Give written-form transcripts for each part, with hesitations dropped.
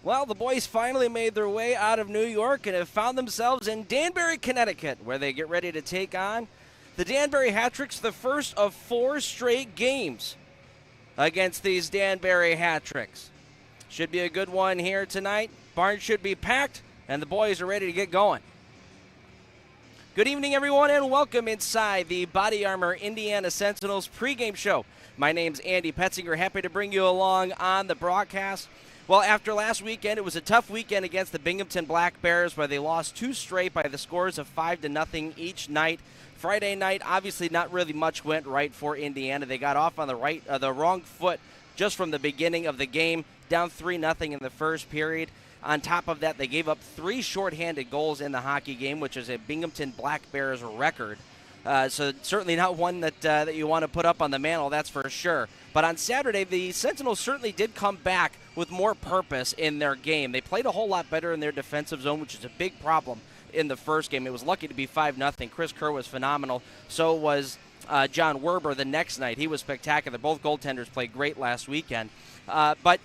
Well, the boys finally made their way out of New York and have found themselves in Danbury, Connecticut, where they get ready to take on the Danbury Hat-Tricks, the first of 4 straight games against these Danbury Hat-Tricks. Should be a good one here tonight. Barn should be packed, and the boys are ready to get going. Good evening, everyone, and welcome inside the Body Armor Indiana Sentinels pregame show. My name's Andy Petzinger, happy to bring you along on the broadcast. Well, after last weekend, it was a tough weekend against the Binghamton Black Bears, where they lost 2 straight by the scores of 5-0 each night. Friday night, obviously not really much went right for Indiana. They got off on the wrong foot just from the beginning of the game, down 3-0 in the first period. On top of that, they gave up 3 shorthanded goals in the hockey game, which is a Binghamton Black Bears record. So certainly not one that you want to put up on the mantle, that's for sure. But on Saturday, the Sentinels certainly did come back with more purpose in their game. They played a whole lot better in their defensive zone, which is a big problem in the first game. It was lucky to be 5-0. Chris Kerr was phenomenal. So was John Werber the next night. He was spectacular. Both goaltenders played great last weekend. But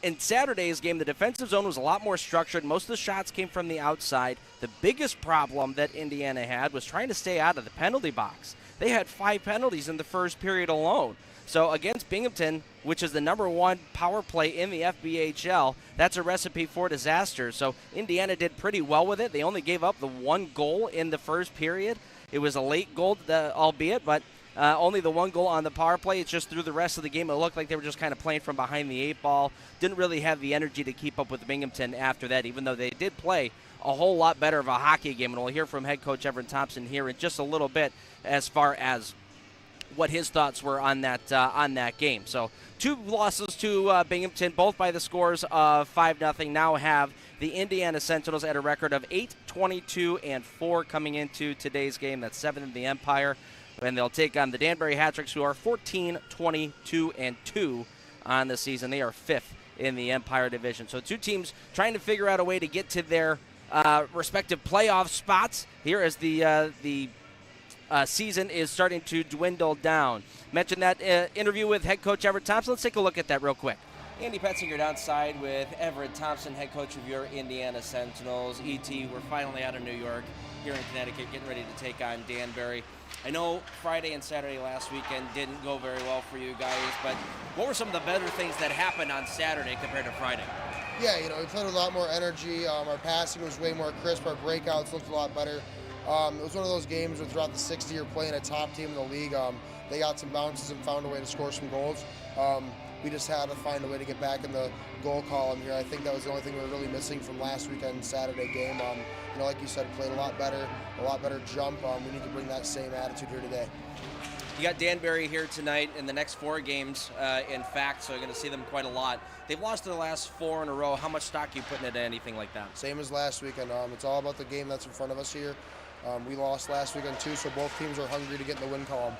in Saturday's game, the defensive zone was a lot more structured. Most of the shots came from the outside. The biggest problem that Indiana had was trying to stay out of the penalty box. They had 5 penalties in the first period alone. So against Binghamton, which is the #1 power play in the FBHL, that's a recipe for disaster. So Indiana did pretty well with it. They only gave up the 1 goal in the first period. It was a late goal, albeit, but only the 1 goal on the power play. It's just through the rest of the game, it looked like they were just kind of playing from behind the 8 ball. Didn't really have the energy to keep up with Binghamton after that, even though they did play a whole lot better of a hockey game. And we'll hear from head coach Everett Thompson here in just a little bit as far as what his thoughts were on that game. So 2 losses to Binghamton, both by the scores of 5-0. Now have the Indiana Sentinels at a record of 8-22-4 coming into today's game. That's 7th in the Empire. And they'll take on the Danbury Hat-Tricks, who are 14-22-2 on the season. They are 5th in the Empire Division. So 2 teams trying to figure out a way to get to their respective playoff spots here as the season is starting to dwindle down. Mentioned that interview with head coach Everett Thompson. Let's take a look at that real quick. Andy Petzinger outside with Everett Thompson, head coach of your Indiana Sentinels. E.T., we're finally out of New York, here in Connecticut, getting ready to take on Danbury. I know Friday and Saturday last weekend didn't go very well for you guys, but what were some of the better things that happened on Saturday compared to Friday? Yeah, we played with a lot more energy. Our passing was way more crisp. Our breakouts looked a lot better. It was one of those games where throughout the 60 you're playing a top team in the league. They got some bounces and found a way to score some goals. We just had to find a way to get back in the goal column here. I think that was the only thing we were really missing from last weekend's Saturday game. Like you said, played a lot better jump. We need to bring that same attitude here today. You got Danbury here tonight in the next 4 games, in fact, so you're going to see them quite a lot. They've lost their last 4 in a row. How much stock are you putting into anything like that? Same as last weekend. It's all about the game that's in front of us here. We lost last weekend too, so both teams are hungry to get in the win column.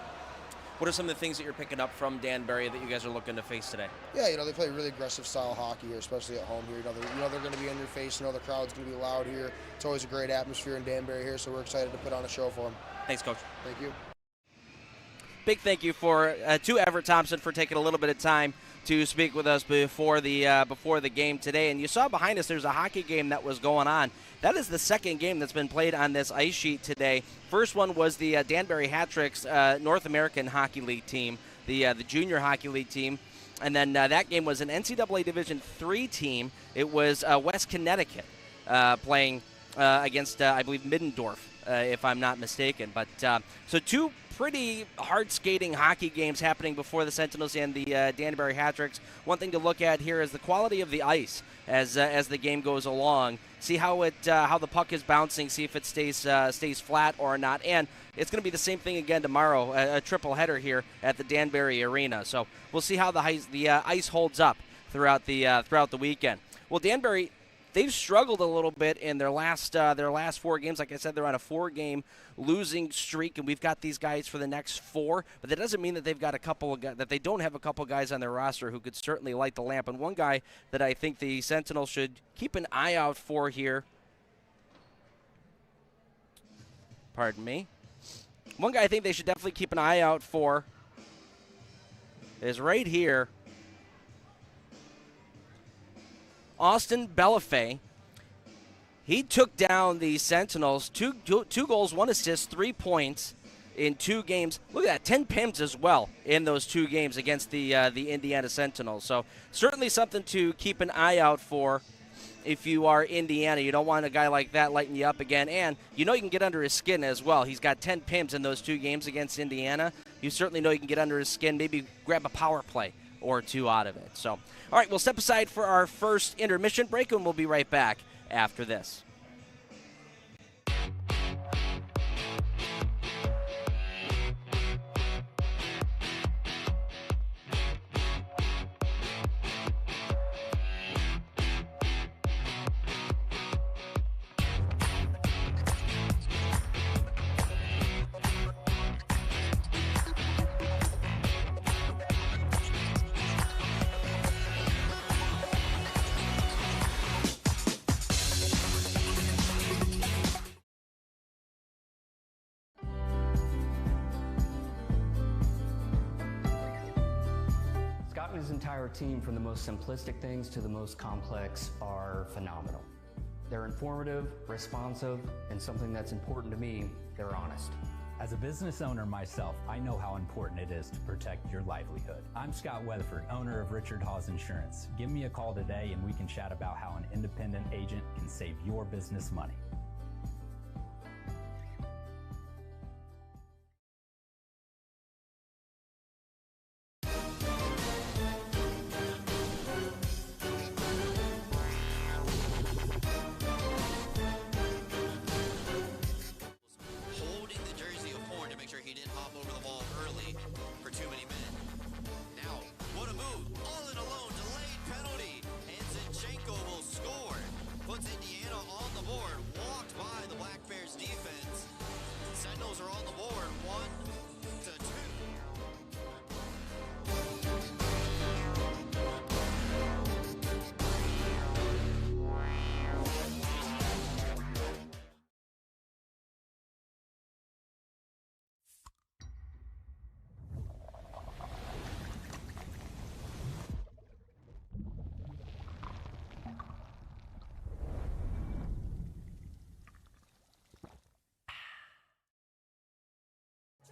What are some of the things that you're picking up from Danbury that you guys are looking to face today? Yeah, they play really aggressive style hockey here, especially at home here. They're going to be in your face. The crowd's going to be loud here. It's always a great atmosphere in Danbury here, so we're excited to put on a show for them. Thanks, Coach. Thank you. Big thank you to Everett Thompson for taking a little bit of time to speak with us before the game today. And you saw behind us there's a hockey game that was going on. That is the second game that's been played on this ice sheet today. First one was the Danbury Hat-Tricks North American Hockey League team, the Junior Hockey League team. And then that game was an NCAA Division III team. It was West Connecticut playing against, I believe, Middendorf, if I'm not mistaken. But so 2 pretty hard skating hockey games happening before the Sentinels and the Danbury Hat-Tricks. One thing to look at here is the quality of the ice as the game goes along. See how the puck is bouncing. See if it stays flat or not. And it's going to be the same thing again tomorrow. A triple header here at the Danbury Arena. So we'll see how the ice holds up throughout the weekend. Well, Danbury, they've struggled a little bit in their last 4 games. Like I said, they're on a 4-game losing streak, and we've got these guys for the next 4. But that doesn't mean that they've got that they don't have a couple guys on their roster who could certainly light the lamp. And one guy that I think the Sentinels should keep an eye out for here. Pardon me. One guy I think they should definitely keep an eye out for is right here Austin Belafay. He took down the Sentinels, two goals, 1 assist, 3 points in 2 games. Look at that, 10 PIMs as well in those 2 games against the Indiana Sentinels. So certainly something to keep an eye out for if you are Indiana. You don't want a guy like that lighting you up again. And you know you can get under his skin as well. He's got 10 PIMs in those 2 games against Indiana. You certainly know you can get under his skin, maybe grab a power play or 2 out of it. So, all right, we'll step aside for our first intermission break, and we'll be right back after this. Scott and his entire team, from the most simplistic things to the most complex, are phenomenal. They're informative, responsive, and something that's important to me, they're honest. As a business owner myself, I know how important it is to protect your livelihood. I'm Scott Weatherford, owner of Richard Hawes Insurance. Give me a call today and we can chat about how an independent agent can save your business money.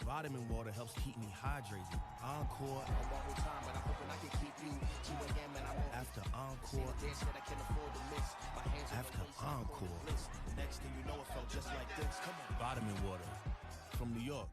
Vitamin water helps keep me hydrated. Encore. After encore. After encore. Next thing you know, it felt just like this. Come on. Vitamin water from New York.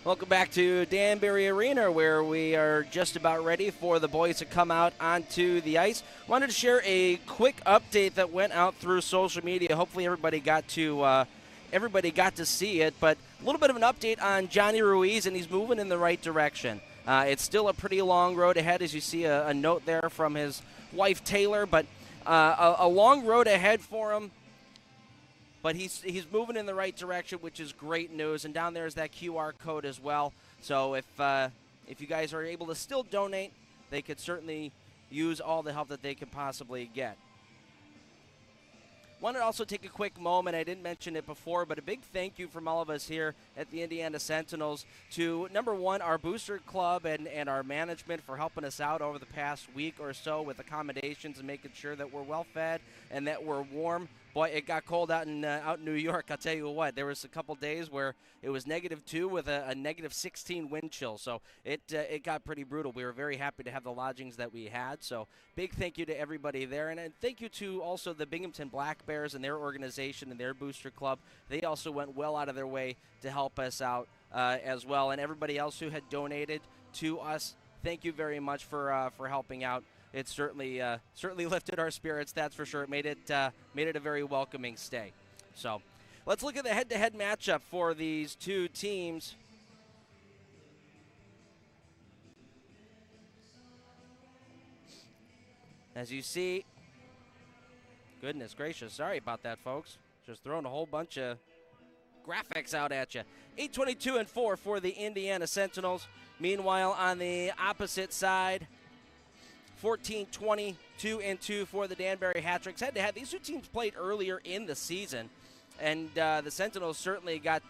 Welcome back to Danbury Arena, where we are just about ready for the boys to come out onto the ice. Wanted to share a quick update that went out through social media. Hopefully everybody got to see it, but a little bit of an update on Johnny Ruiz, and he's moving in the right direction. It's still a pretty long road ahead, as you see a note there from his wife Taylor, but a long road ahead for him. But he's moving in the right direction, which is great news. And down there is that QR code as well. So if you guys are able to still donate, they could certainly use all the help that they could possibly get. Wanted to also take a quick moment, I didn't mention it before, but a big thank you from all of us here at the Indiana Sentinels to, number one, our booster club and our management for helping us out over the past week or so with accommodations and making sure that we're well fed and that we're warm. Boy, it got cold out in New York. I'll tell you what, there was a couple days where it was -2 with a -16 wind chill, so it got pretty brutal. We were very happy to have the lodgings that we had, so big thank you to everybody there, and thank you to also the Binghamton Black Bears and their organization and their booster club. They also went well out of their way to help us out as well, and everybody else who had donated to us, thank you very much for helping out. It certainly lifted our spirits, that's for sure. It made it a very welcoming stay. So let's look at the head-to-head matchup for these two teams. As you see, goodness gracious, sorry about that, folks. Just throwing a whole bunch of graphics out at you. 8-22-4 for the Indiana Sentinels. Meanwhile, on the opposite side, 14-22-2 for the Danbury Hat-Tricks. Head-to-head, these two teams played earlier in the season, and the Sentinels certainly got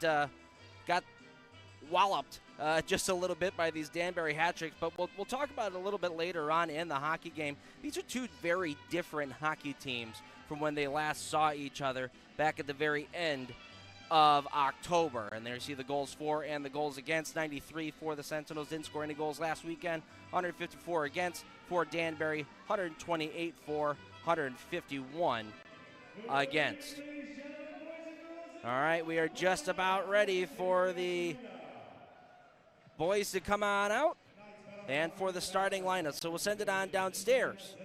walloped just a little bit by these Danbury Hat-Tricks, but we'll talk about it a little bit later on in the hockey game. These are two very different hockey teams from when they last saw each other back at the very end of October. And there you see the goals for and the goals against. 93 for the Sentinels. Didn't score any goals last weekend. 154 against for Danbury. 128 for, 151 against. All right, we are just about ready for the boys to come on out and for the starting lineup. So we'll send it on downstairs.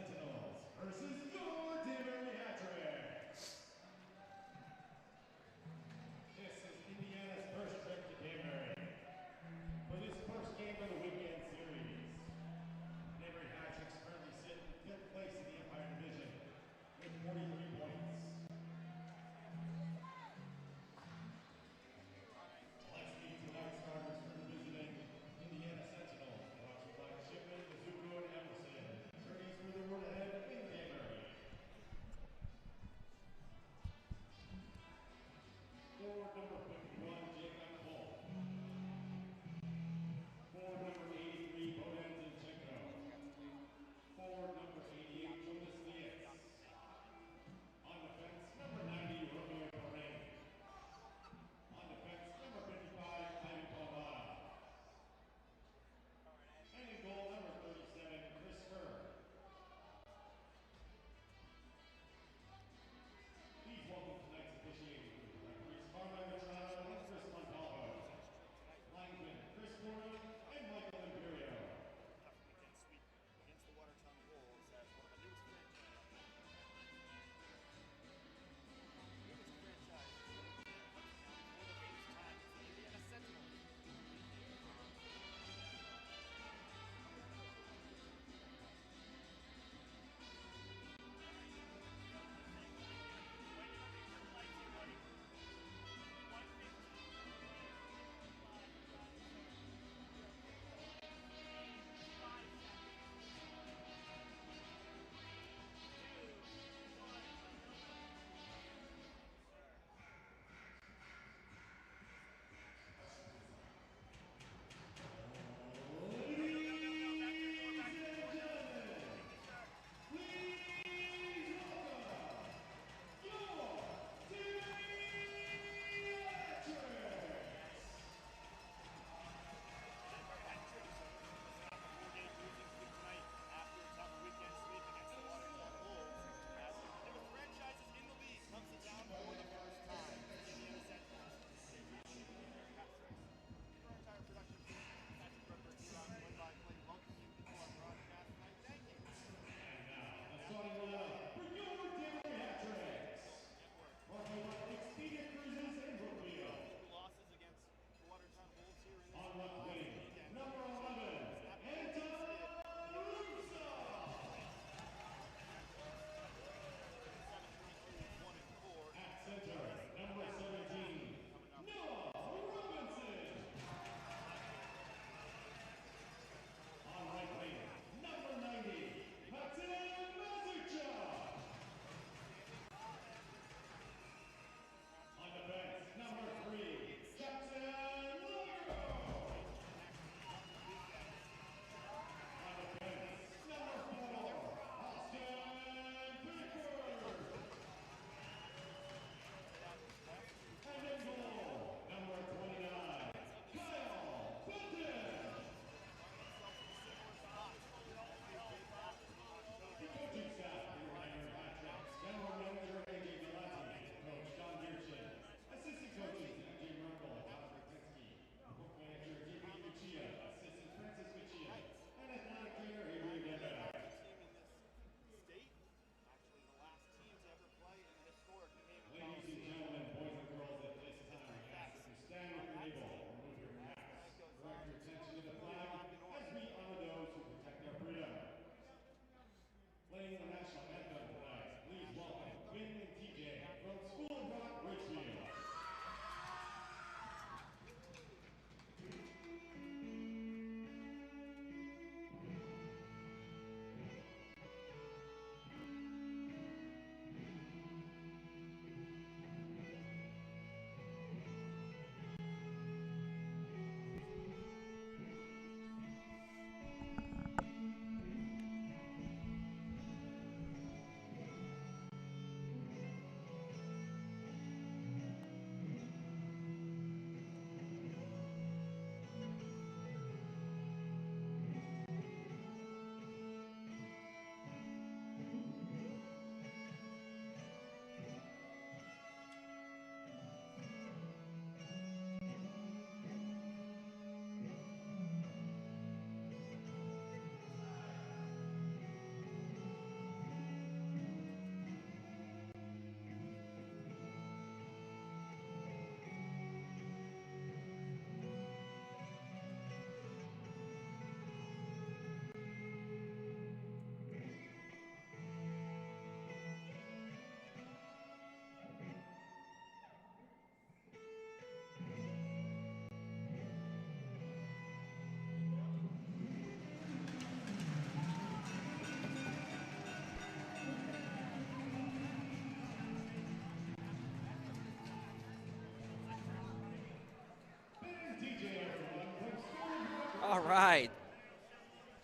right.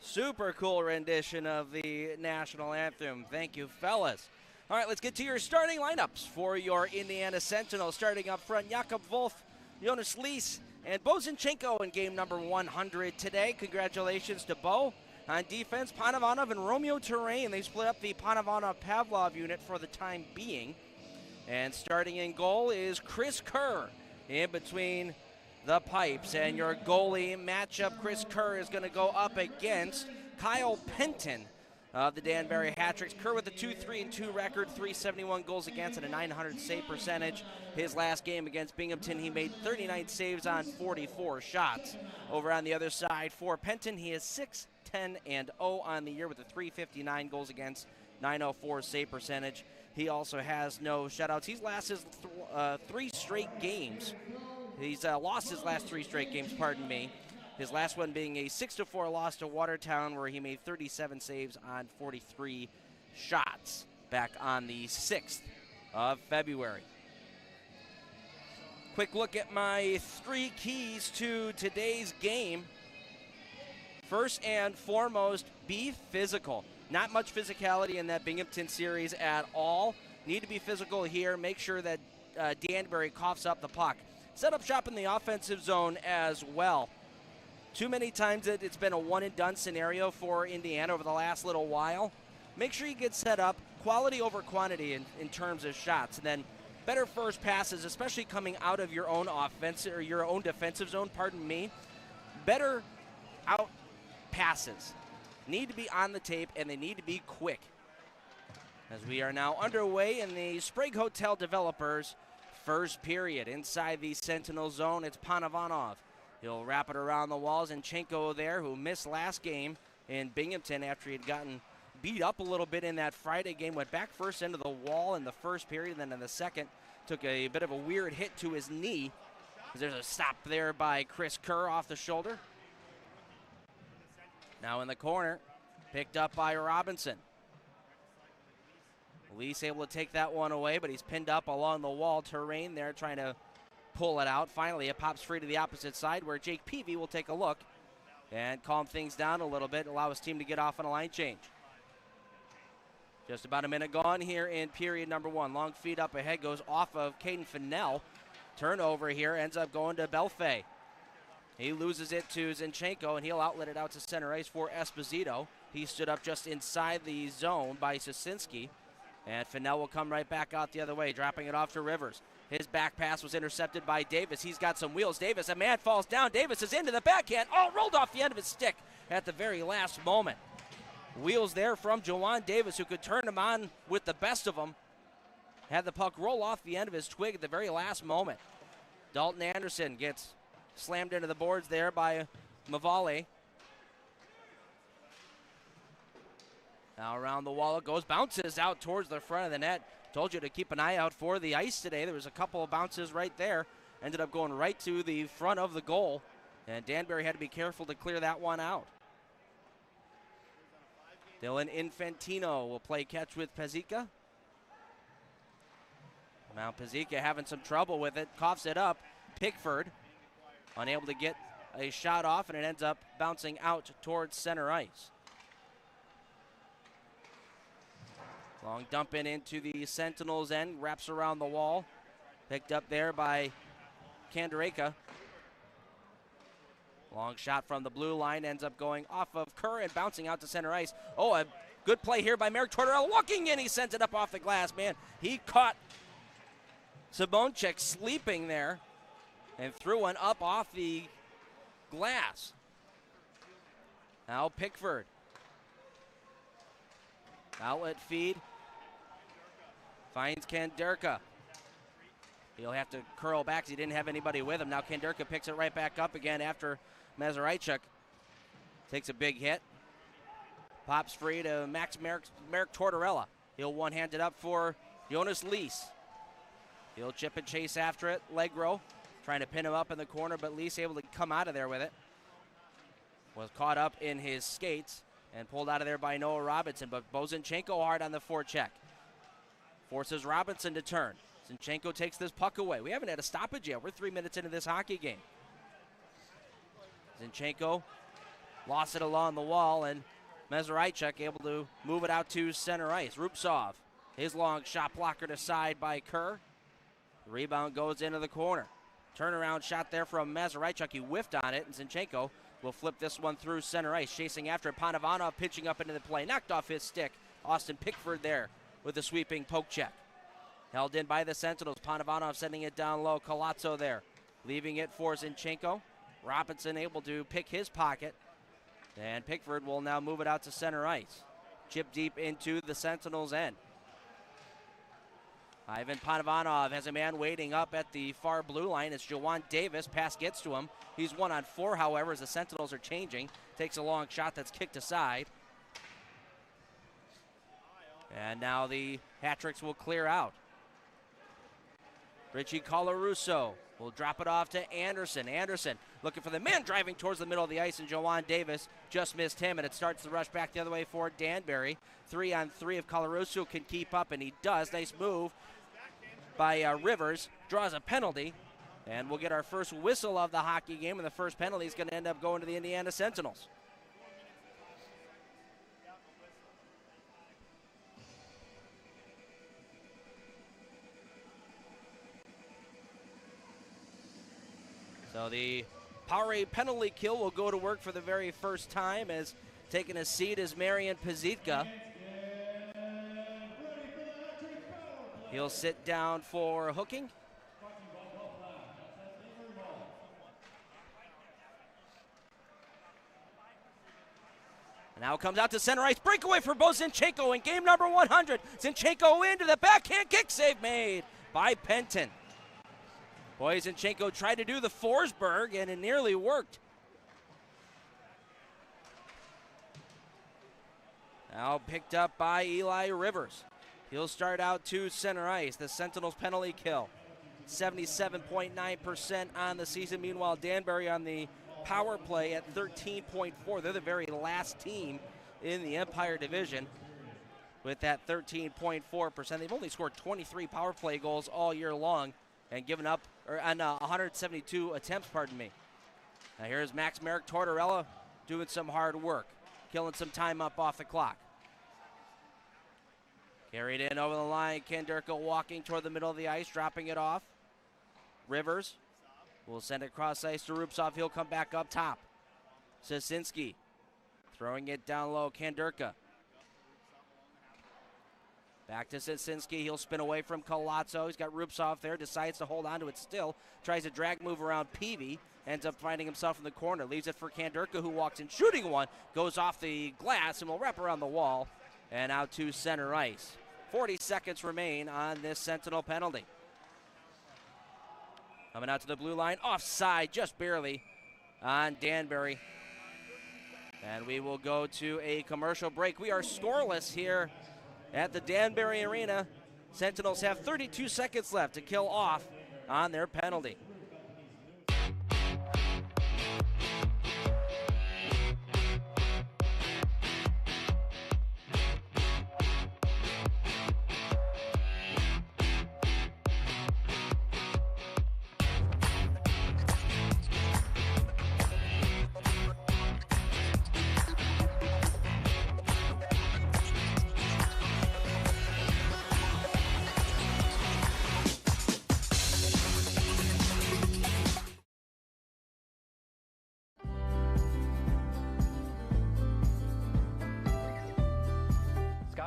Super cool rendition of the national anthem. Thank you, fellas. All right, let's get to your starting lineups for your Indiana Sentinels. Starting up front, Jakob Wolf, Jonas Lies, and Bo Zinchenko in game number 100 today. Congratulations to Bo. On defense, Panavanov and Romeo Terrain. They split up the Panavanov-Pavlov unit for the time being. And starting in goal is Chris Kerr in between the pipes. And your goalie matchup, Chris Kerr is going to go up against Kyle Penton of the Danbury Hat-Tricks. Kerr with a 2-3-2 record, 371 goals against and a 900 save percentage. His last game against Binghamton, he made 39 saves on 44 shots. Over on the other side for Penton, he is 6-10-0 on the year with a 359 goals against, 904 save percentage. He also has no shutouts. He's lost his 3 straight games. He's lost his last 3 straight games, pardon me. His last one being a 6-4 loss to Watertown, where he made 37 saves on 43 shots back on the 6th of February. Quick look at my 3 keys to today's game. First and foremost, be physical. Not much physicality in that Binghamton series at all. Need to be physical here. Make sure that Danbury coughs up the puck. Set up shop in the offensive zone as well. Too many times that it's been a one-and-done scenario for Indiana over the last little while. Make sure you get set up, quality over quantity in terms of shots. And then better first passes, especially coming out of your own offensive or your own defensive zone, pardon me. Better out passes need to be on the tape, and they need to be quick. As we are now underway in the Sprague Hotel Developers first period. Inside the Sentinel zone, it's Panavanov. He'll wrap it around the walls, and Chenko there, who missed last game in Binghamton after he had gotten beat up a little bit in that Friday game, went back first into the wall in the first period, and then in the second took a bit of a weird hit to his knee. There's a stop there by Chris Kerr off the shoulder. Now in the corner, picked up by Robinson. Lease able to take that one away, but he's pinned up along the wall. Terrain there trying to pull it out. Finally, it pops free to the opposite side where Jake Peavy will take a look and calm things down a little bit, allow his team to get off on a line change. Just about a minute gone here in period number 1. Long feed up ahead goes off of Caden Fennell. Turnover here ends up going to Belfay. He loses it to Zinchenko, and he'll outlet it out to center ice for Esposito. He stood up just inside the zone by Sosinski, and Fennell will come right back out the other way, dropping it off to Rivers. His back pass was intercepted by Davis. He's got some wheels. Davis, a man falls down. Davis is into the backhand. Oh, rolled off the end of his stick at the very last moment. Wheels there from Jawan Davis, who could turn him on with the best of them. Had the puck roll off the end of his twig at the very last moment. Dalton Anderson gets slammed into the boards there by Mavale. Now around the wall it goes, bounces out towards the front of the net. Told you to keep an eye out for the ice today. There was a couple of bounces right there. Ended up going right to the front of the goal, and Danbury had to be careful to clear that one out. Dylan Infantino will play catch with Pezika. Now Pezika having some trouble with it, coughs it up. Pickford unable to get a shot off, and it ends up bouncing out towards center ice. Long dump into the Sentinels end, wraps around the wall. Picked up there by Kandareka. Long shot from the blue line, ends up going off of Kerr and bouncing out to center ice. Oh, a good play here by Merrick Tortorella. Walking in, he sends it up off the glass, man. He caught Sabonchek sleeping there and threw one up off the glass. Now Pickford. Outlet feed. Finds Kanderka. He'll have to curl back because he didn't have anybody with him. Now Kanderka picks it right back up again after Mazuraichuk takes a big hit. Pops free to Merrick Tortorella. He'll one-hand it up for Jonas Lies. He'll chip and chase after it. Legro trying to pin him up in the corner, but Lies able to come out of there with it. Was caught up in his skates and pulled out of there by Noah Robinson, but Bozinchenko hard on the forecheck. Forces Robinson to turn. Zinchenko takes this puck away. We haven't had a stoppage yet. We're 3 minutes into this hockey game. Zinchenko Lost it along the wall, and Mezarajchuk able to move it out to center ice. Rupsov, his long shot blockered aside by Kerr. The rebound goes into the corner. Turnaround shot there from Mezarajchuk. He whiffed on it, and Zinchenko will flip this one through center ice. Chasing after it, Panovanov pitching up into the play. Knocked off his stick. Austin Pickford there with a sweeping poke check. Held in by the Sentinels. Panovanov sending it down low. Colazzo there, leaving it for Zinchenko. Robinson able to pick his pocket. And Pickford will now move it out to center ice. Chip deep into the Sentinels' end. Ivan Panovanov has a man waiting up at the far blue line. It's Jawan Davis. Pass gets to him. He's 1-on-4, however, as the Sentinels are changing. Takes a long shot that's kicked aside. And now the hat-tricks will clear out. Richie Colarusso will drop it off to Anderson. Anderson looking for the man driving towards the middle of the ice, and Jawan Davis just missed him, and it starts the rush back the other way for Danbury. 3-on-3 if Colarusso can keep up, and he does. Nice move by Rivers. Draws a penalty, and we'll get our first whistle of the hockey game, and the first penalty is going to end up going to the Indiana Sentinels. So the Powerade penalty kill will go to work for the very first time, as taking a seat is Marian Pazitka. He'll sit down for hooking. And now comes out to center ice. Breakaway for Bo Zinchenko in game number 100. Zinchenko into the backhand kick save made by Penton. Boy, Zinchenko tried to do the Forsberg, and it nearly worked. Now picked up by Eli Rivers. He'll start out to center ice. The Sentinels penalty kill. 77.9% on the season. Meanwhile, Danbury on the power play at 13.4. They're the very last team in the Empire Division with that 13.4%. They've only scored 23 power play goals all year long and given up on 172 attempts, pardon me. Now here's Max Merrick Tortorella doing some hard work, killing some time up off the clock. Carried in over the line. Kanderka walking toward the middle of the ice, dropping it off. Rivers will send it cross ice to Rupsov. He'll come back up top. Sasinski throwing it down low. Kanderka. Back to Sasinski. He'll spin away from Colazzo. He's got Rupsov there. Decides to hold on to it still. Tries a drag move around Peavy. Ends up finding himself in the corner. Leaves it for Kanderka, who walks in shooting one. Goes off the glass and will wrap around the wall and out to center ice. 40 seconds remain on this Sentinel penalty. Coming out to the blue line. Offside just barely on Danbury. And we will go to a commercial break. We are scoreless here at the Danbury Arena. Sentinels have 32 seconds left to kill off on their penalty.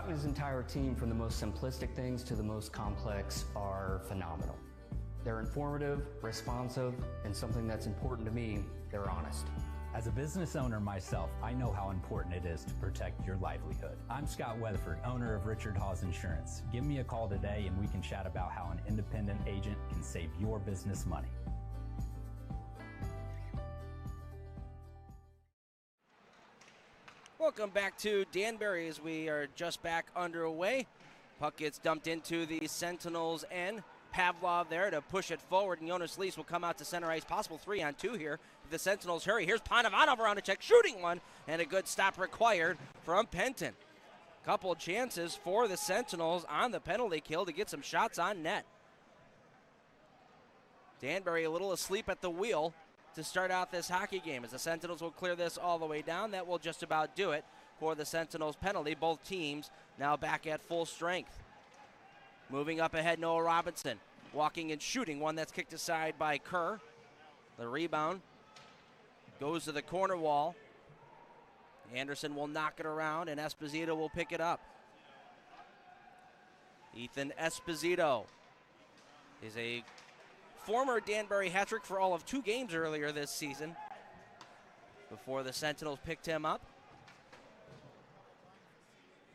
His entire team, from the most simplistic things to the most complex, are phenomenal. They're informative, responsive, and something that's important to me, they're honest. As a business owner myself, I know how important it is to protect your livelihood. I'm Scott Weatherford, owner of Richard Hawes Insurance. Give me a call today and we can chat about how an independent agent can save your business money. Welcome back to Danbury as we are just back underway. Puck gets dumped into the Sentinels' end. Pavlov there to push it forward, and Jonas Lees will come out to center ice. Possible 3-on-2 here. The Sentinels hurry. Here's Panovanov around to check, shooting one, and a good stop required from Penton. Couple chances for the Sentinels on the penalty kill to get some shots on net. Danbury a little asleep at the wheel to start out this hockey game. As the Sentinels will clear this all the way down, that will just about do it for the Sentinels penalty. Both teams now back at full strength. Moving up ahead, Noah Robinson walking and shooting, one that's kicked aside by Kerr. The rebound goes to the corner wall. Anderson will knock it around, and Esposito will pick it up. Ethan Esposito is a former Danbury hat-trick for all of 2 games earlier this season before the Sentinels picked him up.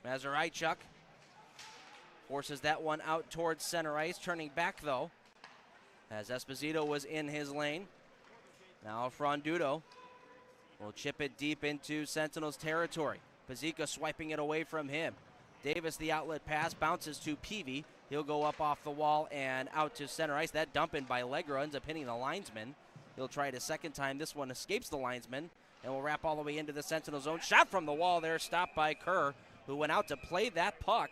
Mazuraichuk forces that one out towards center ice, turning back though, as Esposito was in his lane. Now Frandudo will chip it deep into Sentinels territory. Pazika swiping it away from him. Davis, the outlet pass, bounces to Peavy. He'll go up off the wall and out to center ice. That dump in by Legro ends up hitting the linesman. He'll try it a second time. This one escapes the linesman and will wrap all the way into the Sentinel zone. Shot from the wall there, stopped by Kerr, who went out to play that puck.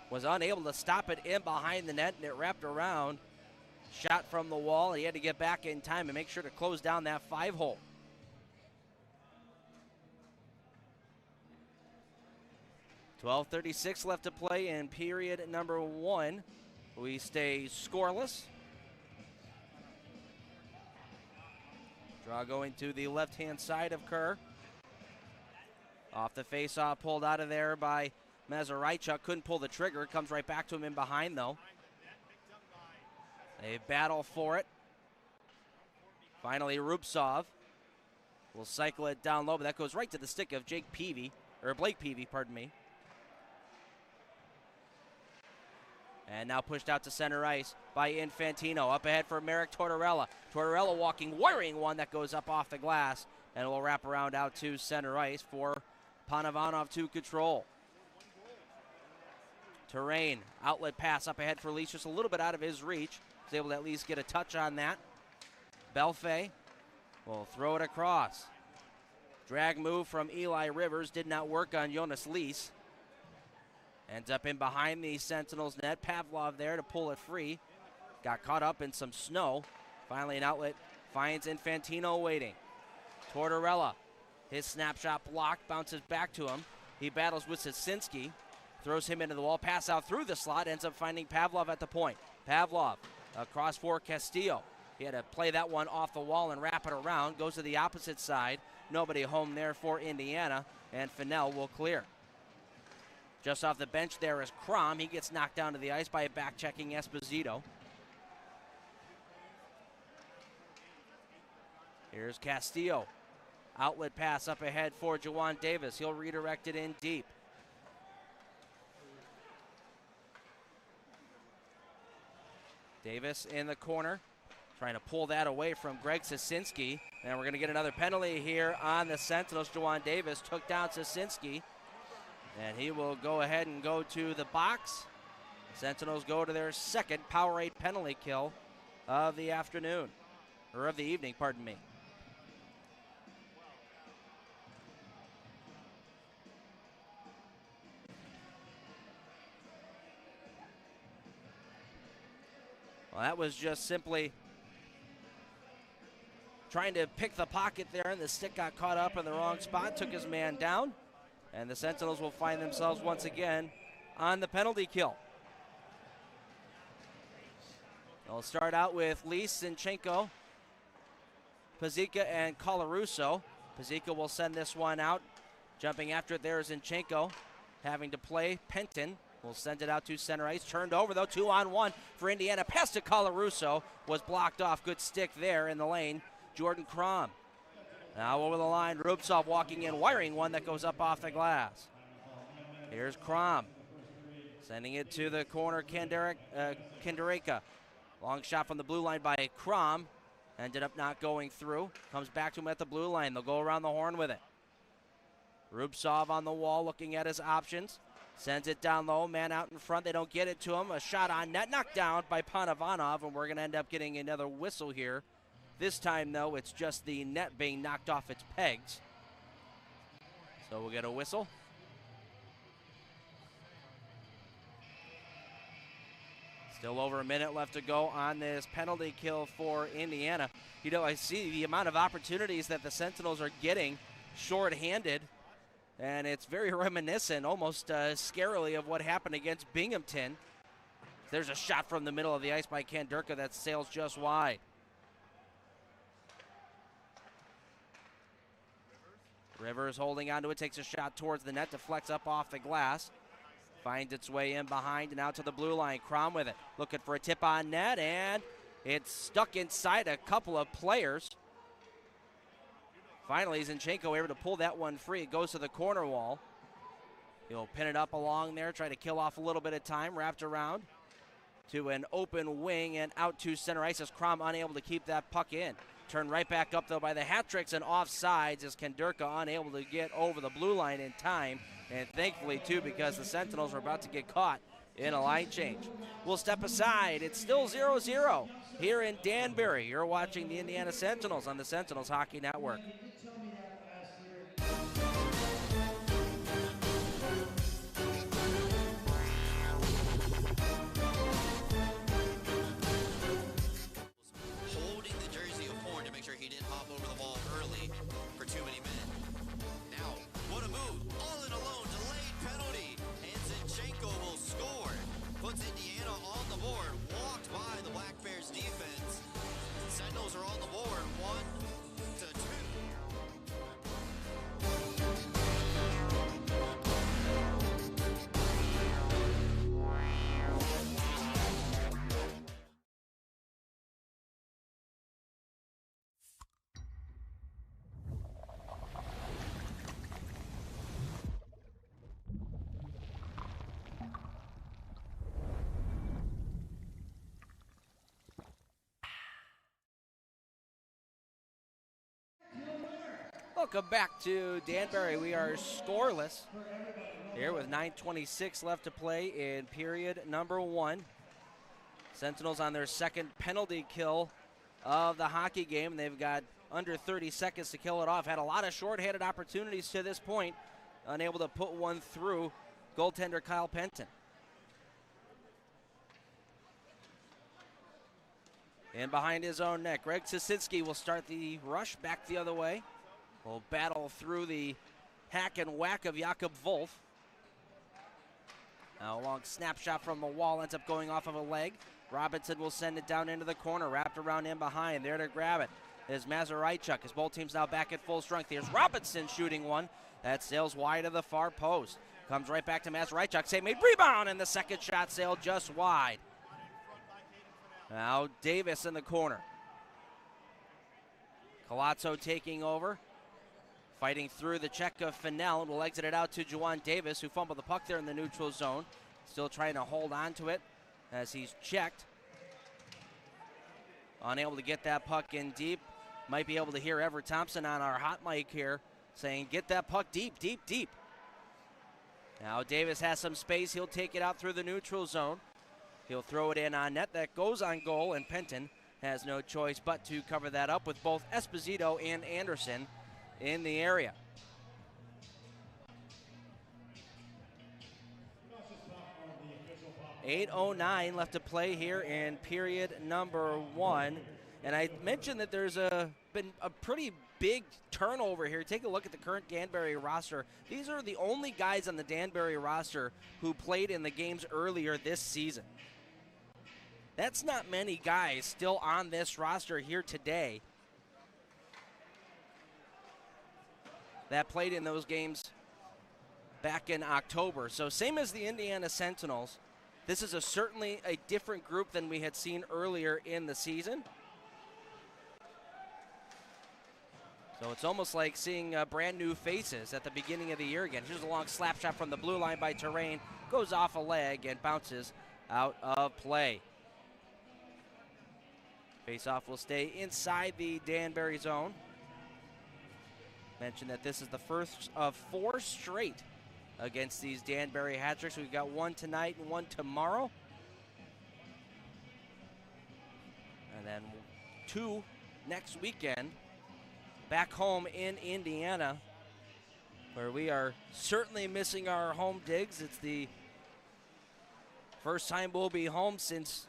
Was unable to stop it in behind the net, and it wrapped around. Shot from the wall. He had to get back in time and make sure to close down that 5-hole. .12:36 left to play in period number 1. We stay scoreless. Draw going to the left-hand side of Kerr. Off the face-off, pulled out of there by Mazuraichuk. Couldn't pull the trigger. Comes right back to him in behind, though. They battle for it. Finally, Rubtsov will cycle it down low, but that goes right to the stick of Blake Peavy, pardon me. And now pushed out to center ice by Infantino. Up ahead for Merrick Tortorella. Tortorella walking, wiring one that goes up off the glass, and will wrap around out to center ice for Panavanov to control. Terrain, outlet pass up ahead for Leach, just a little bit out of his reach. Was able to at least get a touch on that. Belfay will throw it across. Drag move from Eli Rivers did not work on Jonas Lees. Ends up in behind the Sentinels net. Pavlov there to pull it free. Got caught up in some snow. Finally an outlet finds Infantino waiting. Tortorella, his snapshot blocked, bounces back to him. He battles with Sasinski. Throws him into the wall, pass out through the slot, ends up finding Pavlov at the point. Pavlov across for Castillo. He had to play that one off the wall and wrap it around. Goes to the opposite side. Nobody home there for Indiana, and Fennell will clear. Just off the bench there is Crom. He gets knocked down to the ice by a back-checking Esposito. Here's Castillo. Outlet pass up ahead for Jawan Davis. He'll redirect it in deep. Davis in the corner, trying to pull that away from Greg Sasinski. And we're going to get another penalty here on the Sentinels. Jawan Davis took down Sasinski, and he will go ahead and go to the box. Sentinels go to their second Powerade penalty kill of the afternoon, or of the evening, pardon me. Well, that was just simply trying to pick the pocket there, and the stick got caught up in the wrong spot, took his man down, and the Sentinels will find themselves once again on the penalty kill. They'll start out with Lee, Sinchenko, Pazika, and Colarusso. Pazika will send this one out. Jumping after it there is Zinchenko, having to play. Penton will send it out to center ice. Turned over, though, 2-on-1 for Indiana. Pass to Colarusso was blocked off. Good stick there in the lane. Jordan Crom. Now over the line, Rubtsov walking in, wiring one that goes up off the glass. Here's Crom. Sending it to the corner, Kendereka. Long shot from the blue line by Crom. Ended up not going through. Comes back to him at the blue line. They'll go around the horn with it. Rubtsov on the wall looking at his options. Sends it down low, man out in front. They don't get it to him. A shot on net, knocked down by Panavanov, and we're going to end up getting another whistle here. This time, though, it's just the net being knocked off its pegs. So we'll get a whistle. Still over a minute left to go on this penalty kill for Indiana. You know, I see the amount of opportunities that the Sentinels are getting shorthanded, and it's very reminiscent, almost scarily, of what happened against Binghamton. There's a shot from the middle of the ice by Kandurka that sails just wide. Rivers holding onto it, takes a shot towards the net to flex up off the glass. Finds its way in behind and out to the blue line. Crom with it, looking for a tip on net, and it's stuck inside a couple of players. Finally, Zinchenko able to pull that one free. It goes to the corner wall. He'll pin it up along there, try to kill off a little bit of time, wrapped around to an open wing and out to center ice as Crom unable to keep that puck in. Turned right back up, though, by the hat-tricks and offsides as Kandurka unable to get over the blue line in time. And thankfully, too, because the Sentinels are about to get caught in a line change. We'll step aside. It's still 0-0 here in Danbury. You're watching the Indiana Sentinels on the Sentinels Hockey Network. He didn't hop over the ball early for too many men. Now, what a move. All in alone, delayed penalty. And Zinchenko will score. Puts Indiana on the board. Walked by the Black Bears defense. Sentinels are on the board, 1-2. Welcome back to Danbury. We are scoreless here with 9:26 left to play in period number 1. Sentinels on their second penalty kill of the hockey game. They've got under 30 seconds to kill it off. Had a lot of shorthanded opportunities to this point. Unable to put one through goaltender Kyle Penton. And behind his own net, Greg Sasinski will start the rush back the other way. Will battle through the hack and whack of Jakob Wolf. Now a long snapshot from the wall ends up going off of a leg. Robinson will send it down into the corner, wrapped around in behind. There to grab it is Mazuraichuk, as both teams now back at full strength. Here's Robinson shooting one. That sails wide of the far post. Comes right back to Mazuraichuk. Save made, rebound, and the second shot sailed just wide. Now Davis in the corner. Colazzo taking over. Fighting through the check of Fennell, and will exit it out to Juwan Davis, who fumbled the puck there in the neutral zone. Still trying to hold on to it as he's checked. Unable to get that puck in deep. Might be able to hear Everett Thompson on our hot mic here saying, get that puck deep, deep, deep. Now Davis has some space. He'll take it out through the neutral zone. He'll throw it in on net. That goes on goal, and Penton has no choice but to cover that up with both Esposito and Anderson in the area. .809 left to play here in period number 1. And I mentioned that there's been a pretty big turnover here. Take a look at the current Danbury roster. These are the only guys on the Danbury roster who played in the games earlier this season. That's not many guys still on this roster here today that played in those games back in October. So same as the Indiana Sentinels, this is certainly a different group than we had seen earlier in the season. So it's almost like seeing brand new faces at the beginning of the year again. Here's a long slap shot from the blue line by Terrain. Goes off a leg and bounces out of play. Face-off will stay inside the Danbury zone. Mentioned that this is the first of 4 straight against these Danbury hat-tricks. We've got one tonight and one tomorrow. And then 2 next weekend back home in Indiana, where we are certainly missing our home digs. It's the first time we'll be home since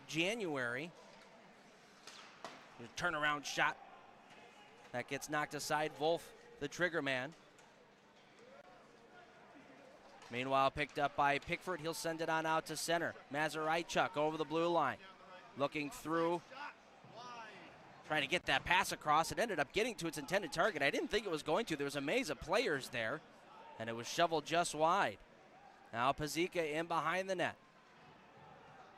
January. A turnaround shot that gets knocked aside. Wolf, the trigger man. Meanwhile, picked up by Pickford. He'll send it on out to center. Mazuraichuk over the blue line. Looking through. Trying to get that pass across. It ended up getting to its intended target. I didn't think it was going to. There was a maze of players there, and it was shoveled just wide. Now Pazika in behind the net.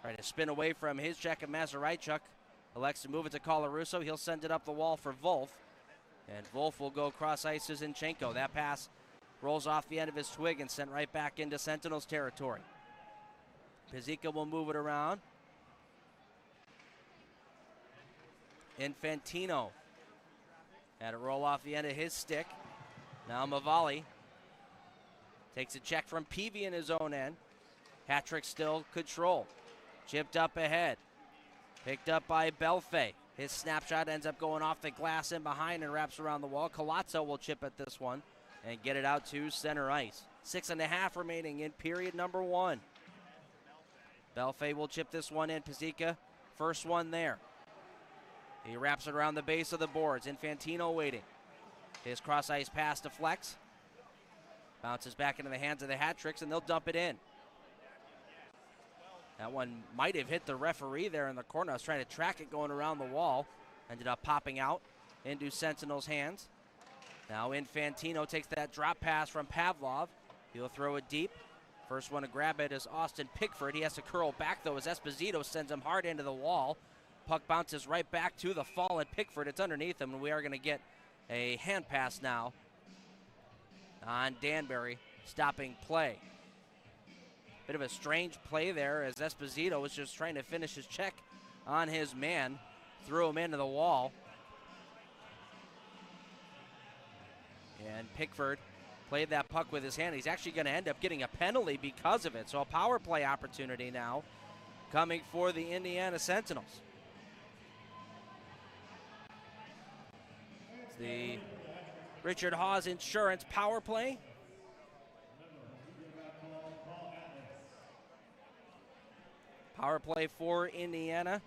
Trying to spin away from his check of Mazuraichuk. Elects to move it to Colarusso. He'll send it up the wall for Wolf. And Wolf will go cross ice to Zinchenko. That pass rolls off the end of his twig and sent right back into Sentinels territory. Pazika will move it around. Infantino had to roll off the end of his stick. Now Mavali takes a check from Peavy in his own end. Hat-trick still control. Chipped up ahead. Picked up by Belfay. His snapshot ends up going off the glass in behind and wraps around the wall. Colazzo will chip at this one and get it out to center ice. 6.5 remaining in period number 1. Belfay will chip this one in. Pazika, first one there. He wraps it around the base of the boards. Infantino waiting. His cross ice pass to Flex. Bounces back into the hands of the Hat-tricks, and they'll dump it in. That one might have hit the referee there in the corner. I was trying to track it going around the wall. Ended up popping out into Sentinel's hands. Now Infantino takes that drop pass from Pavlov. He'll throw it deep. First one to grab it is Austin Pickford. He has to curl back, though, as Esposito sends him hard into the wall. Puck bounces right back to the fallen Pickford. It's underneath him, and we are going to get a hand pass now on Danbury, stopping play. Bit of a strange play there as Esposito was just trying to finish his check on his man. Threw him into the wall. And Pickford played that puck with his hand. He's actually going to end up getting a penalty because of it. So a power play opportunity now coming for the Indiana Sentinels. It's the Richard Hawes Insurance power play. Power play for Indiana.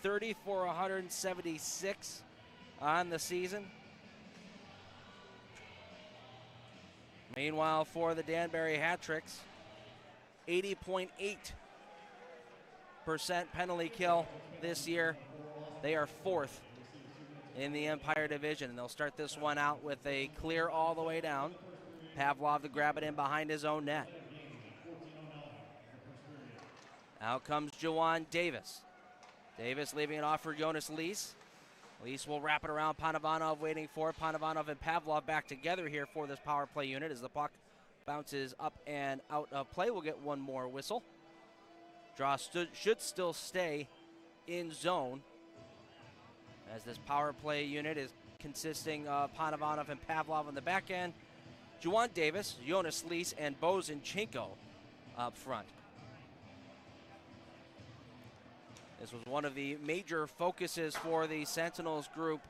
30 for 176 on the season. Meanwhile, for the Danbury Hat-tricks, 80.8% penalty kill this year. They are 4th in the Empire Division, and they'll start this one out with a clear all the way down. Pavlov to grab it in behind his own net. Out comes Juwan Davis. Davis leaving it off for Jonas Lees. Lees will wrap it around Panovanov, waiting for it. Panovanov and Pavlov back together here for this power play unit as the puck bounces up and out of play. We'll get one more whistle. Draw should still stay in zone as this power play unit is consisting of Panovanov and Pavlov on the back end. Juwan Davis, Jonas Lees, and Bo Zinchenko up front. This was one of the major focuses for the Sentinels group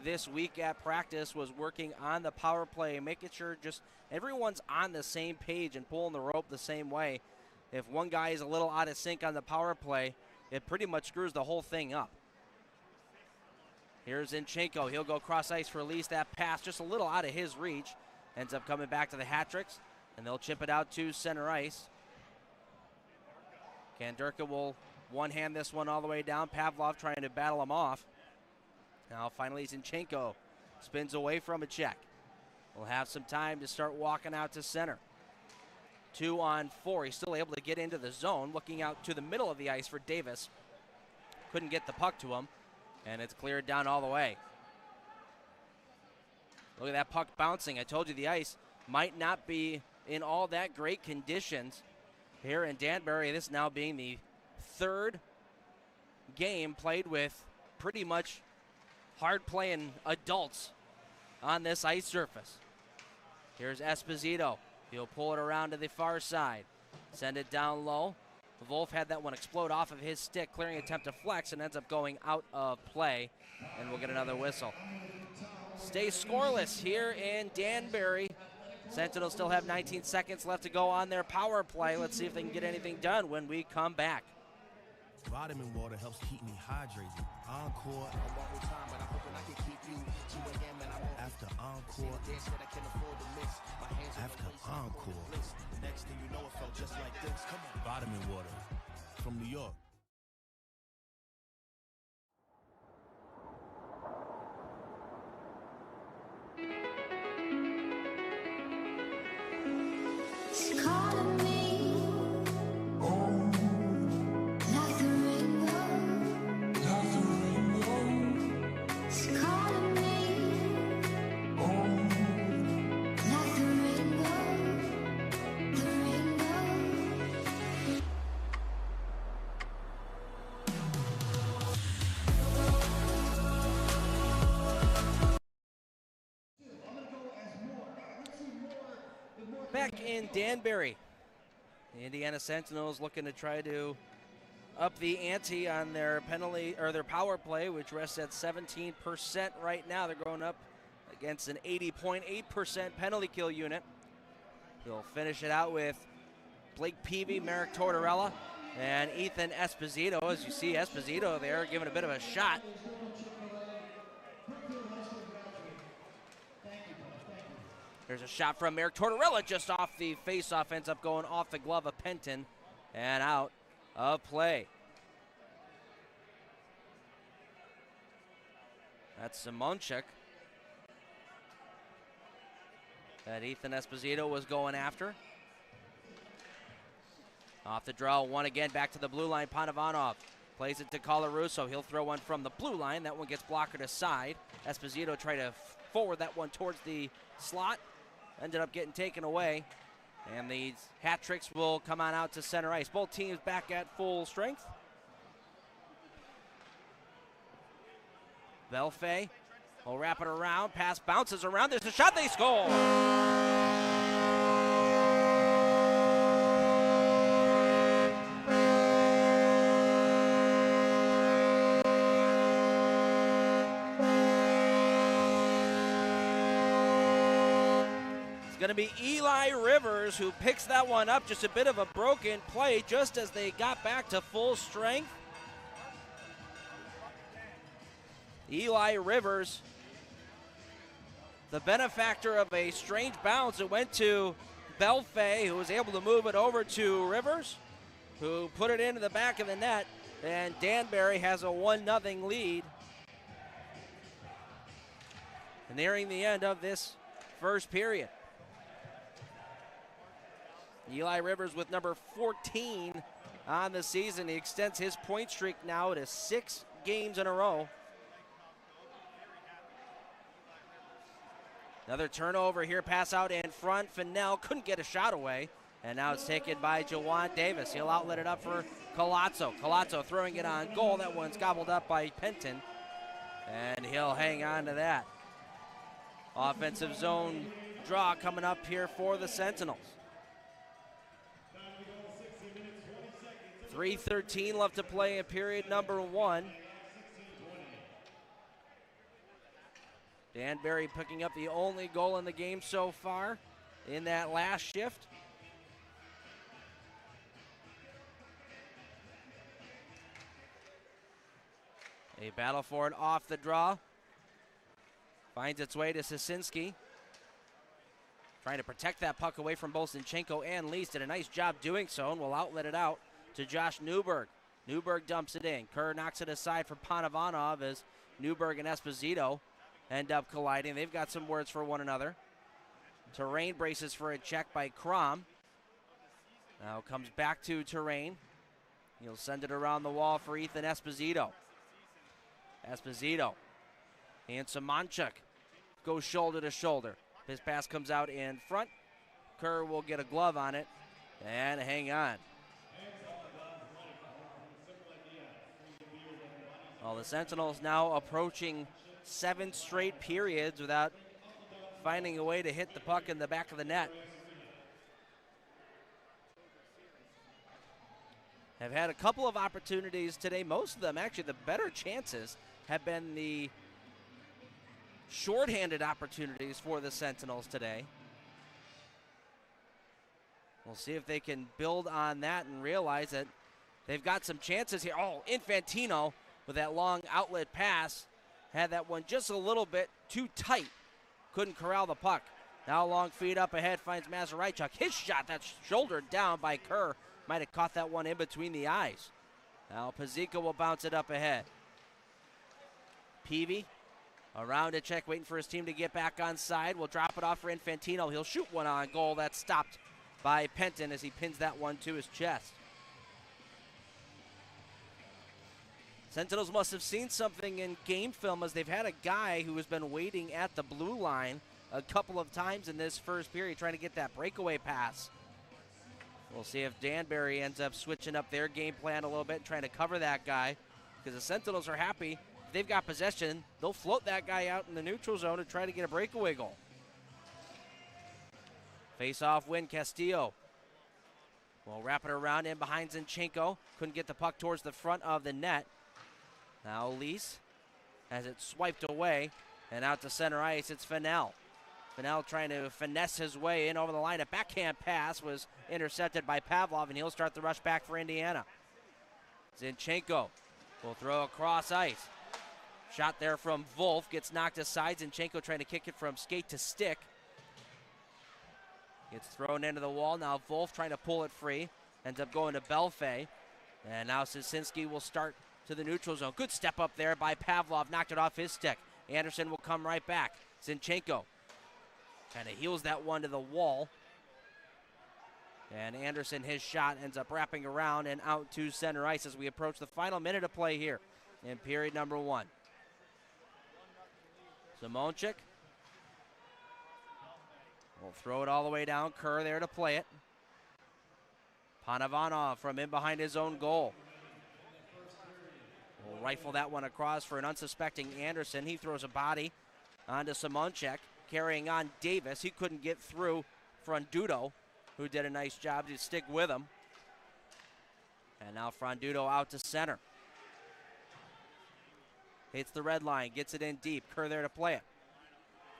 this week at practice, was working on the power play, making sure just everyone's on the same page and pulling the rope the same way. If one guy is a little out of sync on the power play, it pretty much screws the whole thing up. Here's Zinchenko. He'll go cross ice for Lees. That pass just a little out of his reach. Ends up coming back to the Hat-tricks, and they'll chip it out to center ice. Kanderka will one-hand this one all the way down. Pavlov trying to battle him off. Now finally Zinchenko spins away from a check. We'll have some time to start walking out to center. 2 on 4. He's still able to get into the zone. Looking out to the middle of the ice for Davis. Couldn't get the puck to him, and it's cleared down all the way. Look at that puck bouncing. I told you the ice might not be in all that great conditions here in Danbury. This now being the 3rd game played with pretty much hard-playing adults on this ice surface. Here's Esposito. He'll pull it around to the far side. Send it down low. Wolf had that one explode off of his stick, clearing attempt to flex, and ends up going out of play. And we'll get another whistle. Stays scoreless here in Danbury. Sentinels still have 19 seconds left to go on their power play. Let's see if they can get anything done when we come back. Vitamin water helps keep me hydrated. Encore. After encore. After encore. Next thing you know, it felt just like this. Come on. Vitamin water from New York. It's calling me, like the rainbow, It's calling me, like the rainbow, the rainbow. Back in Danbury, the Indiana Sentinels looking to try to up the ante on their penalty or their power play, which rests at 17% right now. They're going up against an 80.8% penalty kill unit. They'll finish it out with Blake Peavy, Merrick Tortorella, and Ethan Esposito. As you see, Esposito there giving a bit of a shot. There's a shot from Merrick Tortorella just off the face-off, ends up going off the glove of Penton and out of play. That's Simonchik that Ethan Esposito was going after. Off the draw, one again, back to the blue line. Panovanov plays it to Colarusso. He'll throw one from the blue line. That one gets blockered aside. Esposito tried to forward that one towards the slot. Ended up getting taken away. And these hat tricks will come on out to center ice. Both teams back at full strength. Belfay will wrap it around. Pass bounces around. There's a shot. They score. Going to be Eli Rivers who picks that one up. Just a bit of a broken play just as they got back to full strength. Eli Rivers, the benefactor of a strange bounce. It went to Belfay, who was able to move it over to Rivers, who put it into the back of the net, and Danbury has a 1-0 lead. Nearing the end of this first period. Eli Rivers with number 14 on the season. He extends his point streak now to 6 games in a row. Another turnover here, pass out in front. Fennell couldn't get a shot away, and now it's taken by Jawan Davis. He'll outlet it up for Colazzo. Colazzo throwing it on goal. That one's gobbled up by Penton, and he'll hang on to that. Offensive zone draw coming up here for the Sentinels. 3:13 left to play in period number 1. Danbury picking up the only goal in the game so far in that last shift. A battle for it off the draw. Finds its way to Sosinski. Trying to protect that puck away from both Zinchenko and Lees. Did a nice job doing so, and will outlet it out to Josh Newberg. Newberg dumps it in. Kerr knocks it aside for Panovanov as Newberg and Esposito end up colliding. They've got some words for one another. Terrain braces for a check by Crom. Now comes back to Terrain. He'll send it around the wall for Ethan Esposito. Esposito and Simonchik go shoulder to shoulder. His pass comes out in front. Kerr will get a glove on it and hang on. Well, the Sentinels now approaching 7 straight periods without finding a way to hit the puck in the back of the net. Have had a couple of opportunities today. Most of them, actually, the better chances have been the shorthanded opportunities for the Sentinels today. We'll see if they can build on that and realize that they've got some chances here. Oh, Infantino with that long outlet pass had that one just a little bit too tight. Couldn't corral the puck. Now long feed up ahead finds Mazuraichuk. His shot, that's shouldered down by Kerr. Might have caught that one in between the eyes. Now Pazika will bounce it up ahead. Peavy around to check, waiting for his team to get back on side. Will drop it off for Infantino. He'll shoot one on goal. That's stopped by Penton as he pins that one to his chest. Sentinels must have seen something in game film as they've had a guy who has been waiting at the blue line a couple of times in this first period trying to get that breakaway pass. We'll see if Danbury ends up switching up their game plan a little bit and trying to cover that guy, because the Sentinels are happy. If they've got possession, they'll float that guy out in the neutral zone and try to get a breakaway goal. Face-off win, Castillo. We'll wrap it around in behind Zinchenko. Couldn't get the puck towards the front of the net. Now Lease has it swiped away, and out to center ice, it's Fennell. Fennell trying to finesse his way in over the line. A backhand pass was intercepted by Pavlov, and he'll start the rush back for Indiana. Zinchenko will throw across ice. Shot there from Wolf, gets knocked aside. Zinchenko trying to kick it from skate to stick. Gets thrown into the wall. Now Wolf trying to pull it free. Ends up going to Belfay. And now Sisinski will start to the neutral zone. Good step up there by Pavlov. Knocked it off his stick. Anderson will come right back. Zinchenko kind of heels that one to the wall. And Anderson, his shot ends up wrapping around and out to center ice as we approach the final minute of play here in period number 1. Simonchik will throw it all the way down. Kerr there to play it. Panavanov from in behind his own goal. Will rifle that one across for an unsuspecting Anderson. He throws a body onto Simonchik, carrying on Davis. He couldn't get through Frandudo, who did a nice job to stick with him. And now Frandudo out to center. Hits the red line, gets it in deep. Kerr there to play it.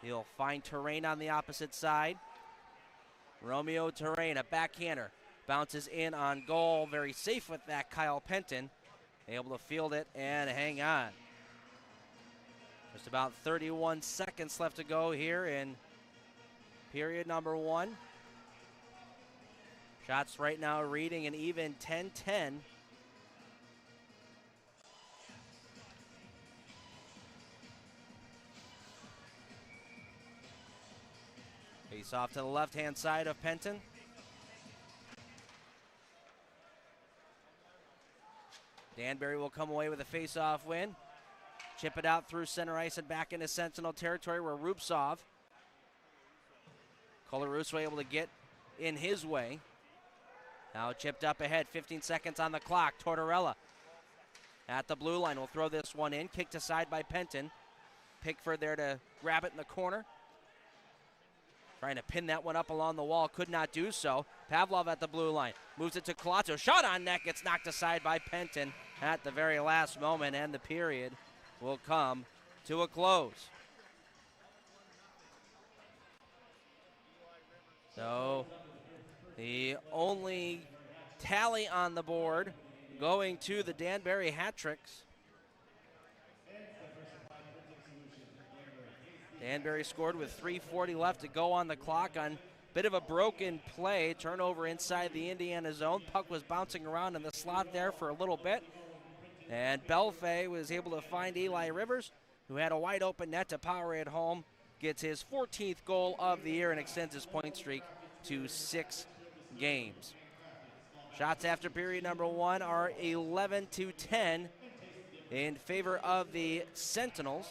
He'll find Terrain on the opposite side. Romeo Terrain, a backhander. Bounces in on goal. Very safe with that, Kyle Penton. Able to field it and hang on. Just about 31 seconds left to go here in period number 1. Shots right now reading an even 10-10. Face off to the left-hand side of Penton. Danbury will come away with a face-off win. Chip it out through center ice and back into Sentinel territory where Rubtsov. Colarusso able to get in his way. Now chipped up ahead, 15 seconds on the clock. Tortorella at the blue line will throw this one in. Kicked aside by Penton. Pickford there to grab it in the corner. Trying to pin that one up along the wall, could not do so. Pavlov at the blue line, moves it to Colazzo. Shot on net, gets knocked aside by Penton at the very last moment, and the period will come to a close. So the only tally on the board going to the Danbury hat tricks. Danbury scored with 3:40 left to go on the clock on a bit of a broken play. Turnover inside the Indiana zone. Puck was bouncing around in the slot there for a little bit. And Belfay was able to find Eli Rivers, who had a wide open net to power it home. Gets his 14th goal of the year and extends his point streak to 6 games. Shots after period number 1 are 11-10 in favor of the Sentinels.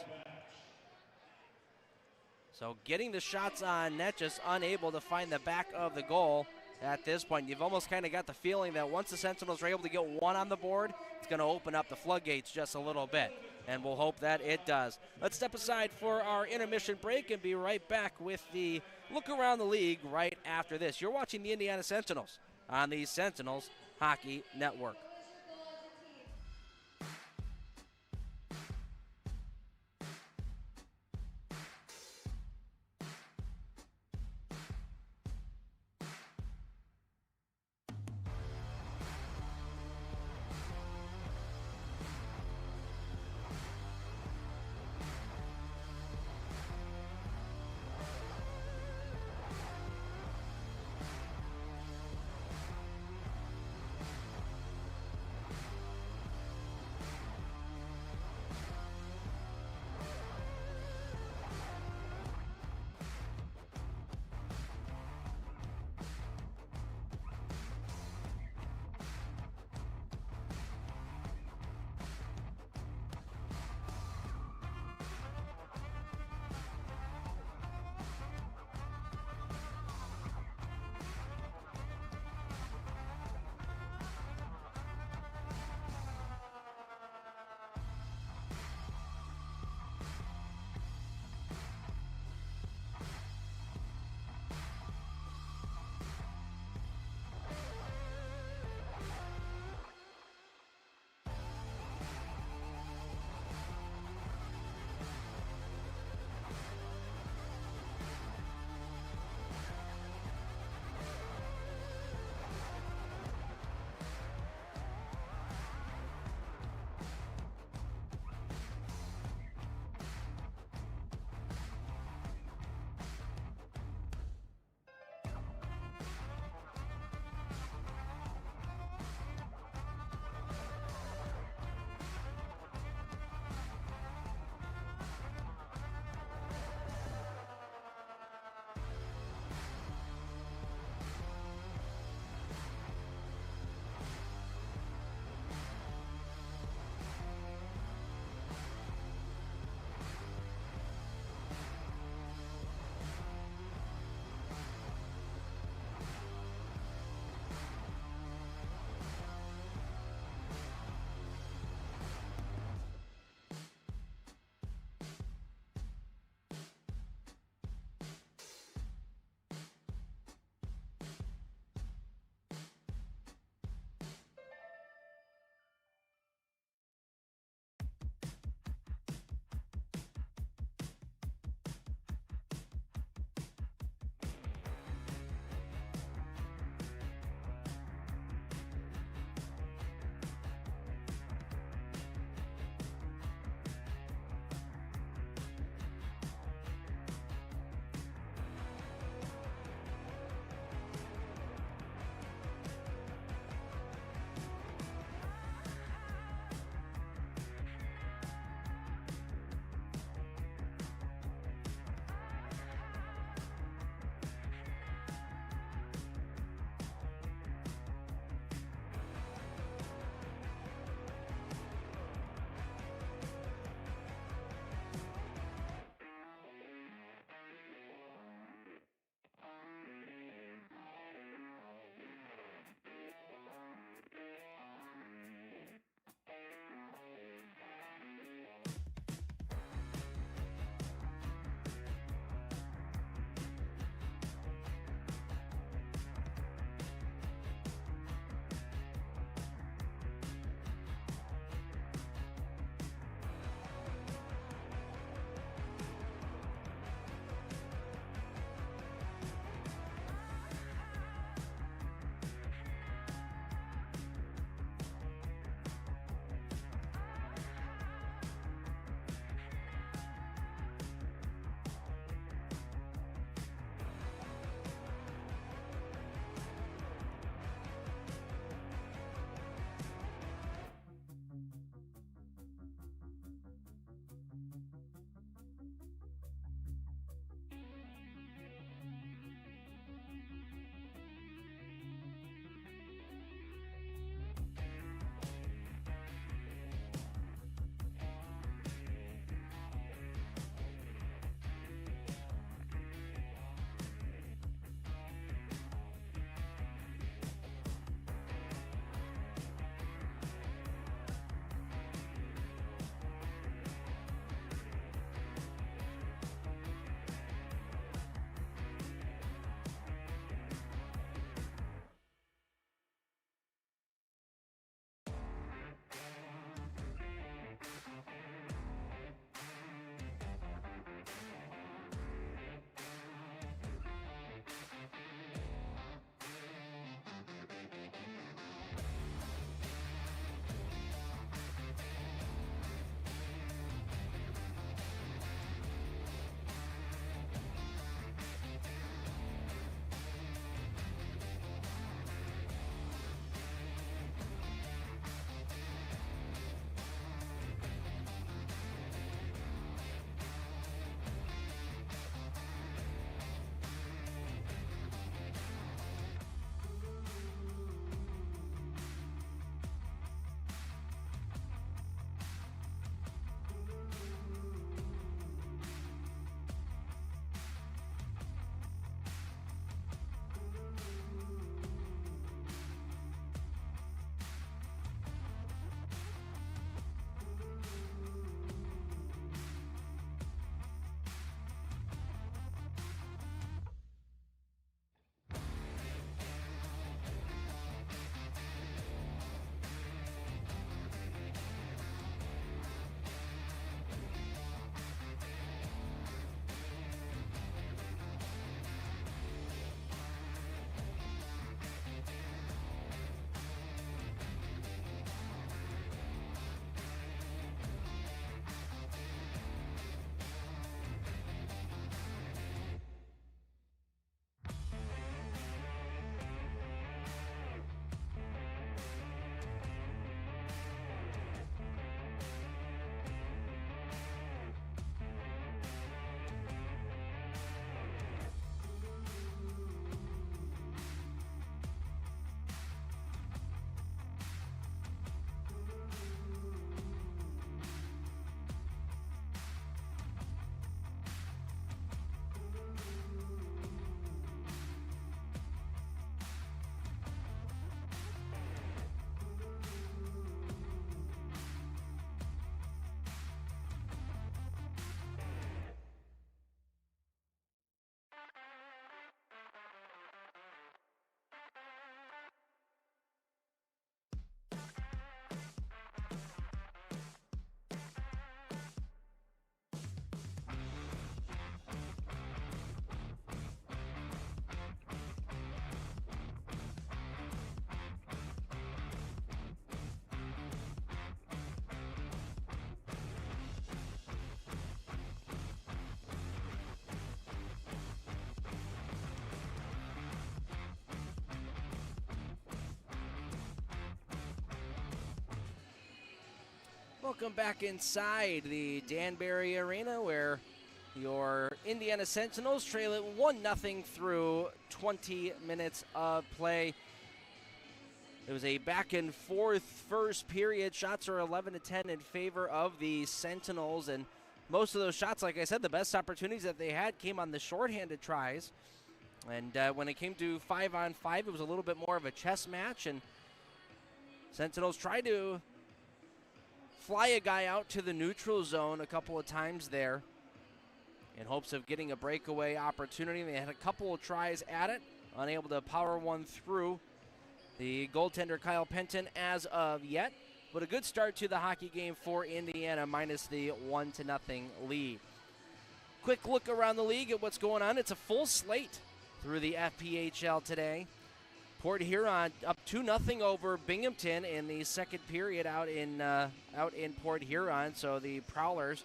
So getting the shots on net, just unable to find the back of the goal at this point. You've almost kind of got the feeling that once the Sentinels are able to get one on the board, it's going to open up the floodgates just a little bit. And we'll hope that it does. Let's step aside for our intermission break and be right back with the look around the league right after this. You're watching the Indiana Sentinels on the Sentinels Hockey Network. Welcome back inside the Danbury Arena where your Indiana Sentinels trail it 1-0 through 20 minutes of play. It was a back and forth first period. Shots are 11-10 in favor of the Sentinels, and most of those shots, like I said, the best opportunities that they had came on the shorthanded tries. And when it came to 5-on-5, it was a little bit more of a chess match, and Sentinels tried to fly a guy out to the neutral zone a couple of times there in hopes of getting a breakaway opportunity. They had a couple of tries at it, unable to power one through the goaltender Kyle Penton as of yet, but a good start to the hockey game for Indiana, minus the 1-0 lead. Quick look around the league at what's going on. It's a full slate through the FPHL today. Port Huron up 2-0 over Binghamton in the second period out in Port Huron. So the Prowlers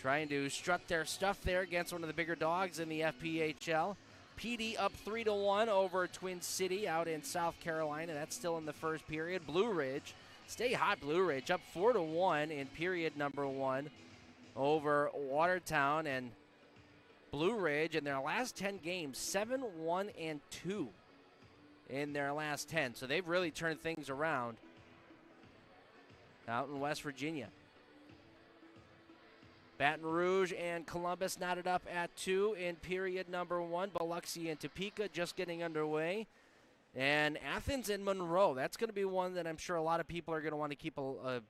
trying to strut their stuff there against one of the bigger dogs in the FPHL. PD up 3-1 over Twin City out in South Carolina. That's still in the first period. Blue Ridge, stay hot Blue Ridge, up 4-1 in period number 1 over Watertown. And Blue Ridge in their last 10 games, 7-1-2 in their last 10. So they've really turned things around out in West Virginia. Baton Rouge and Columbus knotted up at 2 in period number 1. Biloxi and Topeka just getting underway. And Athens and Monroe, that's going to be one that I'm sure a lot of people are going to want to keep a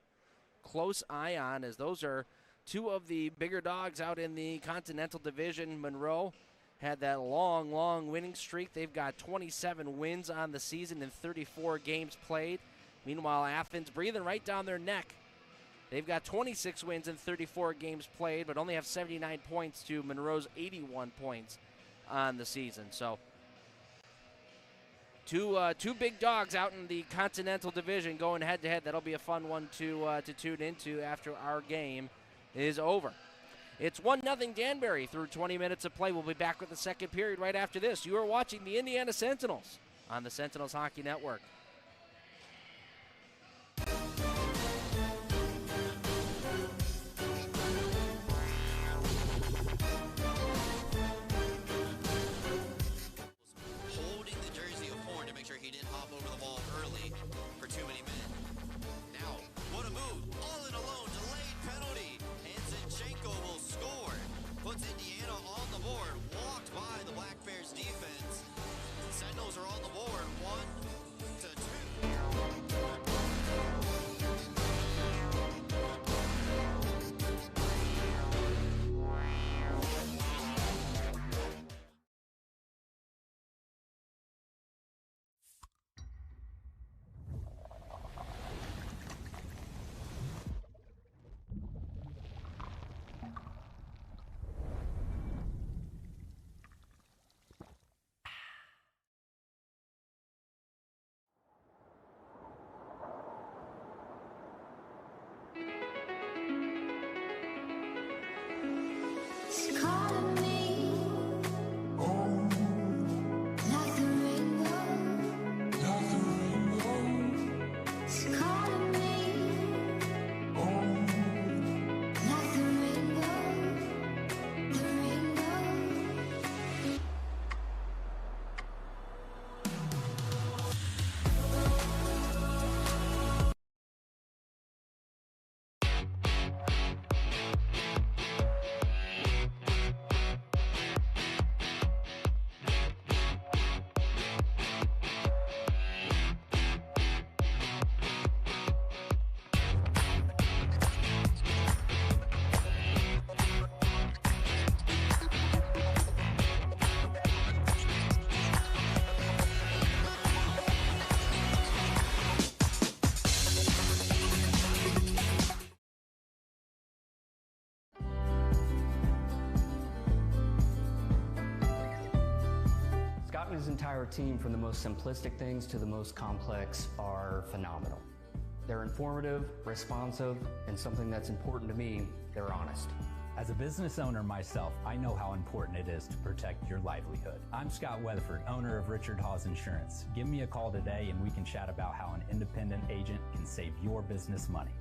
close eye on, as those are two of the bigger dogs out in the Continental Division. Monroe had that long winning streak. They've got 27 wins on the season in 34 games played. Meanwhile, Athens breathing right down their neck. They've got 26 wins in 34 games played, but only have 79 points to Monroe's 81 points on the season. So two big dogs out in the Continental Division going head-to-head. That'll be a fun one to tune into after our game is over. It's 1-0 Danbury through 20 minutes of play. We'll be back with the second period right after this. You are watching the Indiana Sentinels on the Sentinels Hockey Network. Holding the jersey of Horn to make sure he didn't hop over the wall early for too many men. Now, what a move. All in alone, delayed penalty. Zinchenko will score. Puts Indiana on the board. Walked by the Black Bears defense. Sentinels are on the board. 1-2. It's calling me like the rainbow. It's calling me like the rainbow. The rainbow. Scott and his entire team, from the most simplistic things to the most complex, are phenomenal. They're informative, responsive, and something that's important to me, they're honest. As a business owner myself, I know how important it is to protect your livelihood. I'm Scott Weatherford, owner of Richard Hawes Insurance. Give me a call today and we can chat about how an independent agent can save your business money.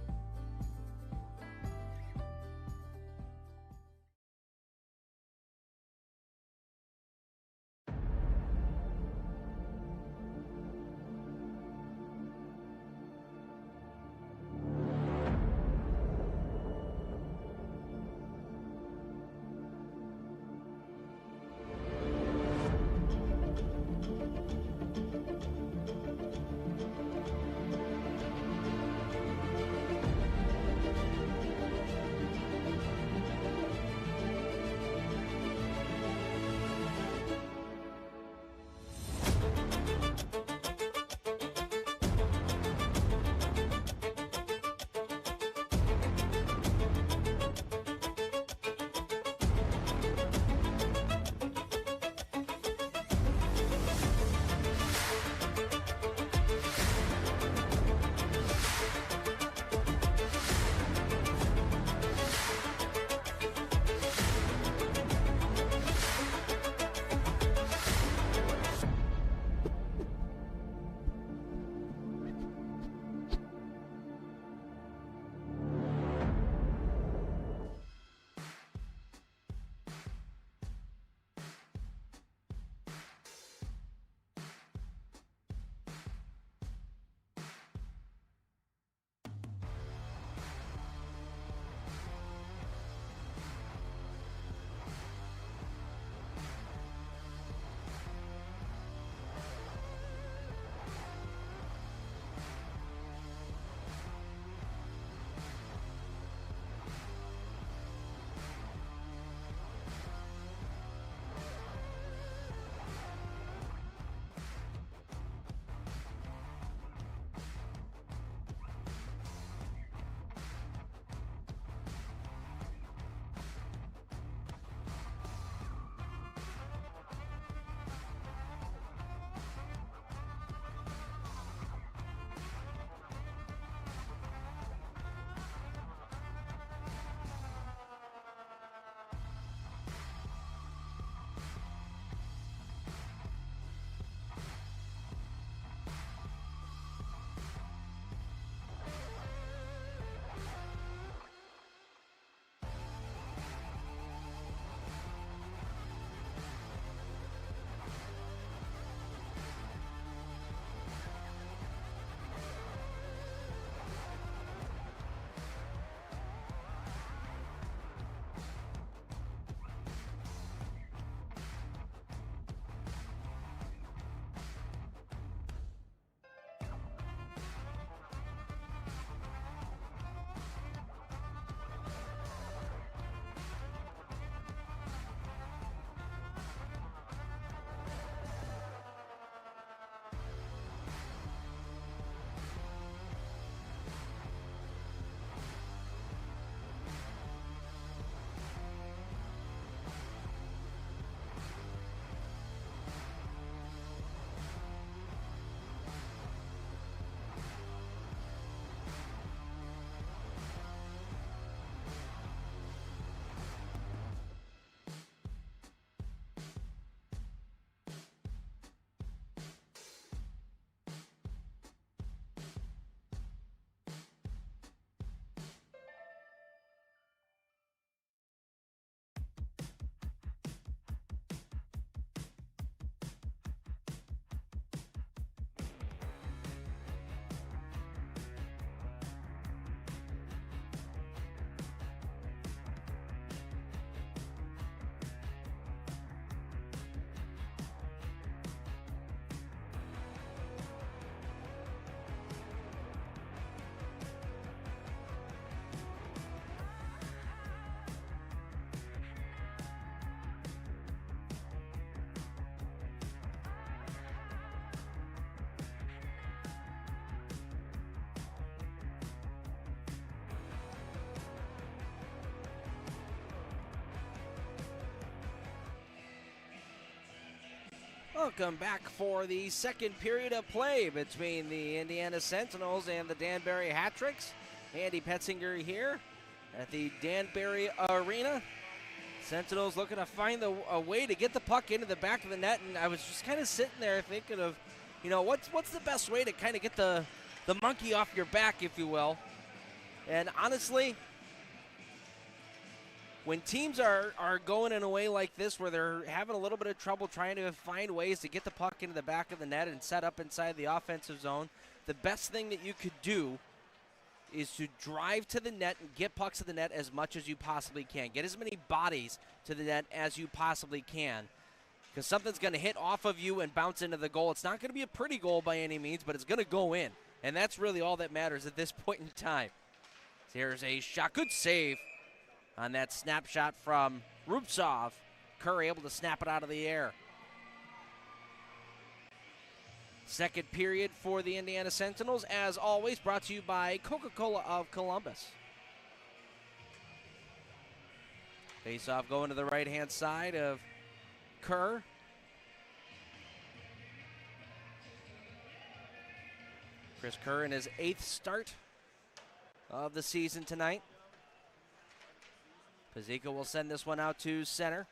Welcome back for the second period of play between the Indiana Sentinels and the Danbury Hat-Tricks. Andy Petzinger here at the Danbury Arena. Sentinels looking to find a way to get the puck into the back of the net, and I was just kind of sitting there thinking of, you know, what's the best way to kind of get the monkey off your back, if you will. And honestly, when teams are going in a way like this where they're having a little bit of trouble trying to find ways to get the puck into the back of the net and set up inside the offensive zone, the best thing that you could do is to drive to the net and get pucks to the net as much as you possibly can. Get as many bodies to the net as you possibly can, because something's going to hit off of you and bounce into the goal. It's not going to be a pretty goal by any means, but it's going to go in, and that's really all that matters at this point in time. So here's a shot. Good save on that snapshot from Rubtsov. Kerr able to snap it out of the air. Second period for the Indiana Sentinels, as always, brought to you by Coca-Cola of Columbus. Face-off going to the right-hand side of Kerr. Chris Kerr in his 8th start of the season tonight. Pazika will send this one out to center.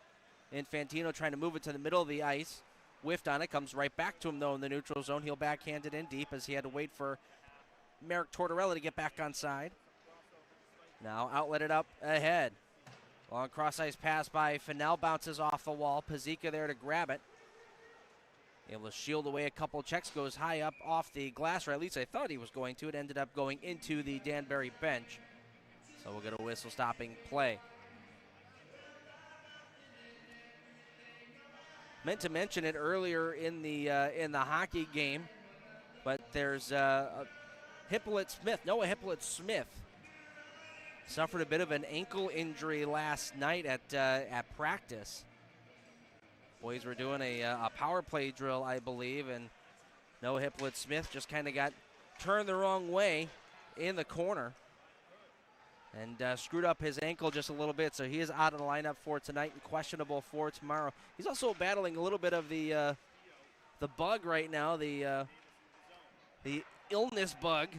Infantino trying to move it to the middle of the ice. Whiffed on it, comes right back to him though in the neutral zone. He'll backhand it in deep as he had to wait for Merrick Tortorella to get back on side. Now outlet it up ahead. Long cross ice pass by Fennell, bounces off the wall. Pazika there to grab it. Able to shield away a couple of checks, goes high up off the glass, or at least I thought he was going to. It ended up going into the Danbury bench. So we'll get a whistle stopping play. Meant to mention it earlier in the hockey game, but there's Noah Hippolyte Smith suffered a bit of an ankle injury last night at practice. Boys were doing a power play drill, I believe, and Noah Hippolyte Smith just kind of got turned the wrong way in the corner and screwed up his ankle just a little bit, so he is out of the lineup for tonight and questionable for tomorrow. He's also battling a little bit of the bug right now, the illness bug,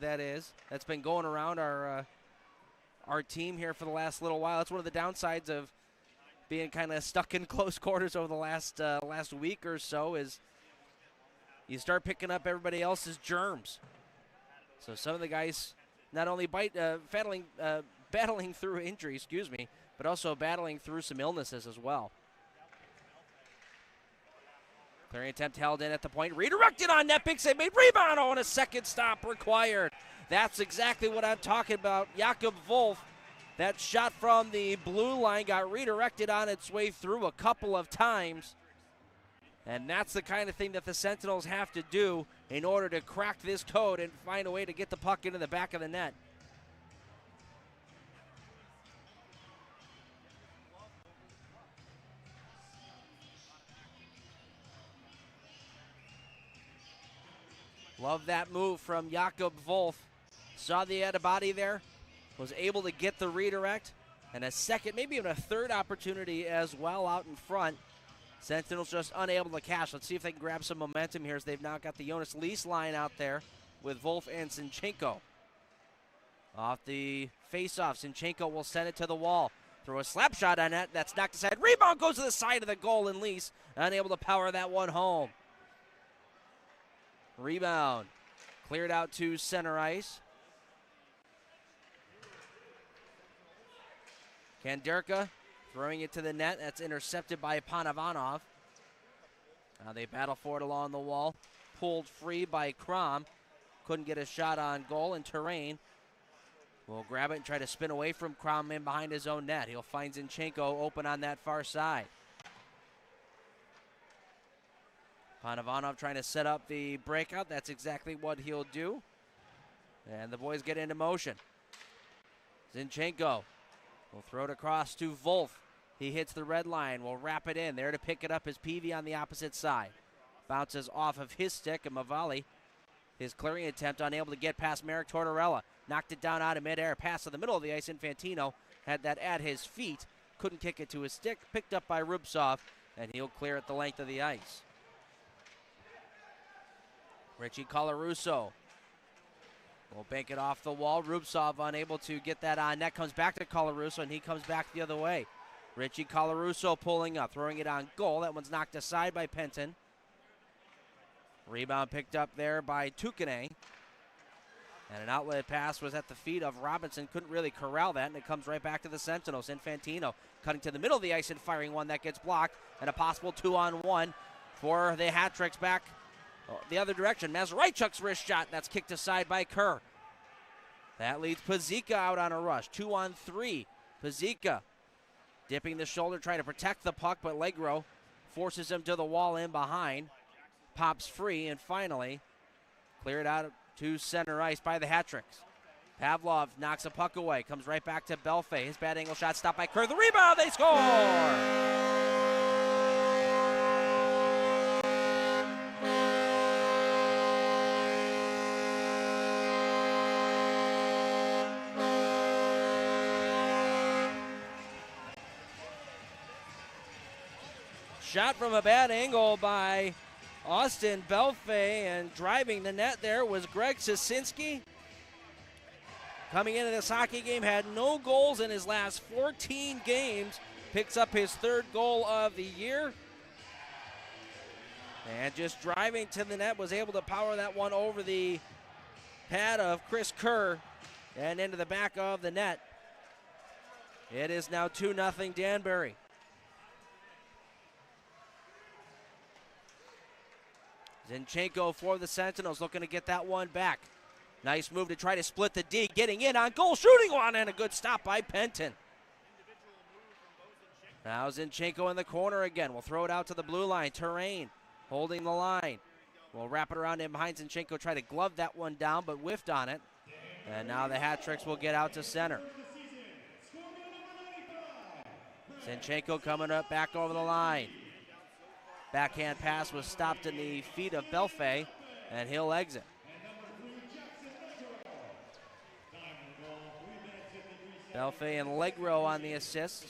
that's been going around our team here for the last little while. That's one of the downsides of being kind of stuck in close quarters over the last week or so, is you start picking up everybody else's germs. So some of the guys not only battling through injury, but also battling through some illnesses as well. Clearing attempt held in at the point. Redirected on net. Big save made. Rebound. Oh, and a second stop required. That's exactly what I'm talking about. Jakob Wolf. That shot from the blue line got redirected on its way through a couple of times. And that's the kind of thing that the Sentinels have to do in order to crack this code and find a way to get the puck into the back of the net. Love that move from Jakob Wolf. Saw the had a body there, was able to get the redirect, and a second, maybe even a third opportunity as well out in front. Sentinels just unable to cash. Let's see if they can grab some momentum here as they've now got the Jonas Lease line out there with Wolf and Zinchenko. Off the face-off, Zinchenko will send it to the wall. Throw a slap shot on that. That's knocked aside. Rebound goes to the side of the goal, and Lease unable to power that one home. Rebound. Cleared out to center ice. Kanderka throwing it to the net. That's intercepted by Panavanov. Now they battle for it along the wall. Pulled free by Crom. Couldn't get a shot on goal, and Terrain will grab it and try to spin away from Crom in behind his own net. He'll find Zinchenko open on that far side. Panavanov trying to set up the breakout. That's exactly what he'll do. And the boys get into motion. Zinchenko will throw it across to Wolf. He hits the red line. Will wrap it in. There to pick it up is Peavy on the opposite side. Bounces off of his stick, and Mavali, his clearing attempt, unable to get past Merrick Tortorella. Knocked it down out of midair. Pass to the middle of the ice. Infantino had that at his feet. Couldn't kick it to his stick. Picked up by Rubtsov, and he'll clear it the length of the ice. Richie Colarusso will bank it off the wall. Rubtsov unable to get that on net. Comes back to Colarusso, and he comes back the other way. Richie Colarusso pulling up, throwing it on goal. That one's knocked aside by Penton. Rebound picked up there by Tukane. And an outlet pass was at the feet of Robinson. Couldn't really corral that, and it comes right back to the Sentinels. Infantino cutting to the middle of the ice and firing one that gets blocked. And a possible 2-on-1 for the Hat-Tricks back the other direction. Mazuraichuk's wrist shot. That's kicked aside by Kerr. That leads Pazika out on a rush. 2-on-3. Pazika dipping the shoulder, trying to protect the puck, but Legro forces him to the wall in behind. Pops free, and finally cleared out to center ice by the Hat-Tricks. Pavlov knocks a puck away, comes right back to Belfay. His bad angle shot stopped by Kerr. The rebound, they score! Shot from a bad angle by Austin Belfay, and driving the net there was Greg Sosinski. Coming into this hockey game, had no goals in his last 14 games. Picks up his third goal of the year. And just driving to the net, was able to power that one over the pad of Chris Kerr and into the back of the net. It is now 2-0 Danbury. Zinchenko for the Sentinels, looking to get that one back. Nice move to try to split the D, getting in on goal, shooting one, and a good stop by Penton. Now Zinchenko in the corner again. We'll throw it out to the blue line. Terrain holding the line. We'll wrap it around in behind Zinchenko, try to glove that one down, but whiffed on it. And now the Hat-Tricks will get out to center. Zinchenko coming up back over the line. Backhand pass was stopped in the feet of Belfay, and he'll exit. Belfay and Legro on the assist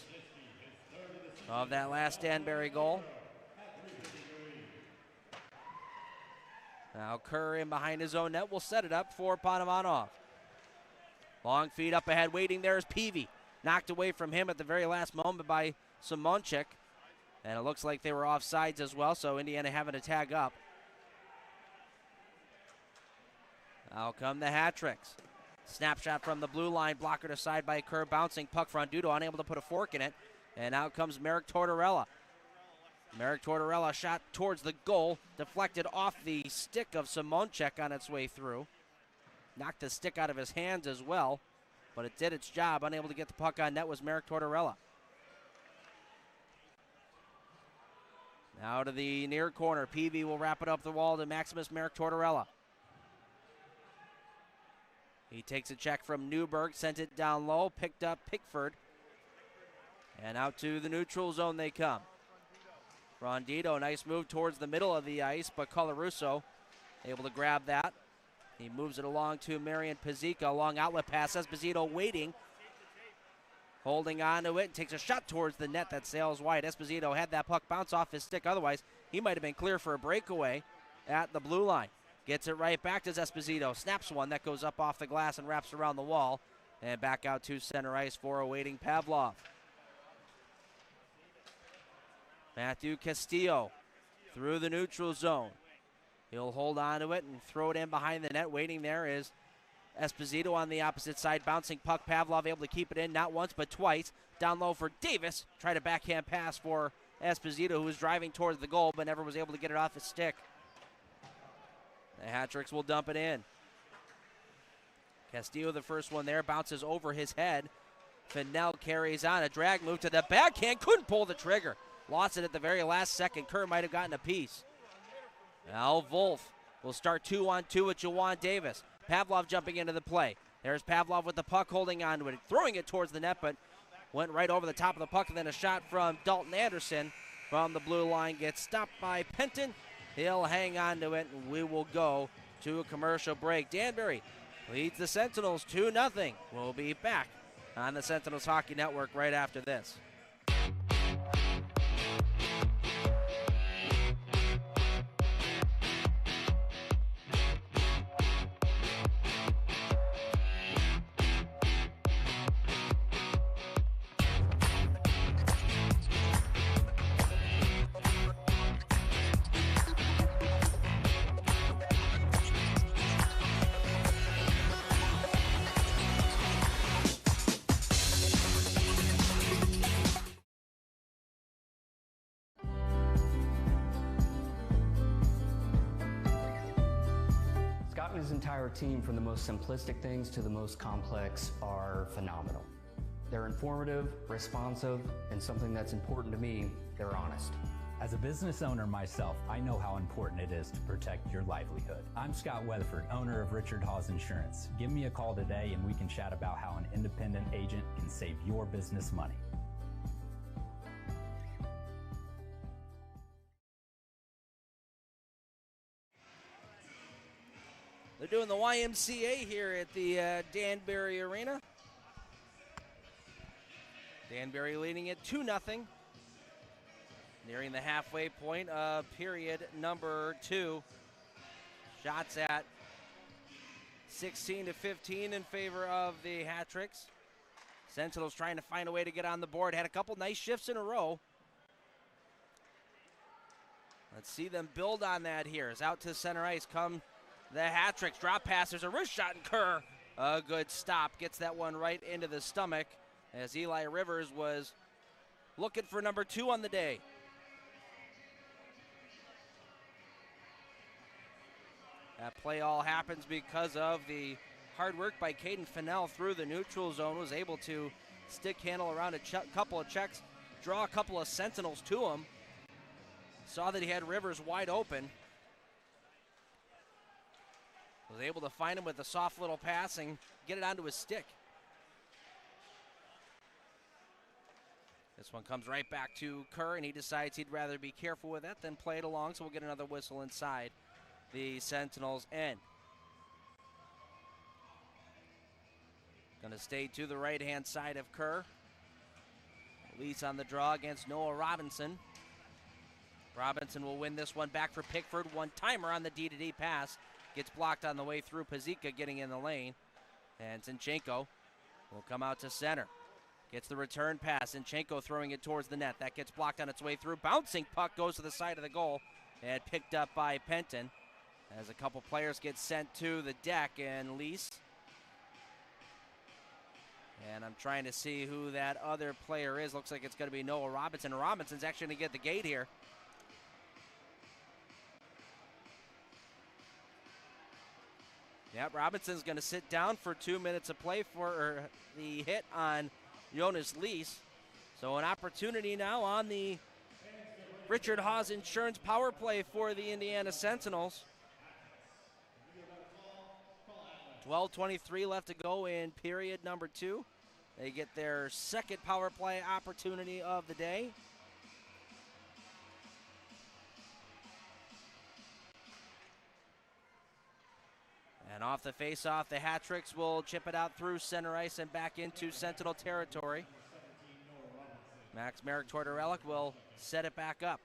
of that last Danbury goal. Now Kerr in behind his own net will set it up for Ponomarev. Long feed up ahead, waiting there is Peavy. Knocked away from him at the very last moment by Simonchik. And it looks like they were offsides as well, so Indiana having to tag up. Now come the Hat-Tricks. Snapshot from the blue line, blocker to side by Kerr, bouncing puck front. Dudo unable to put a fork in it. And out comes Merrick Tortorella. Merrick Tortorella shot towards the goal, deflected off the stick of Simonchik on its way through. Knocked the stick out of his hands as well, but it did its job. Unable to get the puck on net was Merrick Tortorella. Now to the near corner. Peavy will wrap it up the wall to Maximus Merrick Tortorella. He takes a check from Newberg, sent it down low, picked up Pickford. And out to the neutral zone they come. Rondito, nice move towards the middle of the ice, but Colarusso able to grab that. He moves it along to Marian Pazika, long outlet pass. Esposito waiting, holding on to it, and takes a shot towards the net that sails wide. Esposito had that puck bounce off his stick. Otherwise, he might have been clear for a breakaway at the blue line. Gets it right back to Esposito. Snaps one that goes up off the glass and wraps around the wall. And back out to center ice for a waiting Pavlov. Matthew Castillo through the neutral zone. He'll hold on to it and throw it in behind the net. Waiting there is Esposito on the opposite side. Bouncing puck. Pavlov able to keep it in not once but twice. Down low for Davis. Tried a backhand pass for Esposito, who was driving towards the goal but never was able to get it off his stick. The Hat-Tricks will dump it in. Castillo, the first one there, bounces over his head. Fennell carries on. A drag move to the backhand. Couldn't pull the trigger. Lost it at the very last second. Kerr might have gotten a piece. Now Wolf will start 2-on-2 with Jawan Davis. Pavlov jumping into the play. There's Pavlov with the puck, holding on to it, throwing it towards the net, but went right over the top of the puck. And then a shot from Dalton Anderson from the blue line gets stopped by Penton. He'll hang on to it, and we will go to a commercial break. Danbury leads the Sentinels 2-0. We'll be back on the Sentinels Hockey Network right after this. Scott and his entire team, from the most simplistic things to the most complex, are phenomenal. They're informative, responsive, and something that's important to me, they're honest. As a business owner myself, I know how important it is to protect your livelihood. I'm Scott Weatherford, owner of Richard Hawes Insurance. Give me a call today and we can chat about how an independent agent can save your business money. They're doing the YMCA here at the Danbury Arena. Danbury leading it 2-0. Nearing the halfway point of period number 2. Shots at 16-15 in favor of the Hat-Tricks. Sentinels trying to find a way to get on the board. Had a couple nice shifts in a row. Let's see them build on that here. As out to center ice come the Hat-Tricks. Drop pass. There's a wrist shot, and Kerr, a good stop. Gets that one right into the stomach as Eli Rivers was looking for number 2 on the day. That play all happens because of the hard work by Caden Fennell through the neutral zone. Was able to stick handle around a couple of checks, draw a couple of Sentinels to him. Saw that he had Rivers wide open. Was able to find him with a soft little pass and get it onto his stick. This one comes right back to Kerr, and he decides he'd rather be careful with that than play it along, so we'll get another whistle inside the Sentinels' end. Going to stay to the right-hand side of Kerr. Lease on the draw against Noah Robinson. Robinson will win this one back for Pickford. One-timer on the D-to-D pass. Gets blocked on the way through. Pazika getting in the lane. And Zinchenko will come out to center. Gets the return pass. Zinchenko throwing it towards the net. That gets blocked on its way through. Bouncing puck goes to the side of the goal and picked up by Penton. As a couple players get sent to the deck, and Lease. And I'm trying to see who that other player is. Looks like it's going to be Noah Robinson. Robinson's actually going to get the gate here. Yep, Robinson's going to sit down for 2 minutes of play for the hit on Jonas Lease. So an opportunity now on the Richard Hawes Insurance power play for the Indiana Sentinels. 12:23 left to go in period number 2. They get their second power play opportunity of the day. And off the face-off, the Hat-Tricks will chip it out through center ice and back into Sentinel territory. Max Merrick Tortorella will set it back up.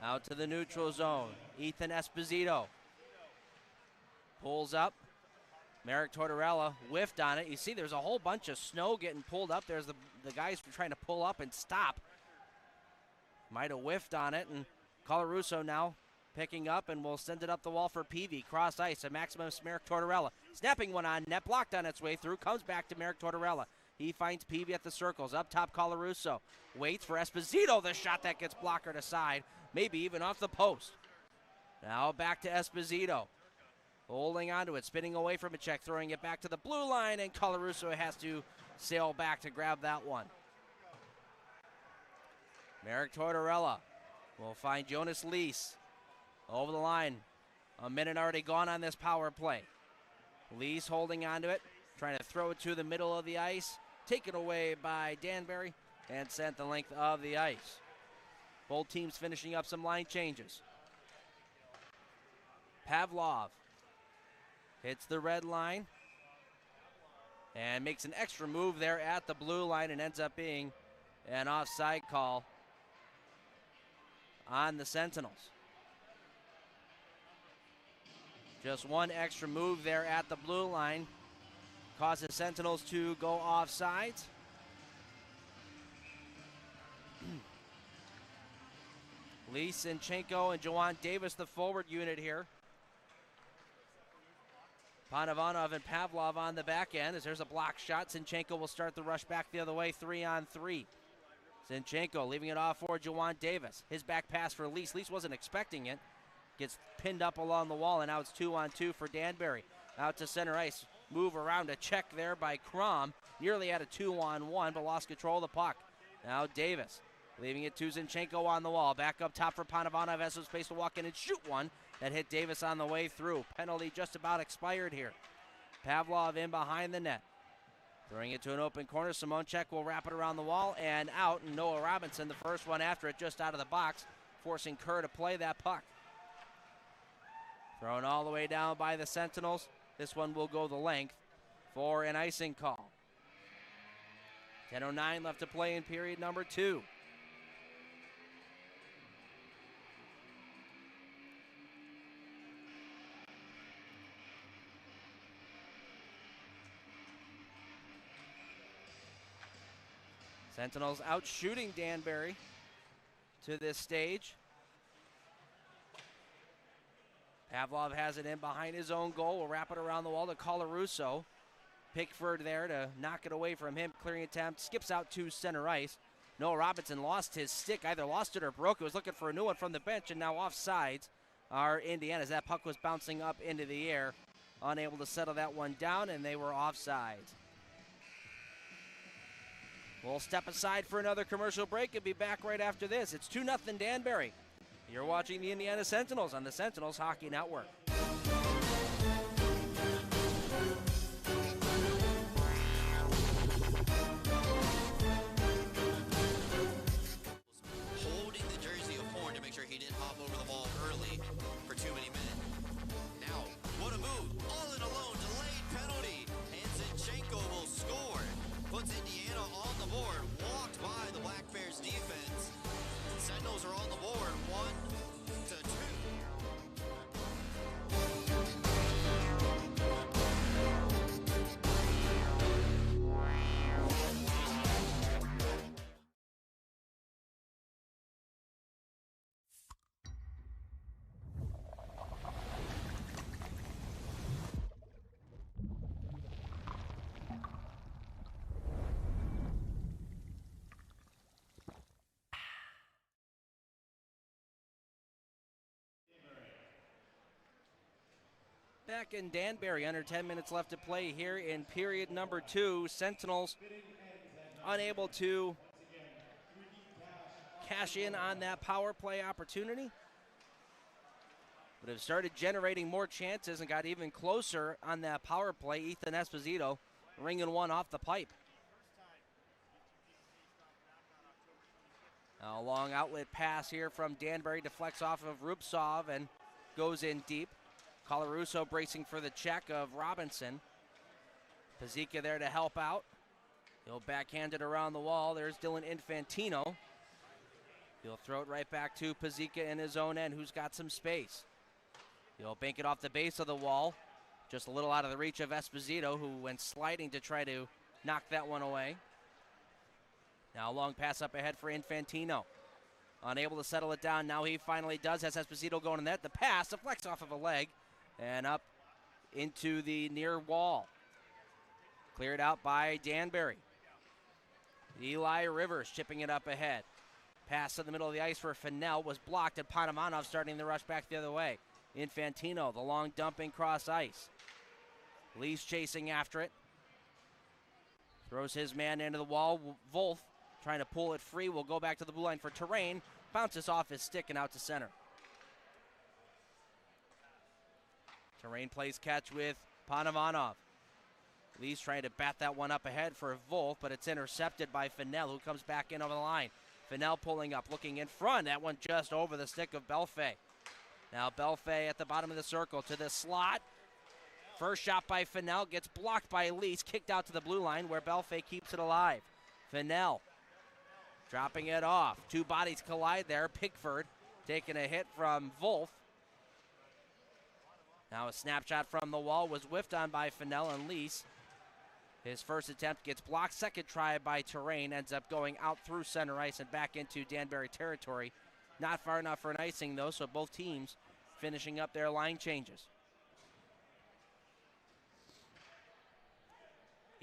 Out to the neutral zone. Ethan Esposito pulls up. Merrick Tortorella whiffed on it. You see there's a whole bunch of snow getting pulled up. There's the guys trying to pull up and stop. Might have whiffed on it, and Colarusso now picking up and will send it up the wall for Peavy. Cross ice, and Maximus Merrick Tortorella. Snapping one on net, blocked on its way through. Comes back to Merrick Tortorella. He finds Peavy at the circles. Up top, Colarusso waits for Esposito. The shot that gets blockered aside. Maybe even off the post. Now back to Esposito. Holding onto it, spinning away from a check, throwing it back to the blue line, and Colarusso has to sail back to grab that one. Merrick Tortorella will find Jonas Lease over the line. A minute already gone on this power play. Lease holding onto it, trying to throw it to the middle of the ice. Taken away by Danbury and sent the length of the ice. Both teams finishing up some line changes. Pavlov hits the red line and makes an extra move there at the blue line and ends up being an offside call on the Sentinels. Just one extra move there at the blue line causes Sentinels to go offsides. Lee Zinchenko and Jawan Davis, the forward unit here. Panovanov and Pavlov on the back end as there's a block shot. Zinchenko will start the rush back the other way, 3-on-3. Zinchenko leaving it off for Jawan Davis. His back pass for Lease. Lease wasn't expecting it. Gets pinned up along the wall, and now it's 2-on-2 for Danbury. Out to center ice. Move around a check there by Crom. Nearly had a 2-on-1, but lost control of the puck. Now Davis leaving it to Zinchenko on the wall. Back up top for Panovanov. Has some space to walk in and shoot one. That hit Davis on the way through. Penalty just about expired here. Pavlov in behind the net. Throwing it to an open corner. Simonchek will wrap it around the wall and out. And Noah Robinson, the first one after it, just out of the box, forcing Kerr to play that puck. Thrown all the way down by the Sentinels. This one will go the length for an icing call. 10:09 left to play in period number 2. Sentinels out shooting Danbury to this stage. Pavlov has it in behind his own goal. Will wrap it around the wall to Colarusso. Pickford there to knock it away from him. Clearing attempt. Skips out to center ice. Noah Robinson lost his stick. Either lost it or broke it. Was looking for a new one from the bench, and now offsides are Indiana as that puck was bouncing up into the air. Unable to settle that one down, and they were offsides. We'll step aside for another commercial break and be back right after this. It's 2-0 Danbury. You're watching the Indiana Sentinels on the Sentinels Hockey Network. Holding the jersey of Horn to make sure he didn't hop over the ball early for too many men. Now, what a move. All in alone, delayed penalty. And Zinchenko will score. Puts Indiana on the board. Walked by the Black Bears defense. Sentinels are on the board, 1-2. Back in Danbury, under 10 minutes left to play here in period number 2. Sentinels unable to cash in on that power play opportunity, but have started generating more chances and got even closer on that power play. Ethan Esposito ringing one off the pipe. A long outlet pass here from Danbury, deflects off of Rubtsov and goes in deep. Colarusso bracing for the check of Robinson. Pazika there to help out. He'll backhand it around the wall. There's Dylan Infantino. He'll throw it right back to Pazika in his own end, who's got some space. He'll bank it off the base of the wall. Just a little out of the reach of Esposito, who went sliding to try to knock that one away. Now a long pass up ahead for Infantino. Unable to settle it down. Now he finally does. Has Esposito going in net. The pass deflects off of a leg and up into the near wall. Cleared out by Danbury. Eli Rivers chipping it up ahead. Pass in the middle of the ice for Fennell was blocked, and Panovanov starting the rush back the other way. Infantino, the long dumping cross ice. Lee's chasing after it. Throws his man into the wall. Wolf trying to pull it free. Will go back to the blue line for Terrain. Bounces off his stick and out to center. Terrain plays catch with Panovanov. Lee's trying to bat that one up ahead for Wolf, but it's intercepted by Fennell, who comes back in over the line. Fennell pulling up, looking in front. That one just over the stick of Belfay. Now Belfay at the bottom of the circle to the slot. First shot by Fennell gets blocked by Lees, kicked out to the blue line where Belfay keeps it alive. Fennell dropping it off. Two bodies collide there. Pickford taking a hit from Wolf. Now a snapshot from the wall was whiffed on by Fennell and Lees. His first attempt gets blocked. Second try by Terrain ends up going out through center ice and back into Danbury territory. Not far enough for an icing though, so both teams finishing up their line changes.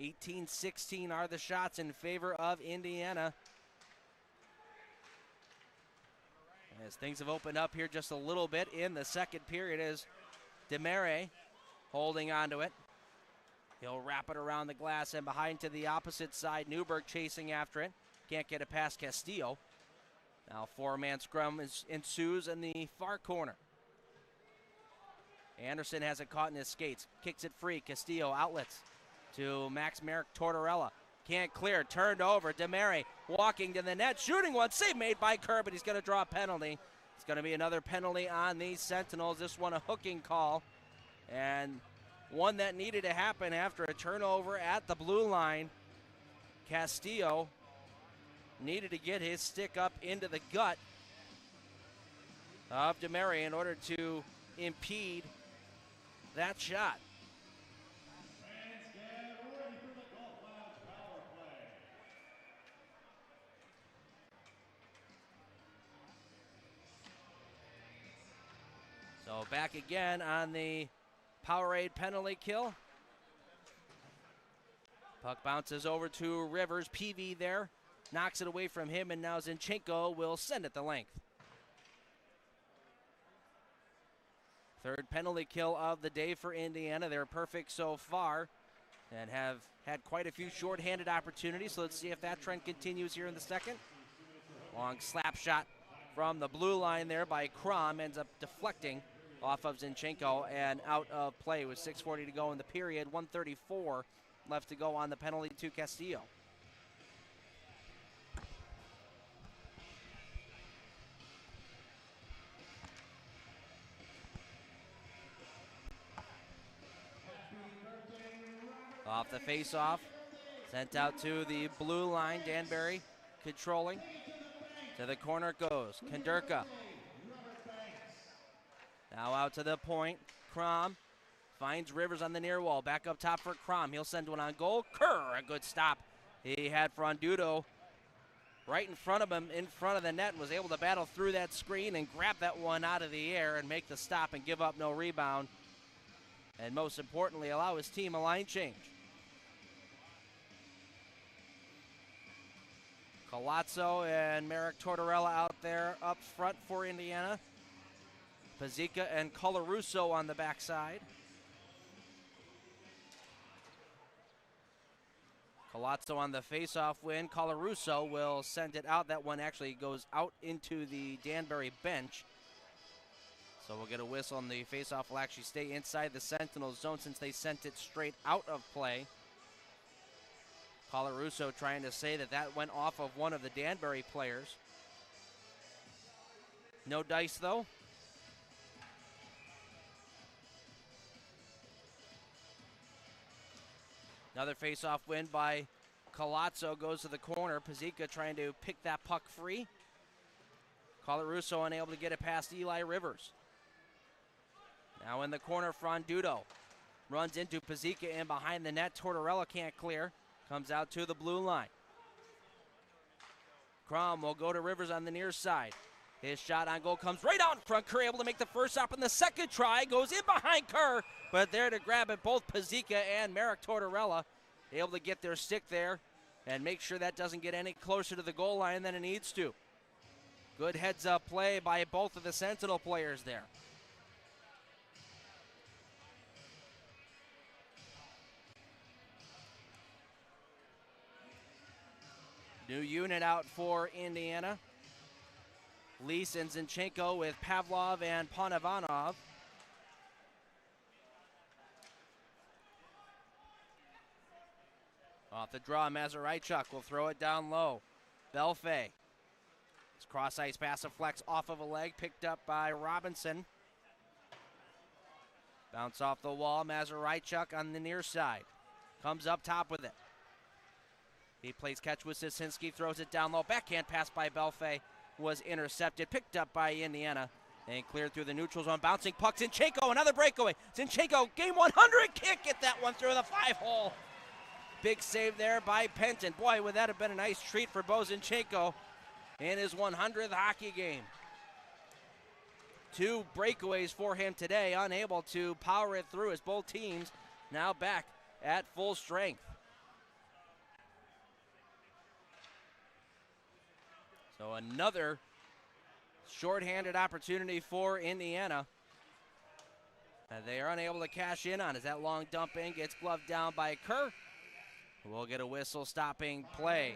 18-16 are the shots in favor of Indiana. As things have opened up here just a little bit in the second period as Danbury holding onto it. He'll wrap it around the glass and behind to the opposite side. Newberg chasing after it. Can't get it past Castillo. Now four-man scrum ensues in the far corner. Anderson has it caught in his skates. Kicks it free. Castillo outlets to Max Merrick Tortorella. Can't clear. Turned over. Danbury walking to the net. Shooting one. Save made by Kerr, but he's going to draw a penalty. It's going to be another penalty on the Sentinels. This one a hooking call. And one that needed to happen after a turnover at the blue line. Castillo needed to get his stick up into the gut of Danbury in order to impede that shot. So back again on the Powerade penalty kill. Puck bounces over to Rivers. PV there. Knocks it away from him, and now Zinchenko will send it the length. Third penalty kill of the day for Indiana. They're perfect so far and have had quite a few shorthanded opportunities. So let's see if that trend continues here in the second. Long slap shot from the blue line there by Crom. Ends up deflecting off of Zinchenko and out of play with 6:40 to go in the period. 1:34 left to go on the penalty to Castillo. Off the face-off, sent out to the blue line. Danbury controlling. To the corner goes. Kondurka. Now out to the point. Crom finds Rivers on the near wall. Back up top for Crom. He'll send one on goal. Kerr, a good stop. He had Frandudo right in front of him, in front of the net, and was able to battle through that screen and grab that one out of the air and make the stop and give up no rebound. And most importantly, allow his team a line change. Colazzo and Merrick Tortorella out there up front for Indiana. Pazika and Colarusso on the backside. Colazzo on the face-off win. Colarusso will send it out. That one actually goes out into the Danbury bench. So we'll get a whistle, and the face-off will actually stay inside the Sentinel zone since they sent it straight out of play. Colarusso trying to say that that went off of one of the Danbury players. No dice, though. Another face-off win by Colazzo goes to the corner. Pazika trying to pick that puck free. Colarusso unable to get it past Eli Rivers. Now in the corner, Frandudo runs into Pazika and behind the net. Tortorella can't clear. Comes out to the blue line. Crom will go to Rivers on the near side. His shot on goal comes right out in front. Kerr able to make the first stop, and the second try goes in behind Kerr. But there to grab it, both Pazika and Merrick Tortorella able to get their stick there and make sure that doesn't get any closer to the goal line than it needs to. Good heads-up play by both of the Sentinel players there. New unit out for Indiana. Lease and Zinchenko with Pavlov and Panavanov. Off the draw, Mazuraichuk will throw it down low. Belfay. His cross-ice pass flex off of a leg, picked up by Robinson. Bounce off the wall, Mazuraichuk on the near side. Comes up top with it. He plays catch with Sisinski, throws it down low. Backhand pass by Belfay was intercepted, picked up by Indiana, and cleared through the neutral zone. Bouncing puck, Zinchenko, another breakaway. Zinchenko, game 100, can't get that one through the 5-hole. Big save there by Penton. Boy, would that have been a nice treat for Bo Zinchenko in his 100th hockey game. 2 breakaways for him today, unable to power it through as both teams now back at full strength. So another Short-handed opportunity for Indiana. And they are unable to cash in on as that long dump in gets gloved down by Kerr. We'll get a whistle stopping play.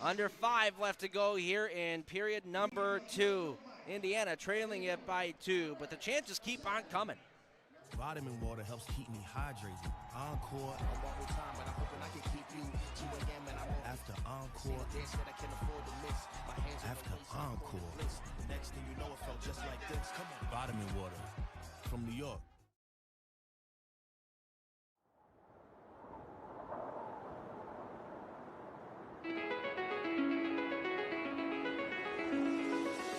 Under 5 left to go here in period number 2. Indiana trailing it by 2, but the chances keep on coming. Vitamin water helps keep me hydrated. Encore. After encore. After encore. Next thing you know, it felt just like this. Come on. Vitamin water from New York.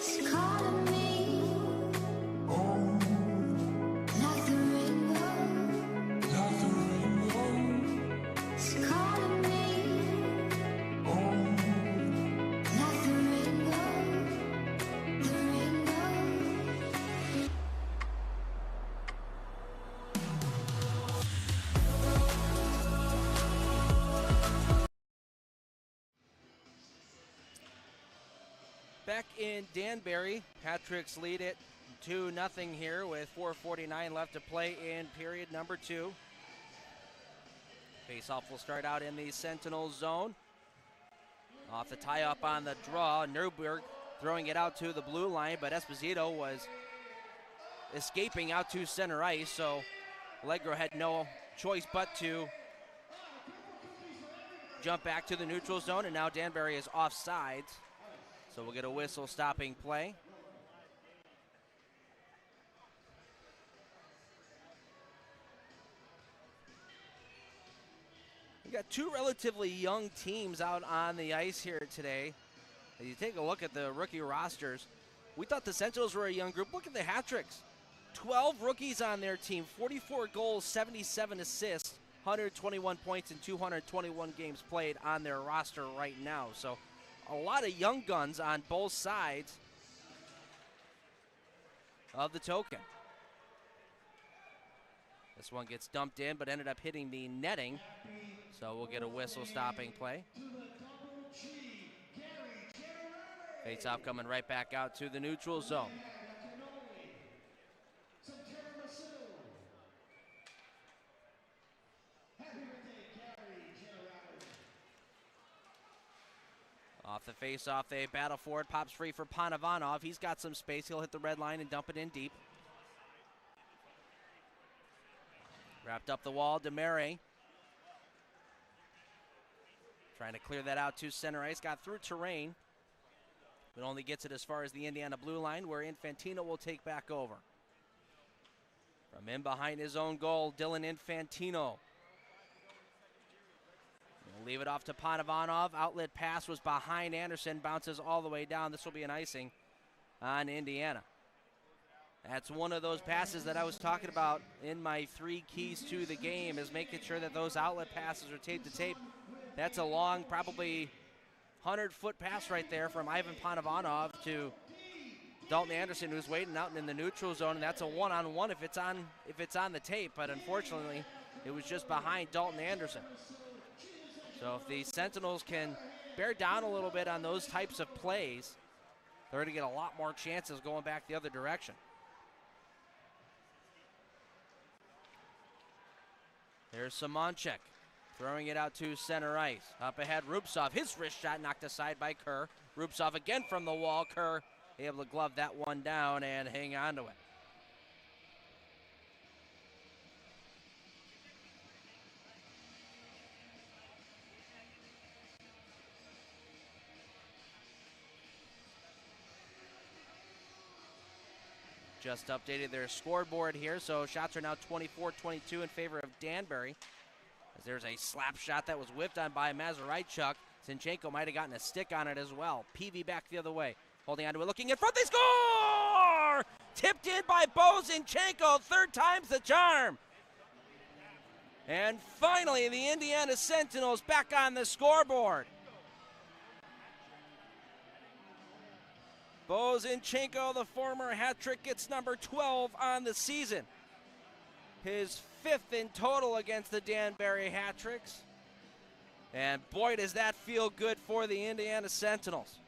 It's calling me, like the rainbow. It's calling me, like the rainbow. The rainbow. Back in Danbury, Patrick's lead it 2-0 here with 4:49 left to play in period number 2. Face-off will start out in the Sentinels zone. Off the tie-up on the draw, Nurburg throwing it out to the blue line, but Esposito was escaping out to center ice, so Allegro had no choice but to jump back to the neutral zone, and now Danbury is offsides. So we'll get a whistle stopping play. We got two relatively young teams out on the ice here today. As you take a look at the rookie rosters, we thought the Sentinels were a young group. Look at the hat tricks. 12 rookies on their team, 44 goals, 77 assists, 121 points, and 221 games played on their roster right now. So a lot of young guns on both sides of the token. This one gets dumped in, but ended up hitting the netting. So we'll get a whistle stopping play. Face-off coming right back out to the neutral zone. Off the face-off, they battle for it. Pops free for Panavanov. He's got some space. He'll hit the red line and dump it in deep. Wrapped up the wall, Demare. Trying to clear that out to center ice. Got through terrain, but only gets it as far as the Indiana blue line, where Infantino will take back over. From in behind his own goal, Dylan Infantino. We'll leave it off to Panavanov. Outlet pass was behind Anderson. Bounces all the way down. This will be an icing on Indiana. That's one of those passes that I was talking about in my 3 keys to the game, is making sure that those outlet passes are tape to tape. That's a long, probably 100-foot pass right there from Ivan Panavanov to Dalton Anderson, who's waiting out in the neutral zone, and that's a one-on-one if it's on the tape. But unfortunately, it was just behind Dalton Anderson. So if the Sentinels can bear down a little bit on those types of plays, they're going to get a lot more chances going back the other direction. There's Simonchek throwing it out to center ice. Up ahead, Rupsov. His wrist shot knocked aside by Kerr. Rupsov again from the wall. Kerr able to glove that one down and hang on to it. Just updated their scoreboard here, so shots are now 24-22 in favor of Danbury. As there's a slap shot that was whipped on by Mazuraichuk. Zinchenko might have gotten a stick on it as well. Peavy back the other way, holding on to it, looking in front, they score! Tipped in by Bo Zinchenko, 3rd time's the charm. And finally, the Indiana Sentinels back on the scoreboard. Bo Zinchenko, the former hat trick, gets number 12 on the season. His 5th in total against the Danbury hat tricks. And boy, does that feel good for the Indiana Sentinels.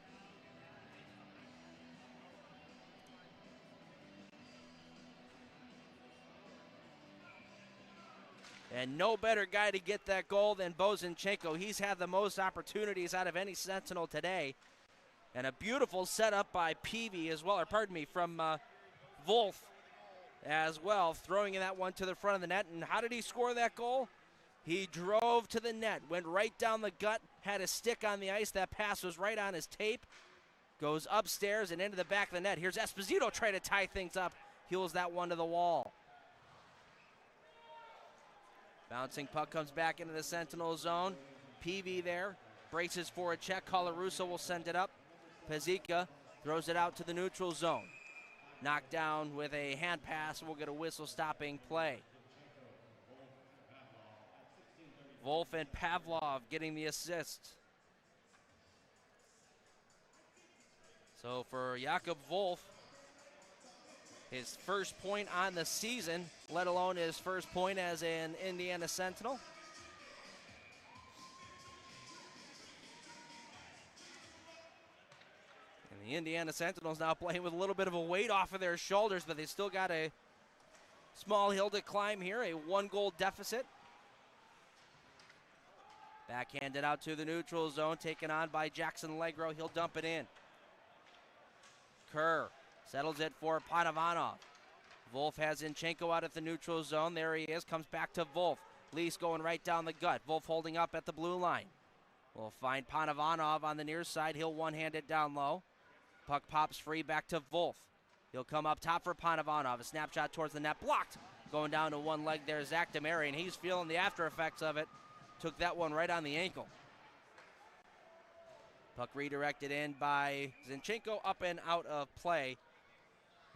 And no better guy to get that goal than Bozinchenko. He's had the most opportunities out of any Sentinel today. And a beautiful setup by Peavy as well, or pardon me, from Wolf as well, throwing that one to the front of the net. And how did he score that goal? He drove to the net, went right down the gut, had a stick on the ice. That pass was right on his tape. Goes upstairs and into the back of the net. Here's Esposito trying to tie things up. Heels that one to the wall. Bouncing puck comes back into the Sentinel zone. Peavy there, braces for a check. Colarusso will send it up. Pazika throws it out to the neutral zone. Knocked down with a hand pass. We'll get a whistle stopping play. Wolf and Pavlov getting the assist. So for Jakob Wolf, his first point on the season, let alone his first point as an Indiana Sentinel. And the Indiana Sentinels now playing with a little bit of a weight off of their shoulders, but they still got a small hill to climb here, a 1-goal deficit. Backhanded out to the neutral zone, taken on by Jackson Legro. He'll dump it in. Kerr settles it for Panovanov. Wolf has Zinchenko out at the neutral zone. There he is, comes back to Wolf. Lease going right down the gut. Wolf holding up at the blue line. We'll find Panovanov on the near side. He'll one-hand it down low. Puck pops free back to Wolf. He'll come up top for Panovanov. A snapshot towards the net, blocked. Going down to one leg there, Zach Demary, and he's feeling the after effects of it. Took that one right on the ankle. Puck redirected in by Zinchenko, up and out of play.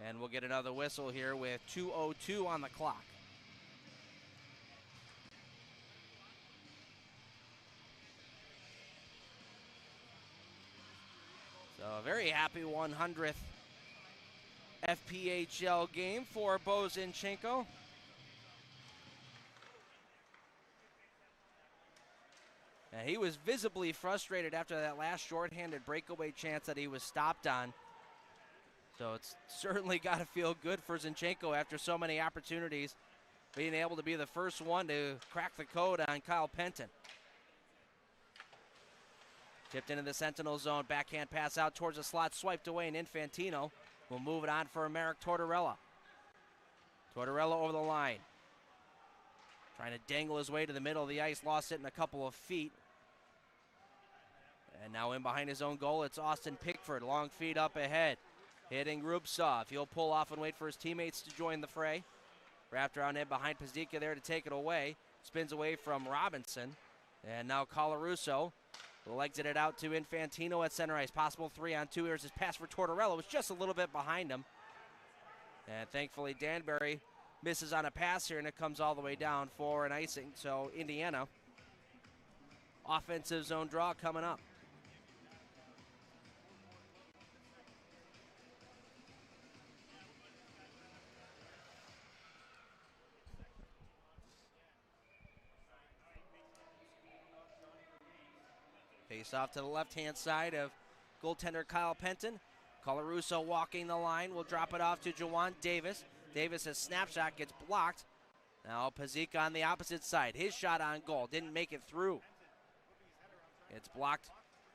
And we'll get another whistle here with 2:02 on the clock. So a very happy 100th FPHL game for Bozinchenko. And he was visibly frustrated after that last shorthanded breakaway chance that he was stopped on. So it's certainly got to feel good for Zinchenko after so many opportunities, being able to be the first one to crack the code on Kyle Penton. Tipped into the Sentinel zone, backhand pass out towards the slot, swiped away, and Infantino will move it on for Marek Tortorella. Tortorella over the line. Trying to dangle his way to the middle of the ice, lost it in a couple of feet. And now in behind his own goal, it's Austin Pickford, long feet up ahead. Hitting Rubtsov. He'll pull off and wait for his teammates to join the fray. Wrapped around in behind Pazika there to take it away. Spins away from Robinson. And now Colarusso will exit it out to Infantino at center ice. Possible 3-on-2. Here's his pass for Tortorella. Was just a little bit behind him. And thankfully Danbury misses on a pass here, and it comes all the way down for an icing. So Indiana, offensive zone draw coming up. Face off to the left-hand side of goaltender Kyle Penton. Colarusso walking the line. Will drop it off to Jawan Davis. Davis' snapshot gets blocked. Now Pazika on the opposite side. His shot on goal didn't make it through. It's blocked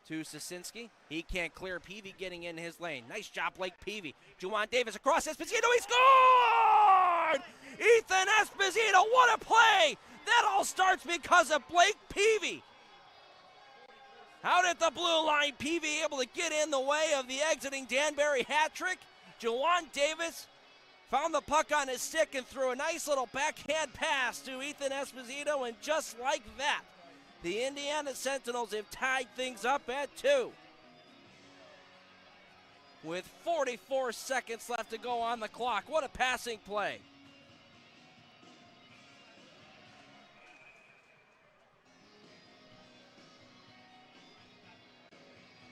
to Sosinski. He can't clear. Peavy getting in his lane. Nice job, Blake Peavy. Jawan Davis across Esposito. He scored! Ethan Esposito, what a play! That all starts because of Blake Peavy. Out at the blue line, Peavy able to get in the way of the exiting Danbury hat trick. Jawan Davis found the puck on his stick and threw a nice little backhand pass to Ethan Esposito, and just like that, the Indiana Sentinels have tied things up at 2. With 44 seconds left to go on the clock. What a passing play.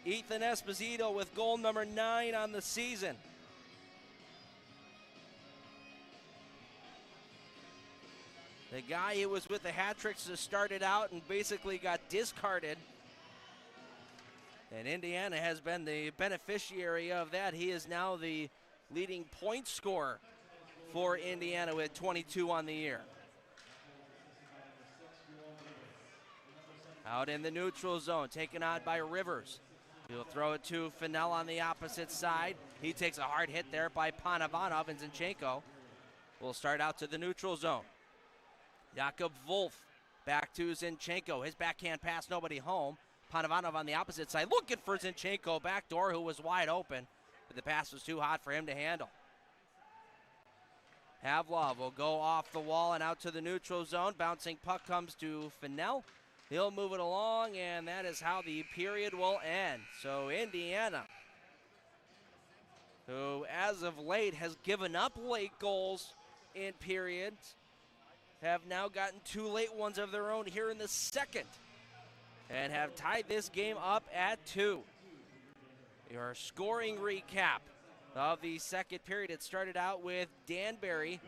Ethan Esposito with goal number 9 on the season. The guy who was with the hat tricks to start it out and basically got discarded. And Indiana has been the beneficiary of that. He is now the leading point scorer for Indiana with 22 on the year. Out in the neutral zone, taken on by Rivers. He'll throw it to Fennell on the opposite side. He takes a hard hit there by Panavanov, and Zinchenko will start out to the neutral zone. Jakub Wolf back to Zinchenko. His backhand pass, nobody home. Panavanov on the opposite side, looking for Zinchenko backdoor, who was wide open, but the pass was too hot for him to handle. Havlov will go off the wall and out to the neutral zone. Bouncing puck comes to Fennell. He'll move it along, and that is how the period will end. So Indiana, who as of late has given up late goals in periods, have now gotten 2 late ones of their own here in the second and have tied this game up at 2. Your scoring recap of the second period. It started out with Danbury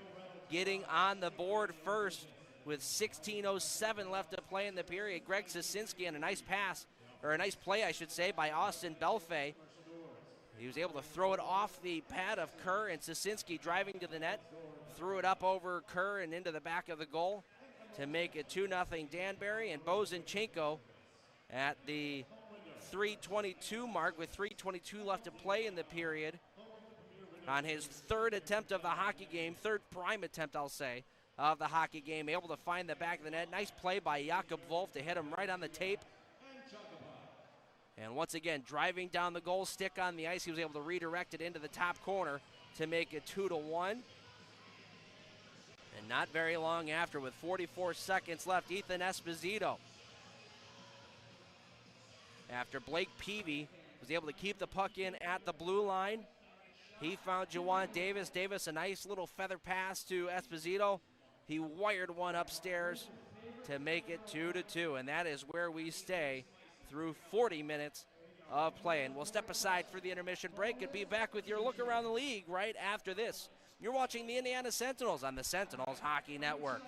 getting on the board first with 16:07 left to play in the period. Greg Sosinski and a nice pass, or a nice play, I should say, by Austin Belfay. He was able to throw it off the pad of Kerr, and Sosinski driving to the net, threw it up over Kerr and into the back of the goal to make it 2-0 Danbury. And Bo Zinchenko at the 3:22 mark with 3:22 left to play in the period on his third attempt of the hockey game, third prime attempt, I'll say, of the hockey game, able to find the back of the net. Nice play by Jakub Wolf to hit him right on the tape. And once again, driving down the goal, stick on the ice, he was able to redirect it into the top corner to make it 2-1. And not very long after, with 44 seconds left, Ethan Esposito, after Blake Peavy was able to keep the puck in at the blue line, he found Juwan Davis. Davis, a nice little feather pass to Esposito. He wired one upstairs to make it 2-2, and that is where we stay through 40 minutes of play. And we'll step aside for the intermission break and be back with your look around the league right after this. You're watching the Indiana Sentinels on the Sentinels Hockey Network.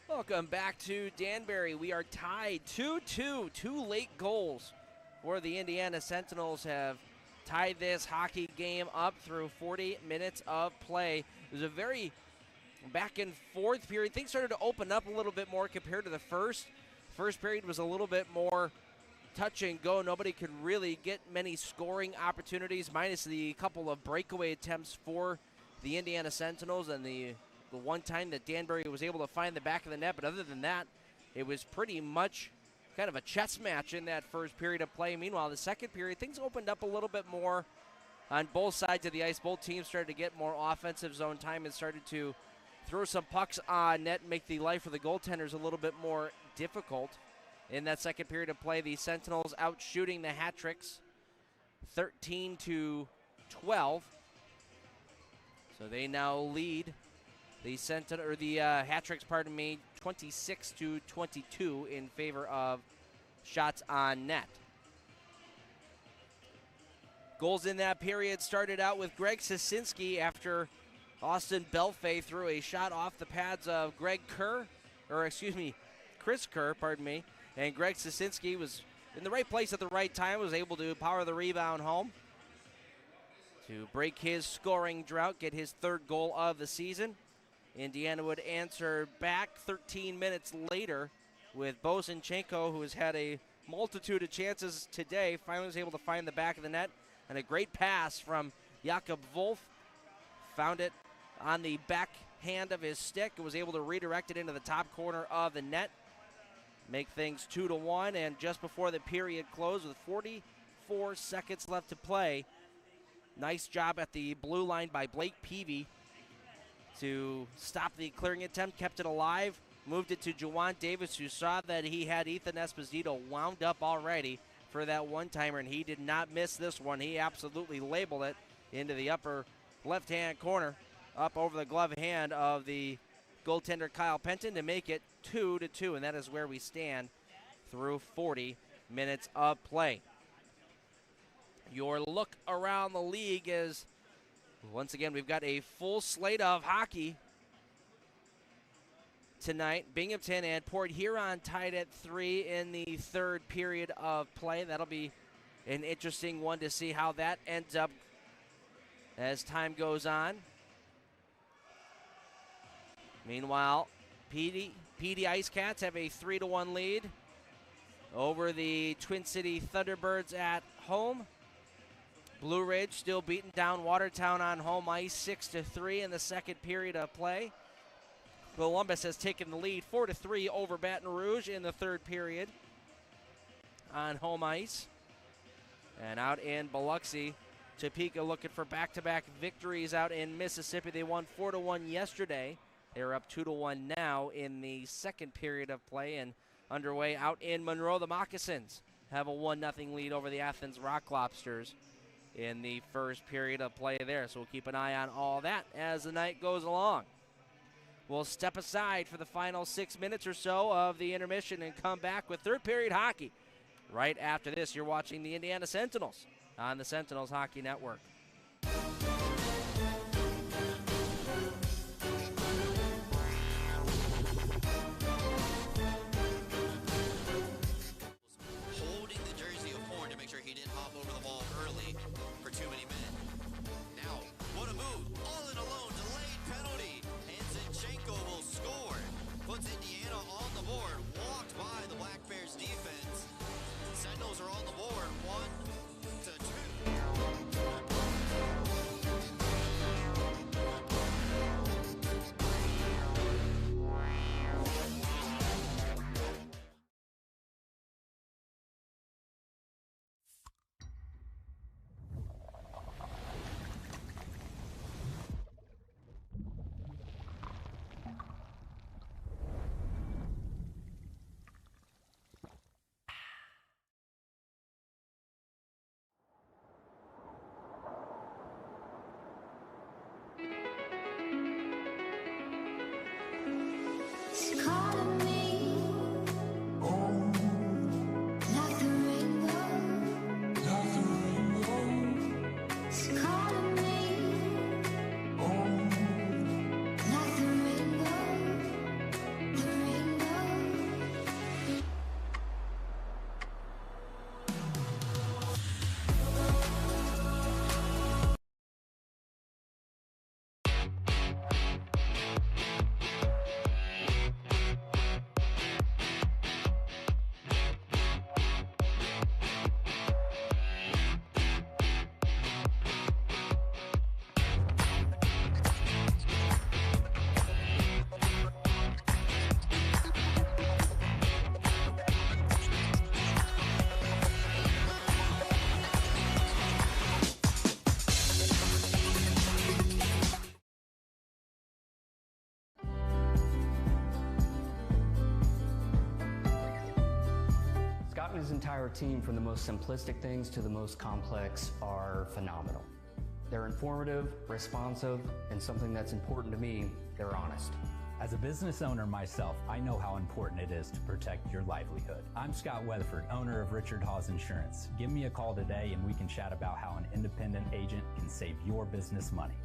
Welcome back to Danbury. We are tied 2-2. Two late goals for the Indiana Sentinels have tied this hockey game up through 40 minutes of play. It was a very back and forth period. Things started to open up a little bit more compared to the first. First period was a little bit more touch and go. Nobody could really get many scoring opportunities, minus the couple of breakaway attempts for the Indiana Sentinels and the one time that Danbury was able to find the back of the net. But other than that, it was pretty much kind of a chess match in that first period of play. Meanwhile, the second period, things opened up a little bit more on both sides of the ice. Both teams started to get more offensive zone time and started to throw some pucks on net and make the life of the goaltenders a little bit more difficult. In that second period of play, the Sentinels out shooting the Hat-Tricks 13-12. So they now lead the Hat-Tricks, 26-22 in favor of shots on net. Goals in that period started out with Greg Sosinski after Austin Belfay threw a shot off the pads of Chris Kerr, and Greg Sosinski was in the right place at the right time, was able to power the rebound home to break his scoring drought, get his third goal of the season. Indiana would answer back 13 minutes later with Bozinchenko, who has had a multitude of chances today, finally was able to find the back of the net, and a great pass from Jakob Wolf. Found it on the backhand of his stick and was able to redirect it into the top corner of the net. Make things 2-1, and just before the period closed with 44 seconds left to play, nice job at the blue line by Blake Peavy to stop the clearing attempt, kept it alive, moved it to Juwan Davis, who saw that he had Ethan Esposito wound up already for that one-timer, and he did not miss this one. He absolutely labeled it into the upper left-hand corner, up over the glove hand of the goaltender Kyle Penton to make it 2-2, and that is where we stand through 40 minutes of play. Your look around the league is, once again, we've got a full slate of hockey tonight. Binghamton and Port Huron tied at 3 in the third period of play. That'll be an interesting one to see how that ends up as time goes on. Meanwhile, PD Ice Cats have a 3-1 lead over the Twin City Thunderbirds at home. Blue Ridge still beating down Watertown on home ice 6-3 in the second period of play. Columbus has taken the lead 4-3 over Baton Rouge in the third period on home ice. And out in Biloxi, Topeka looking for back-to-back victories out in Mississippi. They won 4-1 yesterday. They're up 2-1 now in the second period of play, and underway out in Monroe. The Moccasins have a 1-0 lead over the Athens Rock Lobsters in the first period of play there. So we'll keep an eye on all that as the night goes along. We'll step aside for the final 6 minutes or so of the intermission and come back with third period hockey. Right after this, you're watching the Indiana Sentinels on the Sentinels Hockey Network. Holding the jersey of Horn to make sure he didn't hop over the ball early for too many men. Now, what a move. All in alone, delayed penalty. And Zinchenko will score. Puts Indiana on the board. Walked by the Black Bears defense. Sentinels are on the board. 1-2. and his entire team, from the most simplistic things to the most complex, are phenomenal. They're informative, responsive, and something that's important to me, they're honest. As a business owner myself, I know how important it is to protect your livelihood. I'm Scott Weatherford, owner of Richard Hawes Insurance. Give me a call today and we can chat about how an independent agent can save your business money.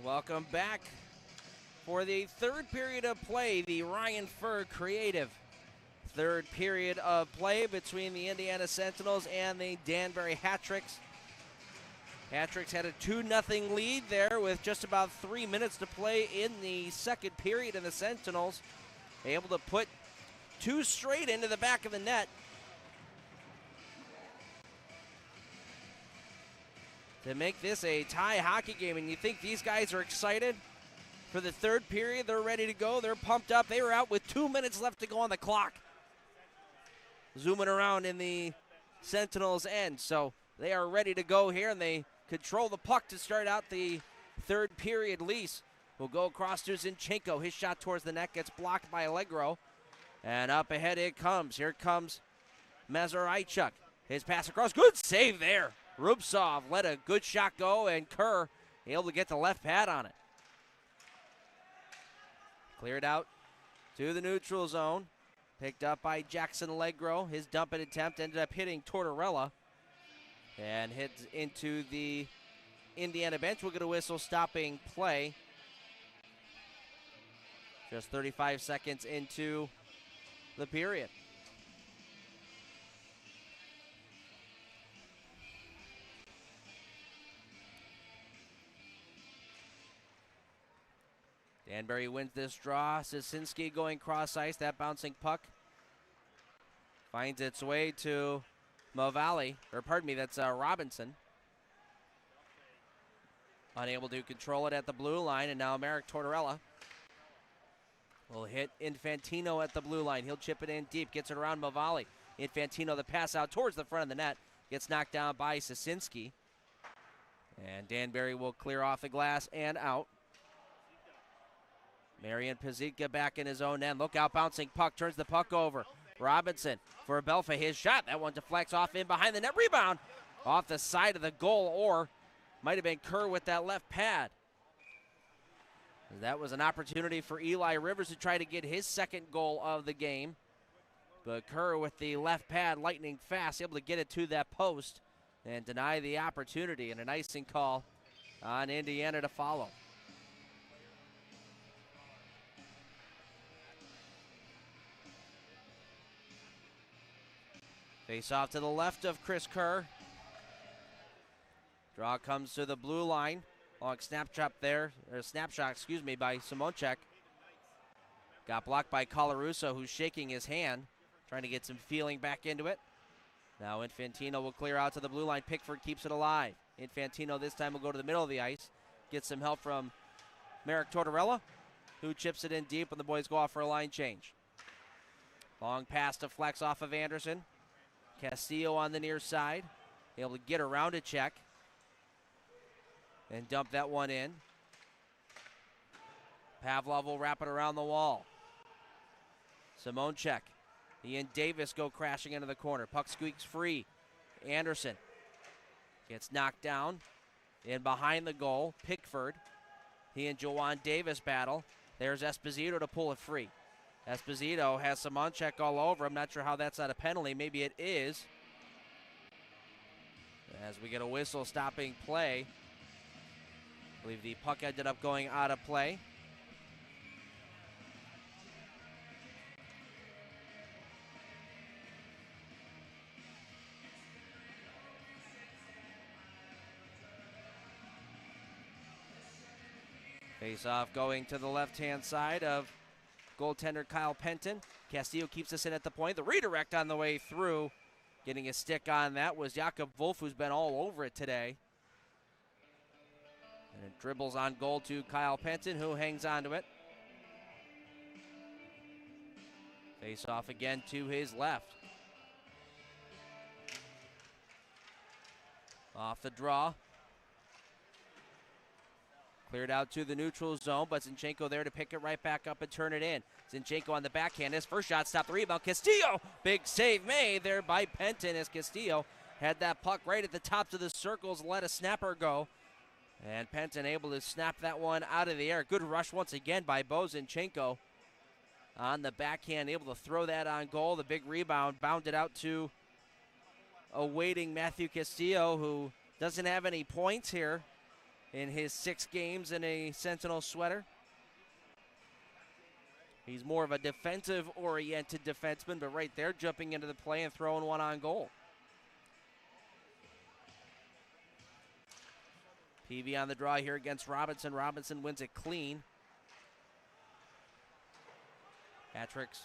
Welcome back for the third period of play, the Ryan Furr creative third period of play between the Indiana Sentinels and the Danbury Hat-Tricks. Hat-Tricks had a 2-0 lead there with just about 3 minutes to play in the second period, and the Sentinels able to put two straight into the back of the net. To make this a tie hockey game, and you think these guys are excited for the third period. They're ready to go. They're pumped up. They were out with 2 minutes left to go on the clock. Zooming around in the Sentinels' end. So they are ready to go here, and they control the puck to start out the third period. Lease will go across to Zinchenko. His shot towards the net gets blocked by Allegro. And up ahead it comes. Here comes Mazuraichuk. His pass across. Good save there. Rubtsov let a good shot go, and Kerr able to get the left pad on it. Cleared out to the neutral zone. Picked up by Jackson Allegro. His dumping attempt ended up hitting Tortorella and hits into the Indiana bench. We'll get a whistle stopping play. Just 35 seconds into the period. Danbury wins this draw. Sisinski going cross ice. That bouncing puck finds its way to Movali, or pardon me, that's Robinson. Unable to control it at the blue line, and now Merrick Tortorella will hit Infantino at the blue line. He'll chip it in deep, gets it around Movali. Infantino, the pass out towards the front of the net, gets knocked down by Sisinski. And Danbury will clear off the glass and out. Marian Pazika back in his own end. Look out, bouncing puck, turns the puck over. Robinson for Belfa, his shot. That one deflects off in behind the net. Rebound off the side of the goal, or might have been Kerr with that left pad. That was an opportunity for Eli Rivers to try to get his second goal of the game. But Kerr with the left pad, lightning fast, able to get it to that post and deny the opportunity, and an icing call on Indiana to follow. Face off to the left of Chris Kerr. Draw comes to the blue line. Long snapshot there, or snapshot, excuse me, by Simonchek. Got blocked by Colarusso, who's shaking his hand, trying to get some feeling back into it. Now Infantino will clear out to the blue line. Pickford keeps it alive. Infantino this time will go to the middle of the ice. Get some help from Merrick Tortorella, who chips it in deep, and the boys go off for a line change. Long pass deflects off of Anderson. Castillo on the near side, able to get around a check and dump that one in. Pavlov will wrap it around the wall. Simonchek. He and Davis go crashing into the corner. Puck squeaks free. Anderson gets knocked down. In behind the goal, Pickford. He and Jawan Davis battle. There's Esposito to pull it free. Esposito has Simonchek all over. I'm not sure how that's not a penalty. Maybe it is. As we get a whistle stopping play. I believe the puck ended up going out of play. Face off going to the left-hand side of goaltender Kyle Penton. Castillo keeps us in at the point. The redirect on the way through. Getting a stick on that was Jakob Wolf, who's been all over it today. And it dribbles on goal to Kyle Penton, who hangs onto it. Face off again to his left. Off the draw. Cleared out to the neutral zone, but Zinchenko there to pick it right back up and turn it in. Zinchenko on the backhand. His first shot stopped the rebound. Castillo! Big save made there by Penton as Castillo had that puck right at the tops of the circles, let a snapper go. And Penton able to snap that one out of the air. Good rush once again by Bo Zinchenko on the backhand, able to throw that on goal. The big rebound bounded out to a waiting Matthew Castillo, who doesn't have any points here in his 6 games in a Sentinel sweater. He's more of a defensive-oriented defenseman, but right there jumping into the play and throwing one on goal. PV on the draw here against Robinson. Robinson wins it clean. Patrick's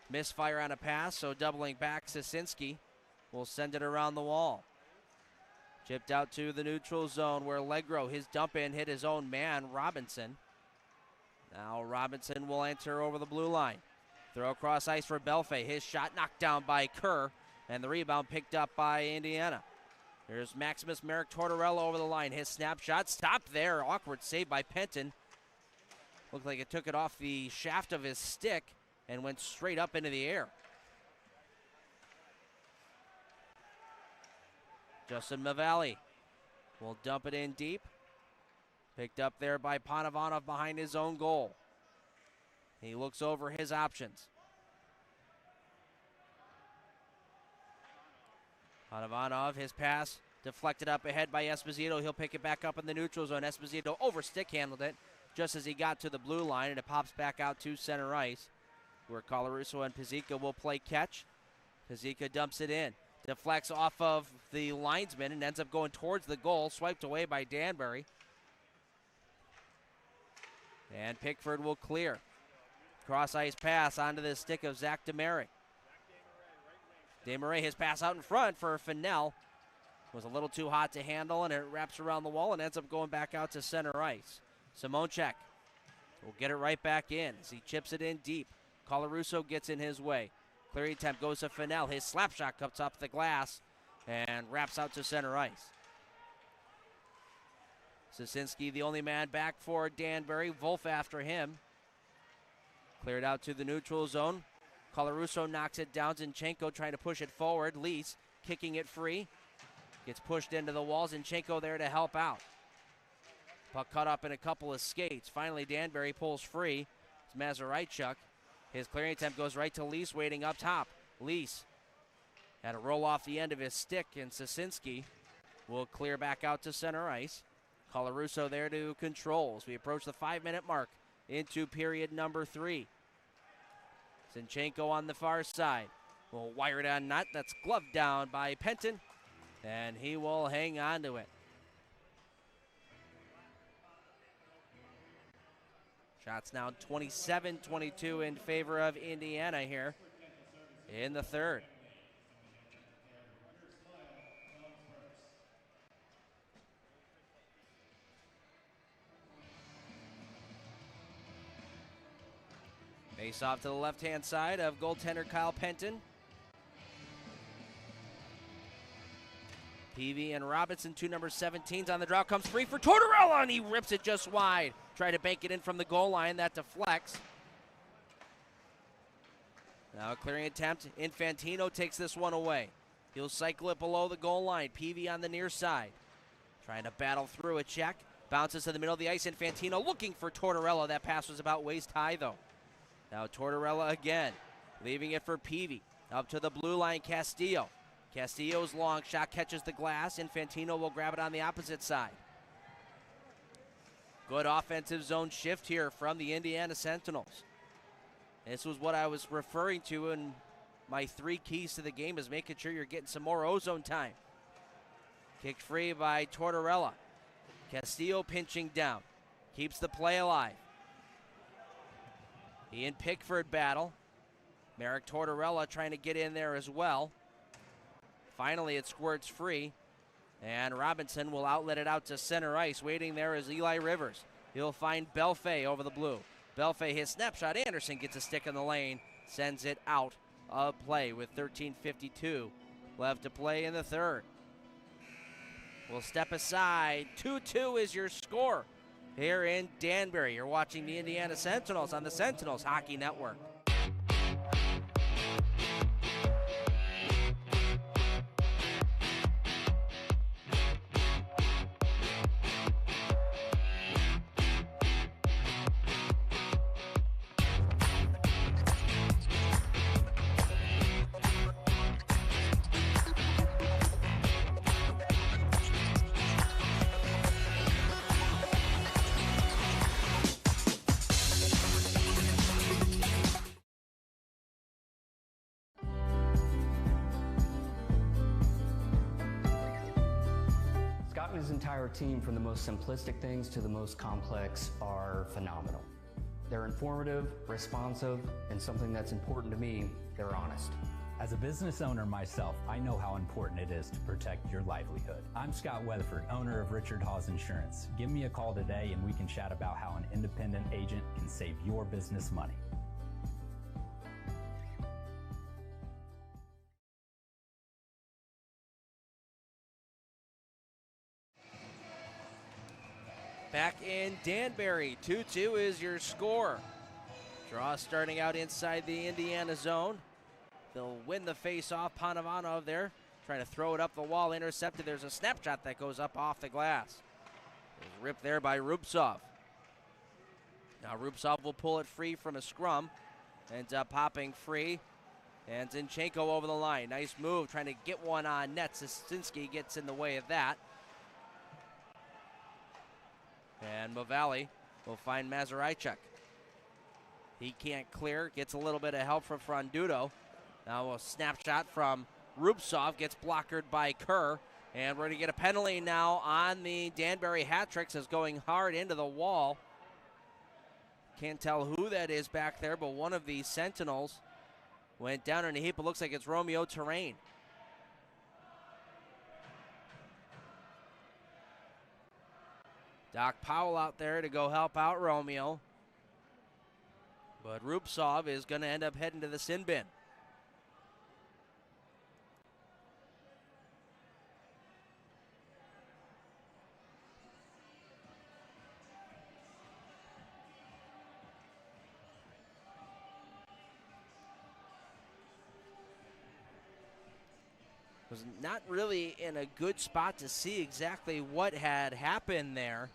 misfire on a pass, so doubling back, Sisinski will send it around the wall. Chipped out to the neutral zone where Legro, his dump in, hit his own man, Robinson. Now Robinson will enter over the blue line. Throw across ice for Belfay. His shot knocked down by Kerr, and the rebound picked up by Indiana. Here's Maximus Merrick Tortorella over the line. His snapshot stopped there. Awkward save by Penton. Looked like it took it off the shaft of his stick and went straight up into the air. Justin Mavali will dump it in deep. Picked up there by Panovanov behind his own goal. He looks over his options. Panovanov, his pass deflected up ahead by Esposito. He'll pick it back up in the neutral zone. Esposito over stick handled it. just as he got to the blue line, and it pops back out to center ice, where Colarusso and Pizzica will play catch. Pizzica dumps it in, deflects off of the linesman, and ends up going towards the goal, swiped away by Danbury. And Pickford will clear. Cross-ice pass onto the stick of Zach Desmarais. Desmarais, his pass out in front for Fennell. Was a little too hot to handle, and it wraps around the wall and ends up going back out to center ice. Simonchek will get it right back in as he chips it in deep. Colarusso gets in his way. Clearing attempt goes to Fennell. His slap shot comes up the glass and wraps out to center ice. Sosinski, the only man back for Danbury. Wolf after him. Cleared out to the neutral zone. Colarusso knocks it down. Zinchenko trying to push it forward. Lees kicking it free. Gets pushed into the walls. Zinchenko there to help out. Puck cut up in a couple of skates. Finally, Danbury pulls free. It's Mazuraichuk. His clearing attempt goes right to Lees, waiting up top. Lees had to roll off the end of his stick, and Sosinski will clear back out to center ice. Colarusso there to control as we approach the 5-minute mark into period number 3. Zinchenko on the far side will wire it on net. That's gloved down by Penton, and he will hang on to it. Shots now 27-22 in favor of Indiana here in the third. Face off to the left-hand side of goaltender Kyle Penton. Peavy and Robinson, two number 17s on the draw. Comes free for Tortorella, and he rips it just wide. Try to bank it in from the goal line. That deflects. Now a clearing attempt. Infantino takes this one away. He'll cycle it below the goal line. Peavy on the near side. Trying to battle through a check. Bounces to the middle of the ice. Infantino looking for Tortorella. That pass was about waist high, though. Now Tortorella again. Leaving it for Peavy. Up to the blue line, Castillo. Castillo's long shot catches the glass. Infantino will grab it on the opposite side. Good offensive zone shift here from the Indiana Sentinels. This was what I was referring to in my 3 keys to the game, is making sure you're getting some more ozone time. Kicked free by Tortorella. Castillo pinching down. Keeps the play alive. He and Pickford battle. Merrick Tortorella trying to get in there as well. Finally, it squirts free, and Robinson will outlet it out to center ice. Waiting there is Eli Rivers. He'll find Belfay over the blue. Belfay, his snapshot. Anderson gets a stick in the lane, sends it out of play with 13:52 left to play in the third. We'll step aside. 2-2 is your score here in Danbury. You're watching the Indiana Sentinels on the Sentinels Hockey Network. Scott and his entire team, from the most simplistic things to the most complex, are phenomenal. They're informative, responsive, and something that's important to me, they're honest. As a business owner myself, I know how important it is to protect your livelihood. I'm Scott Weatherford, owner of Richard Hawes Insurance. Give me a call today and we can chat about how an independent agent can save your business money. Back in Danbury, 2-2 is your score. Draw starting out inside the Indiana zone. They'll win the face-off. Panovanov there, trying to throw it up the wall, intercepted. There's a snapshot that goes up off the glass. It was ripped there by Rubtsov. Now Rubtsov will pull it free from a scrum. Ends up popping free. And Zinchenko over the line. Nice move, trying to get one on net. Sosinski gets in the way of that. And Mavalli will find Mazurajchuk. He can't clear, gets a little bit of help from Frandudo. Now a snapshot from Rubtsov, gets blockered by Kerr. And we're going to get a penalty now on the Danbury hat-tricks as going hard into the wall. Can't tell who that is back there, but one of the Sentinels went down in a heap. It looks like it's Romeo Terrain. Doc Powell out there to go help out Romeo. But Rubtsov is going to end up heading to the sin bin. Was not really in a good spot to see exactly what had happened there.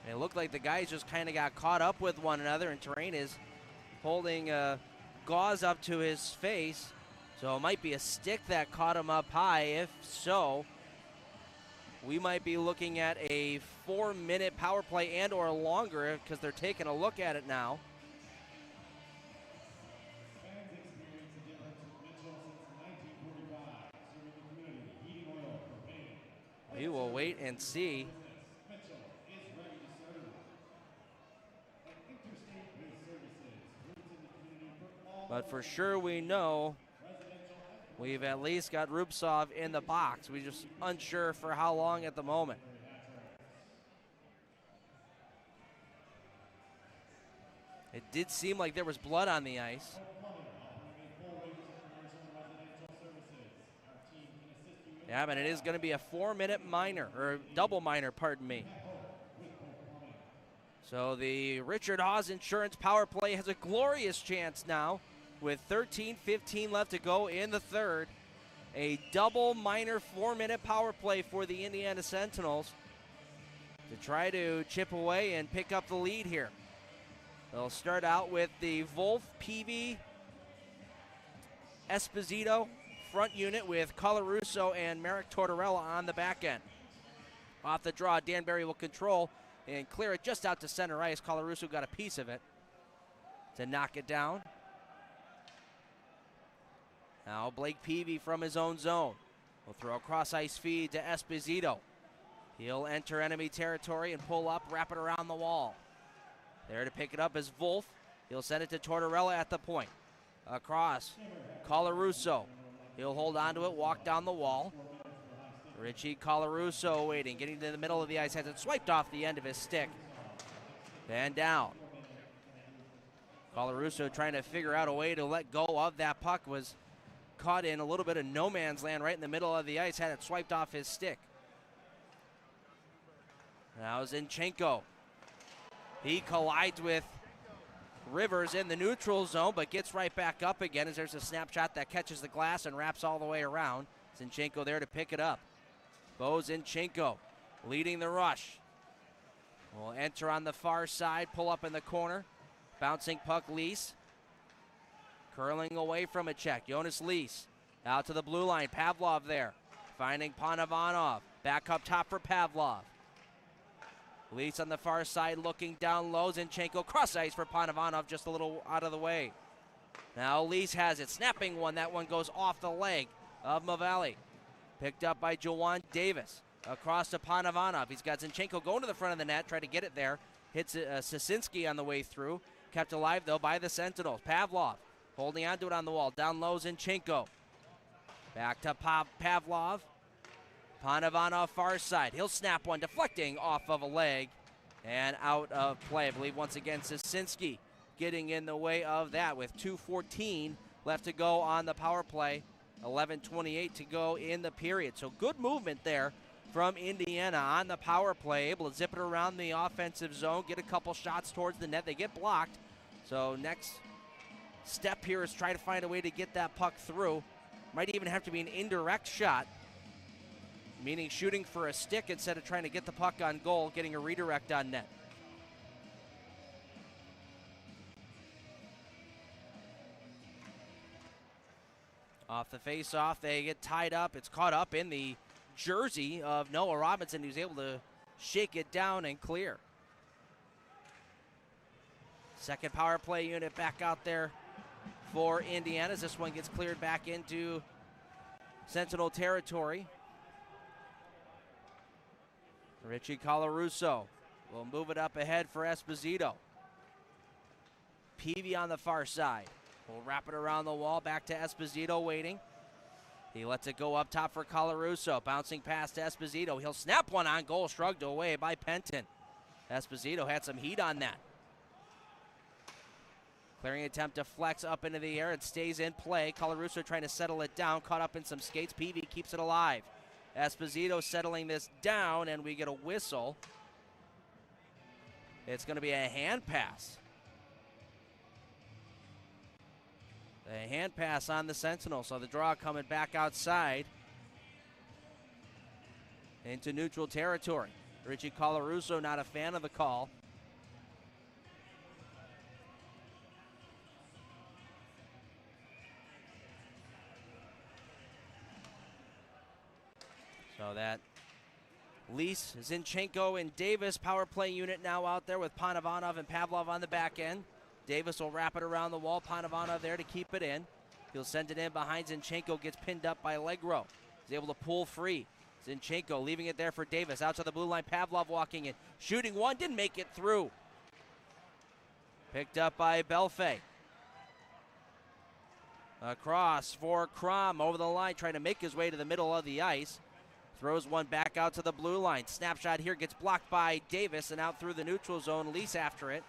It looked like the guys just kind of got caught up with one another, and Terrain is holding gauze up to his face. So it might be a stick that caught him up high. If so, we might be looking at a 4-minute power play and or longer because they're taking a look at it now. We will wait and see. But for sure we know we've at least got Rubtsov in the box. We're just unsure for how long at the moment. It did seem like there was blood on the ice. Yeah, but it is going to be a 4-minute minor, or double minor, pardon me. So the Richard Hawes Insurance power play has a glorious chance now with 13:15 left to go in the third. A double minor 4-minute power play for the Indiana Sentinels to try to chip away and pick up the lead here. They'll start out with the Wolf, Peavy, Esposito front unit with Colarusso and Merrick Tortorella on the back end. Off the draw, Danbury will control and clear it just out to center ice. Colarusso got a piece of it to knock it down. Now Blake Peavy from his own zone will throw a cross-ice feed to Esposito. He'll enter enemy territory and pull up, wrap it around the wall. There to pick it up is Wolf. He'll send it to Tortorella at the point. Across, Colarusso. He'll hold on to it, walk down the wall. Richie Colarusso waiting, getting to the middle of the ice, has it swiped off the end of his stick. And down. Colarusso trying to figure out a way to let go of that puck, was caught in a little bit of no man's land right in the middle of the ice, had it swiped off his stick. Now Zinchenko. He collides with Rivers in the neutral zone, but gets right back up again as there's a snapshot that catches the glass and wraps all the way around. Zinchenko there to pick it up. Bo Zinchenko leading the rush. Will enter on the far side, pull up in the corner. Bouncing puck, Lease. Curling away from a check. Jonas Lease out to the blue line. Pavlov there. Finding Panavanov. Back up top for Pavlov. Lease on the far side looking down low. Zinchenko cross ice for Panavanov, just a little out of the way. Now Lease has it. Snapping one. That one goes off the leg of Mavelli. Picked up by Jawan Davis. Across to Panavanov. He's got Zinchenko going to the front of the net. Try to get it there. Hits Sasinski on the way through. Kept alive, though, by the Sentinels. Pavlov holding on to it on the wall. Down low, Zinchenko. Back to Pavlov. Panavanov far side. He'll snap one, deflecting off of a leg and out of play. I believe once again Sasinski getting in the way of that with 2:14 left to go on the power play. 11:28 to go in the period. So good movement there from Indiana on the power play. Able to zip it around the offensive zone, get a couple shots towards the net. They get blocked. So next step here is try to find a way to get that puck through. Might even have to be an indirect shot, meaning shooting for a stick instead of trying to get the puck on goal, getting a redirect on net. Off the face-off, they get tied up. It's caught up in the jersey of Noah Robinson, who's able to shake it down and clear. Second power play unit back out there for Indiana as this one gets cleared back into Sentinel territory. Richie Colarusso will move it up ahead for Esposito. Peavy on the far side. We'll wrap it around the wall, back to Esposito waiting. He lets it go up top for Colarusso. Bouncing past Esposito. He'll snap one on goal, shrugged away by Penton. Esposito had some heat on that. Clearing attempt to flex up into the air. It stays in play. Colarusso trying to settle it down. Caught up in some skates. Peavy keeps it alive. Esposito settling this down, and we get a whistle. It's going to be a hand pass. A hand pass on the Sentinel, so the draw coming back outside into neutral territory. Richie Colarusso not a fan of the call. So that Lease, Zinchenko, and Davis power play unit now out there with Panovanov and Pavlov on the back end. Davis will wrap it around the wall. Panovanov there to keep it in. He'll send it in behind Zinchenko. Gets pinned up by Legro. He's able to pull free. Zinchenko leaving it there for Davis. Out to the blue line. Pavlov walking in. Shooting one. Didn't make it through. Picked up by Belfay. Across for Crom. Over the line. Trying to make his way to the middle of the ice. Throws one back out to the blue line. Snapshot here. Gets blocked by Davis and out through the neutral zone. Lease after it.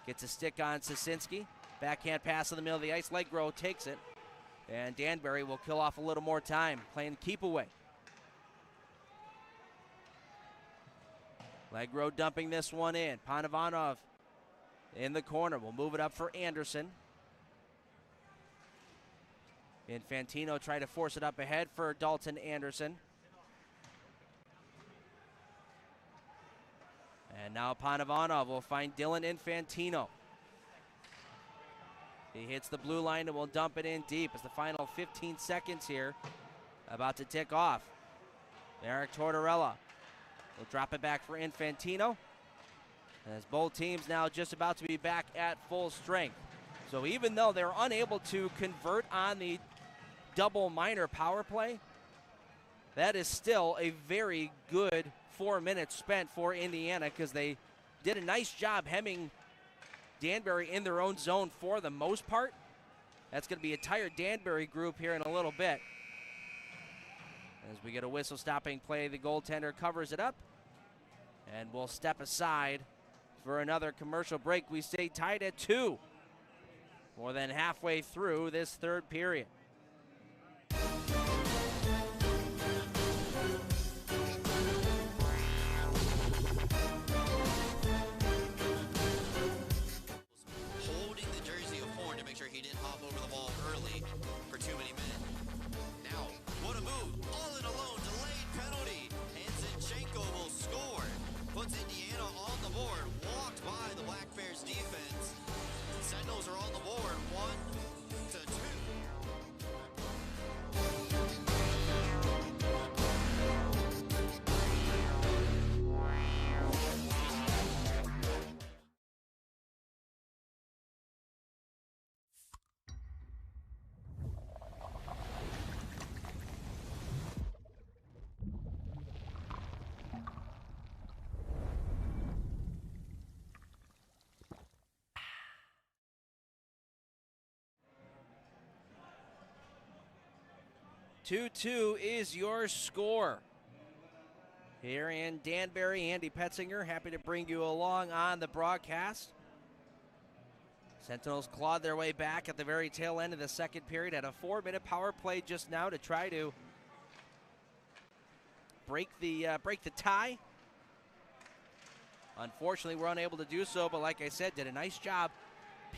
Gets a stick on Sosinski. Backhand pass in the middle of the ice. Legro takes it. And Danbury will kill off a little more time, playing keep away. Legro dumping this one in. Panovanov in the corner. We'll move it up for Anderson. Infantino try to force it up ahead for Dalton Anderson. And now Panovanov will find Dylan Infantino. He hits the blue line and will dump it in deep as the final 15 seconds here about to tick off. Eric Tortorella will drop it back for Infantino. As both teams now just about to be back at full strength. So even though they're unable to convert on the double minor power play, that is still a very good 4 minutes spent for Indiana because they did a nice job hemming Danbury in their own zone for the most part. That's going to be a tired Danbury group here in a little bit. As we get a whistle stopping play, the goaltender covers it up. And we'll step aside for another commercial break. We stay tied at 2. More than halfway through this third period. He didn't hop over the wall early for too many men. Now, what a move. All in alone, delayed penalty. And Zinchenko will score. Puts Indiana on the board. Walked by the Black Bears defense. Sentinels are on the board. 1-2. Two is your score. Here in Danbury, Andy Petzinger, happy to bring you along on the broadcast. Sentinels clawed their way back at the very tail end of the second period. Had a 4-minute power play just now to try to break the tie. Unfortunately, we're unable to do so, but like I said, did a nice job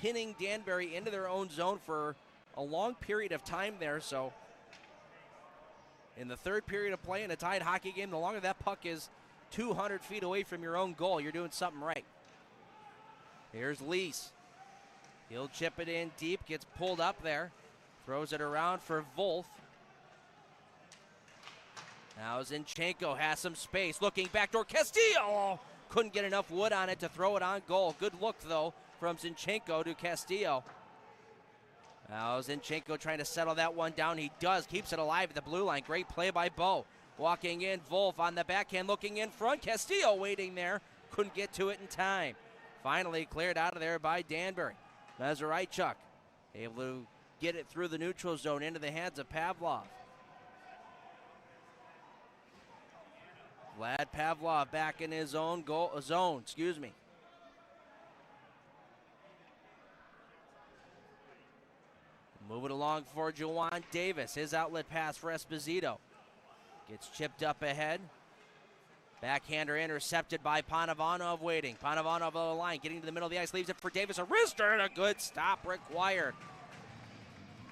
pinning Danbury into their own zone for a long period of time there. So in the third period of play in a tied hockey game, the longer that puck is 200 feet away from your own goal, you're doing something right. Here's Lease. He'll chip it in deep, gets pulled up there. Throws it around for Wolf. Now Zinchenko has some space. Looking backdoor. Castillo couldn't get enough wood on it to throw it on goal. Good look, though, from Zinchenko to Castillo. Now Zinchenko trying to settle that one down. He does. Keeps it alive at the blue line. Great play by Bo. Walking in, Wolf on the backhand, looking in front. Castillo waiting there. Couldn't get to it in time. Finally cleared out of there by Danbury. Mazuraichuk able to get it through the neutral zone into the hands of Pavlov. Vlad Pavlov back in his own zone. Move it along for Juwan Davis. His outlet pass for Esposito. Gets chipped up ahead. Backhander intercepted by Panovanov waiting. Panovanov on the line, getting to the middle of the ice, leaves it for Davis. A wrister and a good stop required.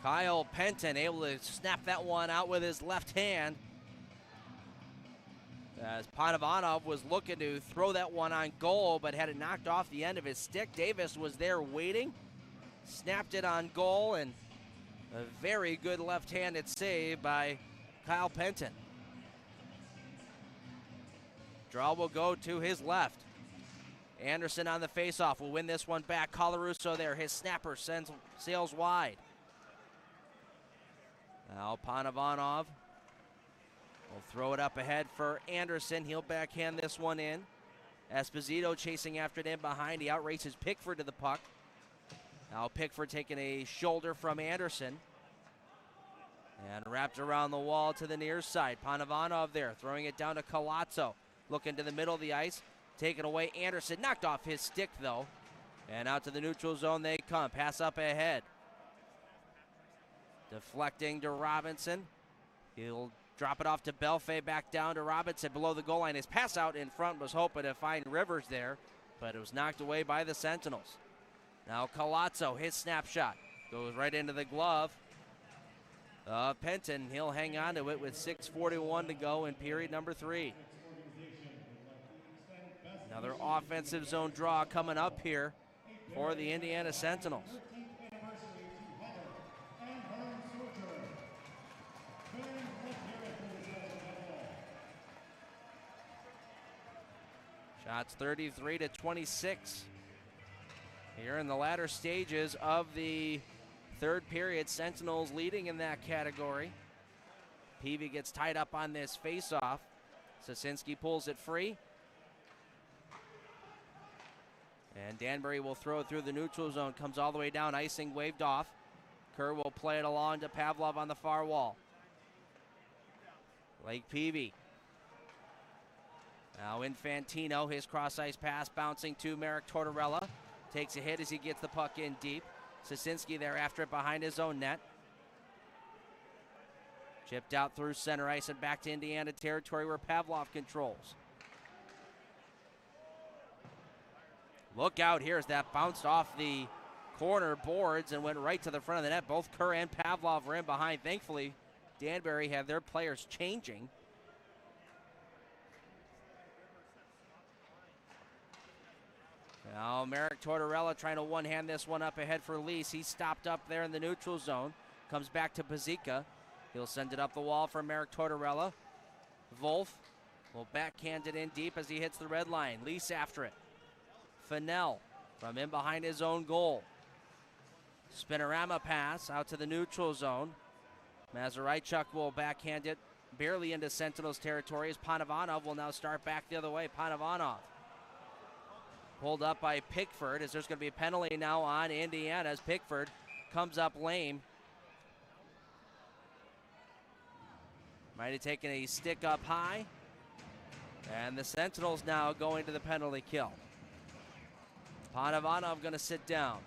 Kyle Penton able to snap that one out with his left hand. As Panovanov was looking to throw that one on goal, but had it knocked off the end of his stick. Davis was there waiting, snapped it on goal, and a very good left-handed save by Kyle Penton. Draw will go to his left. Anderson on the faceoff will win this one back. Colarusso there. His snapper sails wide. Now Panovanov will throw it up ahead for Anderson. He'll backhand this one in. Esposito chasing after it in behind. He outraces Pickford to the puck. Now Pickford taking a shoulder from Anderson. And wrapped around the wall to the near side. Panovanov there, throwing it down to Colazzo. Looking to the middle of the ice. Taken away. Anderson knocked off his stick, though. And out to the neutral zone they come. Pass up ahead. Deflecting to Robinson. He'll drop it off to Belfay. Back down to Robinson below the goal line. His pass out in front was hoping to find Rivers there, but it was knocked away by the Sentinels. Now Colazzo, his snapshot. Goes right into the glove of Penton. He'll hang on to it with 6:41 to go in period number 3. Another offensive zone draw coming up here for the Indiana Sentinels. Shots 33 to 26. Here in the latter stages of the third period, Sentinels leading in that category. Peavy gets tied up on this faceoff. Sosinski pulls it free. And Danbury will throw it through the neutral zone. Comes all the way down. Icing waved off. Kerr will play it along to Pavlov on the far wall. Lake Peavy. Now Infantino. His cross-ice pass bouncing to Marek Tortorella. Takes a hit as he gets the puck in deep. Sosinski there after it behind his own net. Chipped out through center ice and back to Indiana territory where Pavlov controls. Look out here as that bounced off the corner boards and went right to the front of the net. Both Kerr and Pavlov were in behind. Thankfully, Danbury had their players changing. Now Marek Tortorella trying to one-hand this one up ahead for Lease. He's stopped up there in the neutral zone. Comes back to Pazika. He'll send it up the wall for Marek Tortorella. Wolf will backhand it in deep as he hits the red line. Lease after it. Fennell from in behind his own goal. Spinorama pass out to the neutral zone. Mazuraichuk will backhand it barely into Sentinels territory as Panovanov will now start back the other way. Panovanov pulled up by Pickford as there's going to be a penalty now on Indiana as Pickford comes up lame. Might have taken a stick up high. And the Sentinels now going to the penalty kill. Panovanov going to sit down.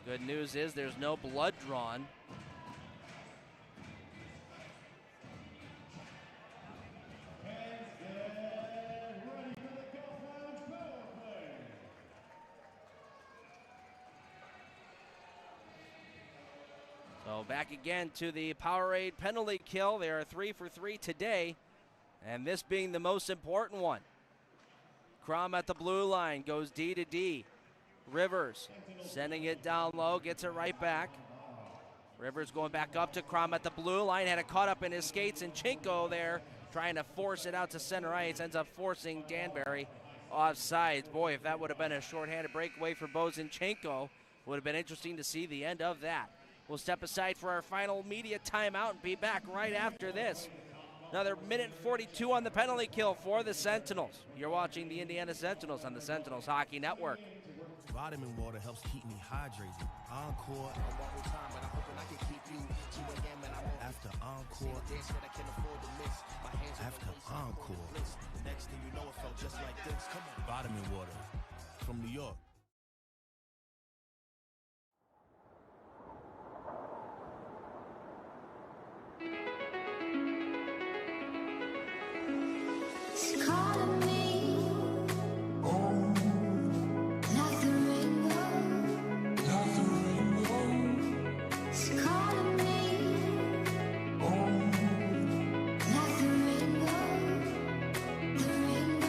Good news is there's no blood drawn. So back again to the Powerade penalty kill. They are 3 for 3 today, and this being the most important one. Crum at the blue line, goes D to D. Rivers sending it down low, gets it right back. Rivers going back up to Crum at the blue line, had it caught up in his skates, and Chinko there trying to force it out to center ice, ends up forcing Danbury offsides. Boy, if that would have been a shorthanded breakaway for Bozinchenko, would have been interesting to see the end of that. We'll step aside for our final media timeout and be back right after this. Another minute and 42 on the penalty kill for the Sentinels. You're watching the Indiana Sentinels on the Sentinels Hockey Network. Vitamin water helps keep me hydrated. Encore. I'm borrowing time, but I'm hoping I can keep you. 2 a.m. and I'm on. After Encore. Dance that I can afford to miss. My hands after Encore. Next thing you know, it felt just like this. Come on. Vitamin water from New York. It's calling me. Like the rainbow. It's calling me. Like the rainbow. The rainbow.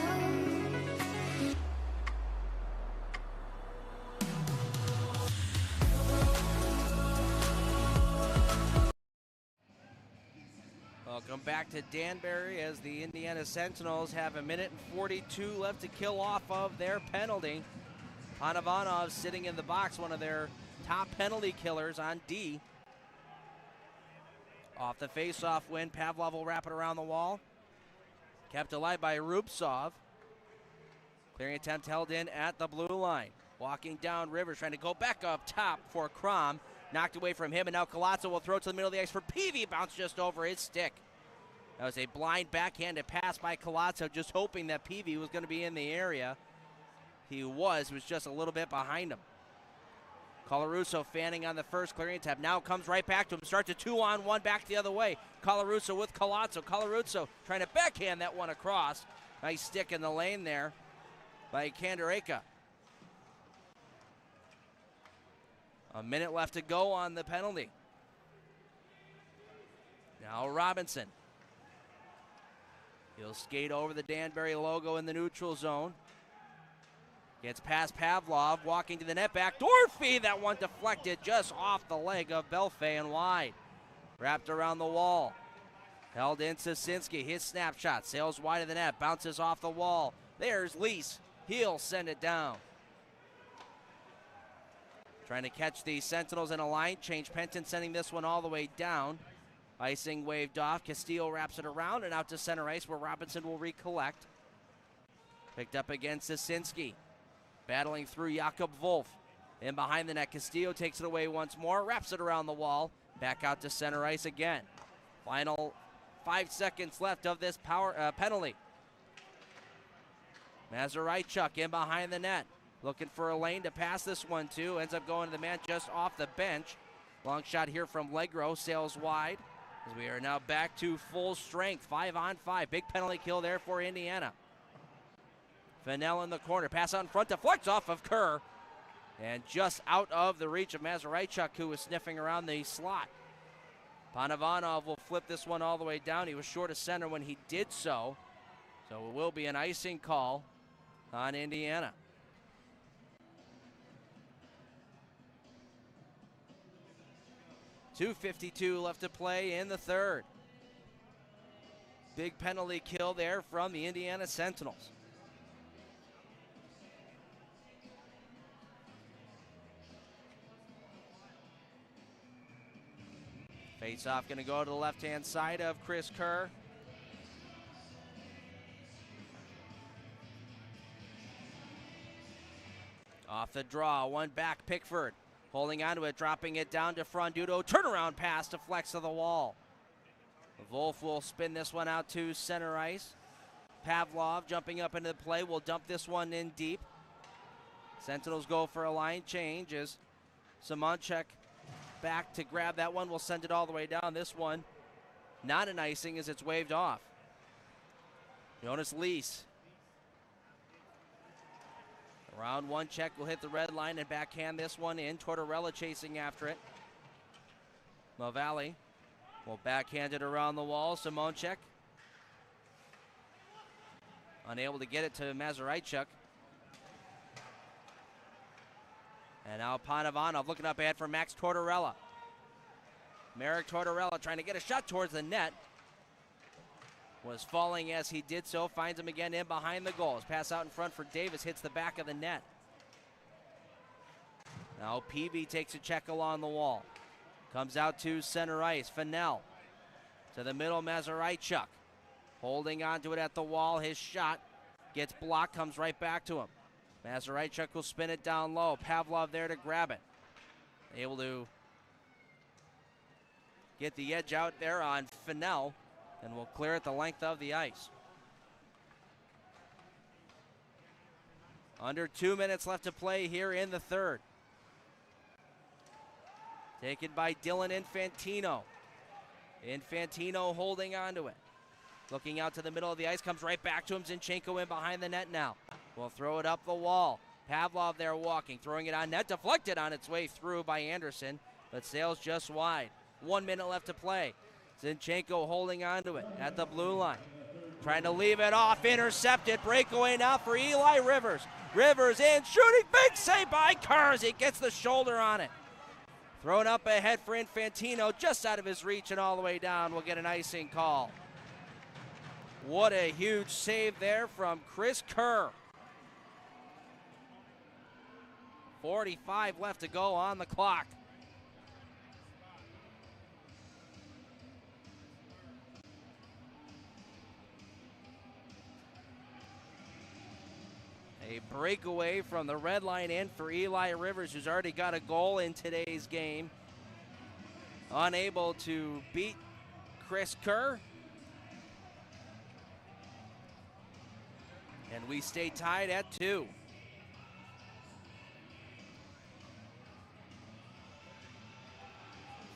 Welcome back to Danbury as the Indiana Sentinels have a minute and 42 left to kill off of their penalty. Panavanov sitting in the box, one of their top penalty killers on D. Off the face-off win, Pavlov will wrap it around the wall. Kept alive by Rubtsov. Clearing attempt held in at the blue line. Walking down Rivers, trying to go back up top for Crum. Knocked away from him, and now Colazzo will throw it to the middle of the ice for Peavy. Bounced just over his stick. That was a blind backhanded pass by Colazzo, just hoping that Peavy was going to be in the area. He was just a little bit behind him. Colarusso fanning on the first clearing attempt. Now comes right back to him. Starts a 2-on-1 back the other way. Colarusso with Colazzo. Colarusso trying to backhand that one across. Nice stick in the lane there by Kandereka. A minute left to go on the penalty. Now Robinson. He'll skate over the Danbury logo in the neutral zone. Gets past Pavlov, walking to the net, backdoor feed. That one deflected just off the leg of Belfay and wide. Wrapped around the wall. Held in Sasinski. His snapshot sails wide of the net, bounces off the wall. There's Lease. He'll send it down. Trying to catch the Sentinels in a line change. Penton sending this one all the way down. Icing waved off. Castillo wraps it around and out to center ice where Robinson will recollect. Picked up against Sasinski. Battling through Jakob Wolf. In behind the net, Castillo takes it away once more. Wraps it around the wall. Back out to center ice again. Final 5 seconds left of this penalty. Mazuraichuk in behind the net. Looking for a lane to pass this one to. Ends up going to the man just off the bench. Long shot here from Legro. Sails wide. As we are now back to full strength. 5-on-5. Big penalty kill there for Indiana. Fennell in the corner. Pass out in front. Deflects off of Kerr. And just out of the reach of Mazuraichuk, who was sniffing around the slot. Panavanov will flip this one all the way down. He was short of center when he did so. So it will be an icing call on Indiana. .252 left to play in the third. Big penalty kill there from the Indiana Sentinels. Face-off going to go to the left-hand side of Chris Kerr. Off the draw, one back, Pickford. Holding onto it, dropping it down to Frondudo. Turnaround pass deflects to the wall. Wolf will spin this one out to center ice. Pavlov jumping up into the play will dump this one in deep. Sentinels go for a line change as Simonchek back to grab that one. Will send it all the way down. This one not an icing as it's waved off. Jonas Lease. Round one check will hit the red line and backhand this one in. Tortorella chasing after it. Movalli will backhand it around the wall. Simonchek Unable to get it to Mazuraichuk. And now Panavanov looking up ahead for Max Tortorella. Marek Tortorella trying to get a shot towards the net. Was falling as he did so. Finds him again in behind the goals. Pass out in front for Davis. Hits the back of the net. Now Peavy takes a check along the wall. Comes out to center ice. Fennell to the middle. Mazuraichuk holding on to it at the wall. His shot gets blocked. Comes right back to him. Mazuraichuk will spin it down low. Pavlov there to grab it. Able to get the edge out there on Fennell, and will clear it the length of the ice. Under 2 minutes left to play here in the third. Taken by Dylan Infantino. Infantino holding on to it. Looking out to the middle of the ice, comes right back to him. Zinchenko in behind the net now. Will throw it up the wall. Pavlov there walking, throwing it on net, deflected on its way through by Anderson, but sails just wide. 1 minute left to play. Zinchenko holding on to it at the blue line. Trying to leave it off, intercepted, breakaway now for Eli Rivers. Rivers in, shooting, big save by Kerr. He gets the shoulder on it. Thrown up ahead for Infantino, just out of his reach and all the way down. We'll get an icing call. What a huge save there from Chris Kerr. 45 left to go on the clock. A breakaway from the red line in for Eli Rivers, who's already got a goal in today's game. Unable to beat Chris Kerr. And we stay tied at 2.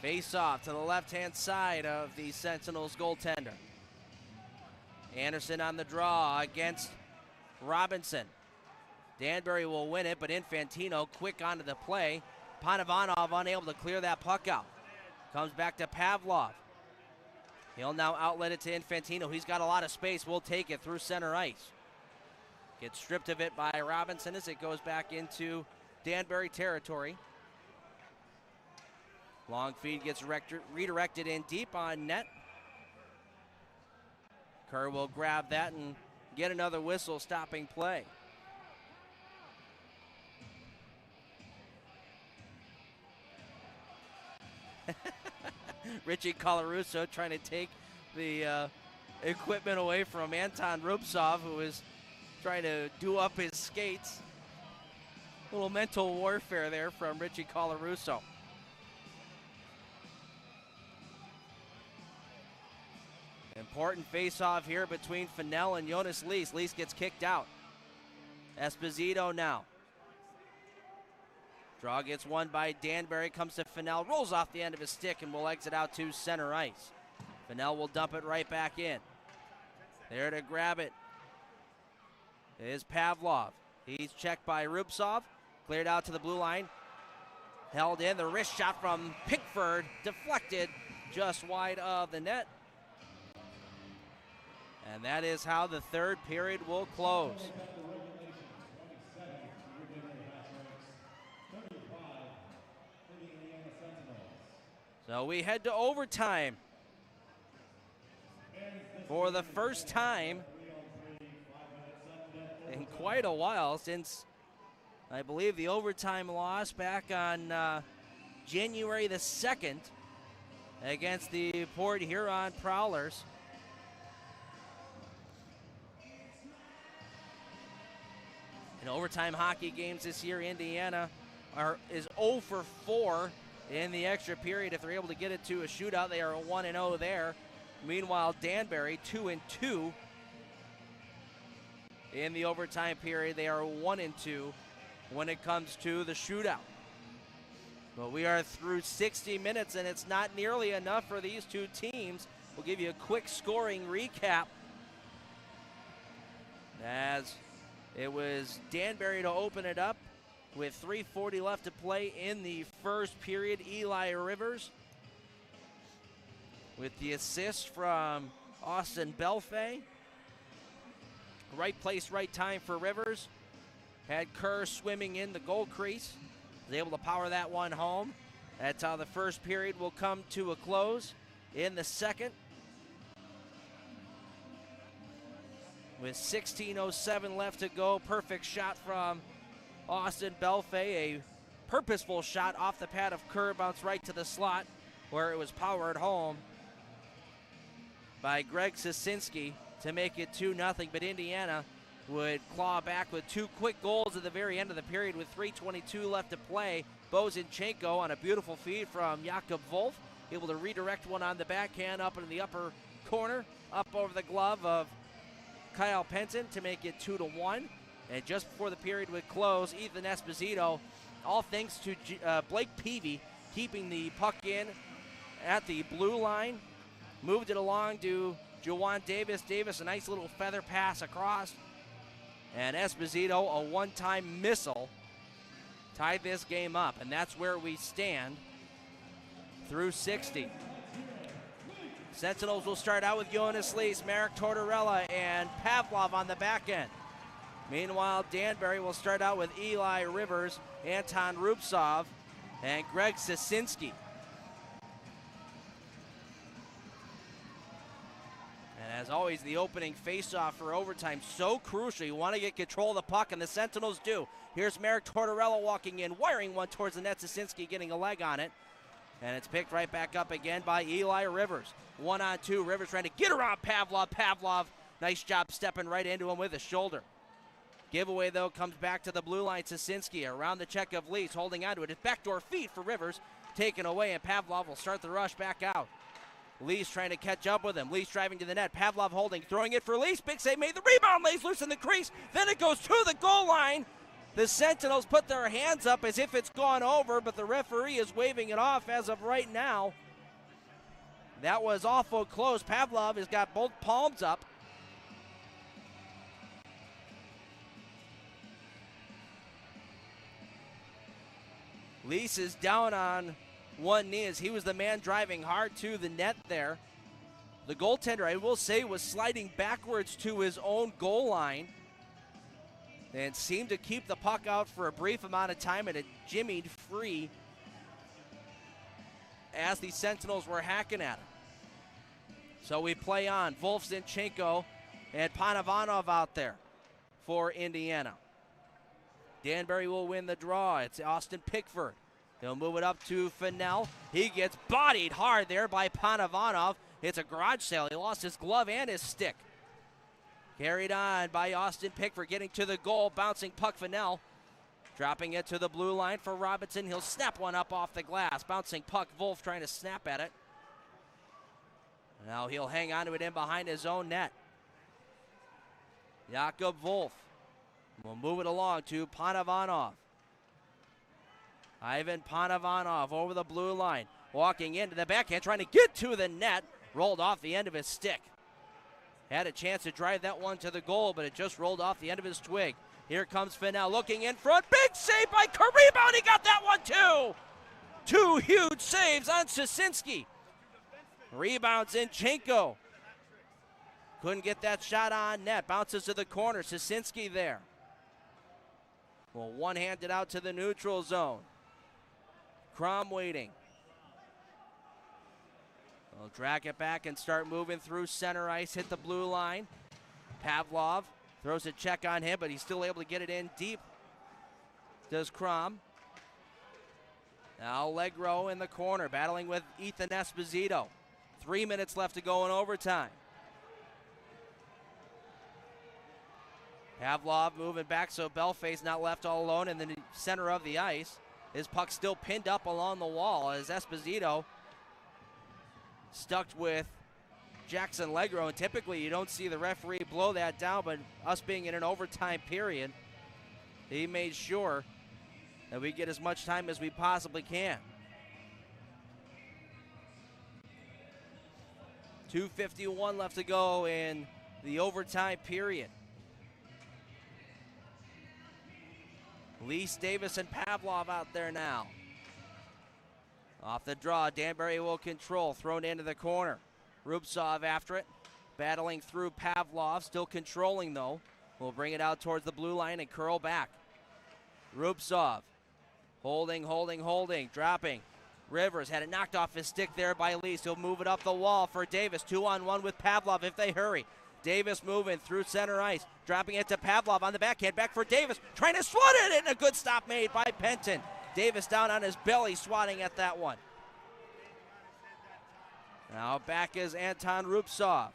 Face off to the left-hand side of the Sentinels goaltender. Anderson on the draw against Robinson. Danbury will win it, but Infantino quick onto the play. Panavanov unable to clear that puck out. Comes back to Pavlov. He'll now outlet it to Infantino. He's got a lot of space. We'll take it through center ice. Gets stripped of it by Robinson as it goes back into Danbury territory. Long feed gets redirected in deep on net. Kerr will grab that and get another whistle stopping play. Richie Colarusso trying to take the equipment away from Anton Rubtsov, who is trying to do up his skates. A little mental warfare there from Richie Colarusso. Important face-off here between Fennell and Jonas Lees. Lees gets kicked out. Esposito now. Draw gets won by Danbury, comes to Fennell, rolls off the end of his stick and will exit out to center ice. Fennell will dump it right back in. There to grab it is Pavlov. He's checked by Rubtsov, cleared out to the blue line. Held in, the wrist shot from Pickford, deflected just wide of the net. And that is how the third period will close. So we head to overtime for the first time in quite a while, since I believe the overtime loss back on January the 2nd against the Port Huron Prowlers. In overtime hockey games this year, Indiana is 0 for 4 in the extra period. If they're able to get it to a shootout, they are 1-0 there. Meanwhile, Danbury 2-2 in the overtime period. They are 1-2 when it comes to the shootout. But we are through 60 minutes, and it's not nearly enough for these two teams. We'll give you a quick scoring recap, as it was Danbury to open it up with 3:40 left to play in the first period. Eli Rivers with the assist from Austin Belfay. Right place, right time for Rivers. Had Kerr swimming in the goal crease. Was able to power that one home. That's how the first period will come to a close. In the second, with 16:07 left to go, perfect shot from Austin Belfay. A purposeful shot off the pad of Kerr, bounced right to the slot where it was powered home by Greg Sosinski to make it 2-0. But Indiana would claw back with two quick goals at the very end of the period with 3:22 left to play. Bozinchenko on a beautiful feed from Jakob Wolf, able to redirect one on the backhand up into the upper corner, up over the glove of Kyle Penton to make it 2-1. And just before the period would close, Ethan Esposito, all thanks to Blake Peavy, keeping the puck in at the blue line, moved it along to Juwan Davis. Davis, a nice little feather pass across. And Esposito, a one-time missile, tied this game up. And that's where we stand through 60. Sentinels will start out with Jonas Lees, Marek Tortorella, and Pavlov on the back end. Meanwhile, Danbury will start out with Eli Rivers, Anton Rubtsov, and Greg Sosinski. And as always, the opening faceoff for overtime, so crucial. You want to get control of the puck, and the Sentinels do. Here's Marek Tortorella walking in, wiring one towards the net. Sosinski getting a leg on it. And it's picked right back up again by Eli Rivers. 1-on-2, Rivers trying to get around Pavlov. Pavlov, nice job stepping right into him with his shoulder. Giveaway, though, comes back to the blue line. Sosinski around the check of Lees, holding onto it. It's backdoor feed for Rivers, taken away, and Pavlov will start the rush back out. Lees trying to catch up with him. Lees driving to the net. Pavlov holding, throwing it for Lees. Big save made. The rebound lays loose in the crease. Then it goes to the goal line. The Sentinels put their hands up as if it's gone over, but the referee is waving it off as of right now. That was awful close. Pavlov has got both palms up. Lees is down on one knee as he was the man driving hard to the net there. The goaltender, I will say, was sliding backwards to his own goal line and seemed to keep the puck out for a brief amount of time, and it jimmied free as the Sentinels were hacking at it. So we play on. Zinchenko and Panavanov out there for Indiana. Danbury will win the draw. It's Austin Pickford. He'll move it up to Fennell. He gets bodied hard there by Panavanov. It's a garage sale. He lost his glove and his stick. Carried on by Austin Pickford, getting to the goal. Bouncing puck, Fennell. Dropping it to the blue line for Robinson. He'll snap one up off the glass. Bouncing puck, Wolf trying to snap at it. Now he'll hang on to it in behind his own net. Jakob Wolf will move it along to Panavanov. Ivan Panavanov over the blue line. Walking into the backhand, trying to get to the net. Rolled off the end of his stick. Had a chance to drive that one to the goal, but it just rolled off the end of his twig. Here comes Fennell looking in front. Big save by Kerr. Rebound. He got that one too. Two huge saves on Sosinski. Rebounds Zinchenko. Couldn't get that shot on net. Bounces to the corner. Sosinski there. Well, one-handed out to the neutral zone. Crom waiting. They'll drag it back and start moving through center ice. Hit the blue line. Pavlov throws a check on him, but he's still able to get it in deep. Does Crom. Now Allegro in the corner, battling with Ethan Esposito. 3 minutes left to go in overtime. Pavlov moving back so Belfay's not left all alone in the center of the ice. His puck still pinned up along the wall as Esposito stuck with Jackson Allegro. And typically you don't see the referee blow that down, but us being in an overtime period, he made sure that we get as much time as we possibly can. 2:51 left to go in the overtime period. Lees, Davis, and Pavlov out there now. Off the draw, Danbury will control. Thrown into the corner. Rubtsov after it. Battling through Pavlov. Still controlling, though. will bring it out towards the blue line and curl back. Rubtsov holding, dropping. Rivers had it knocked off his stick there by Lease. He'll move it up the wall for Davis. 2-on-1 with Pavlov if they hurry. Davis moving through center ice, dropping it to Pavlov on the backhand. Back for Davis, trying to swat it, and a good stop made by Penton. Davis down on his belly, swatting at that one. Now back is Anton Rubtsov.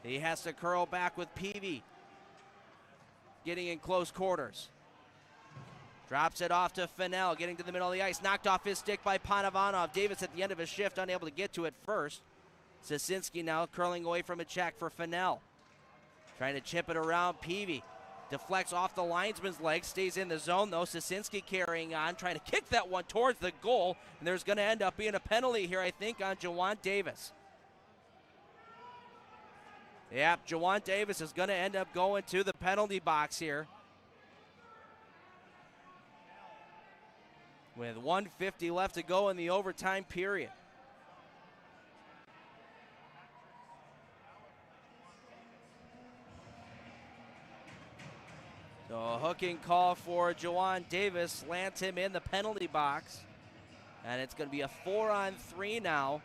He has to curl back with Peavy, getting in close quarters. Drops it off to Fennell, getting to the middle of the ice. Knocked off his stick by Panovanov. Davis at the end of his shift, unable to get to it first. Sasinski now curling away from a check for Fennell. Trying to chip it around Peavy. Deflects off the linesman's leg, stays in the zone though. Sasinski carrying on, trying to kick that one towards the goal. And there's going to end up being a penalty here, I think, on Jawan Davis. Yep, Jawan Davis is going to end up going to the penalty box here. With 1:50 left to go in the overtime period. So a hooking call for Jawan Davis lands him in the penalty box. And it's going to be a 4-on-3 now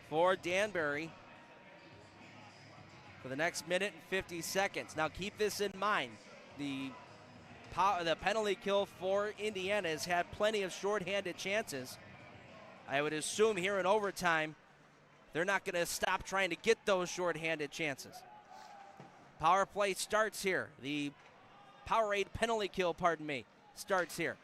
for Danbury for the next minute and 50 seconds. Now keep this in mind. The penalty kill for Indiana has had plenty of shorthanded chances. I would assume here in overtime, they're not going to stop trying to get those shorthanded chances. Power play starts here. The Powerade penalty kill, starts here.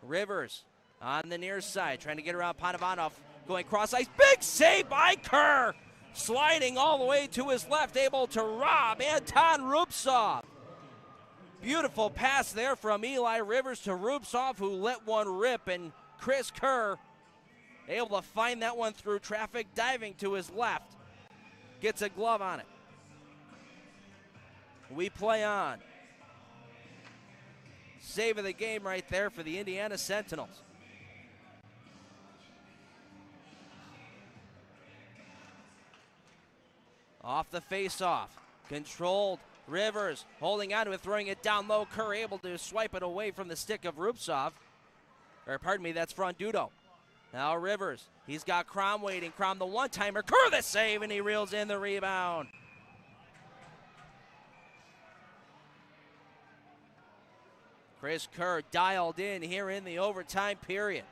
Rivers on the near side, trying to get around Panovanov, going cross ice. Big save by Kerr! Sliding all the way to his left, able to rob Anton Rubtsov. Beautiful pass there from Eli Rivers to Rubtsov, who let one rip, and Chris Kerr able to find that one through traffic, diving to his left. Gets a glove on it. We play on. Save of the game right there for the Indiana Sentinels. Off the face-off. Controlled. Rivers holding on to it, throwing it down low. Kerr able to swipe it away from the stick of Rubtsov. Or pardon me, that's Frondudo. Now Rivers, he's got Crom waiting. Crom the one-timer. Kerr the save, and he reels in the rebound. Chris Kerr dialed in here in the overtime period.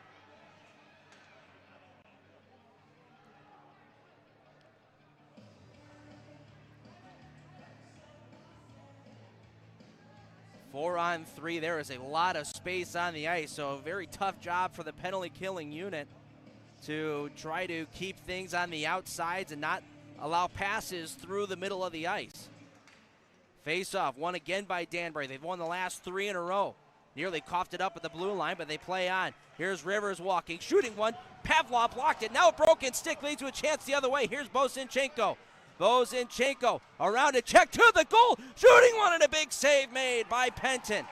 Four on three. There is a lot of space on the ice, so a very tough job for the penalty killing unit to try to keep things on the outsides and not allow passes through the middle of the ice. Face-off, won again by Danbury. They've won the last 3 in a row. Nearly coughed it up at the blue line, but they play on. Here's Rivers walking, shooting one. Pavlov blocked it. Now a broken stick leads to a chance the other way. Here's Bozinchenko. Bozinchenko around a check to the goal. Shooting one, and a big save made by Penton.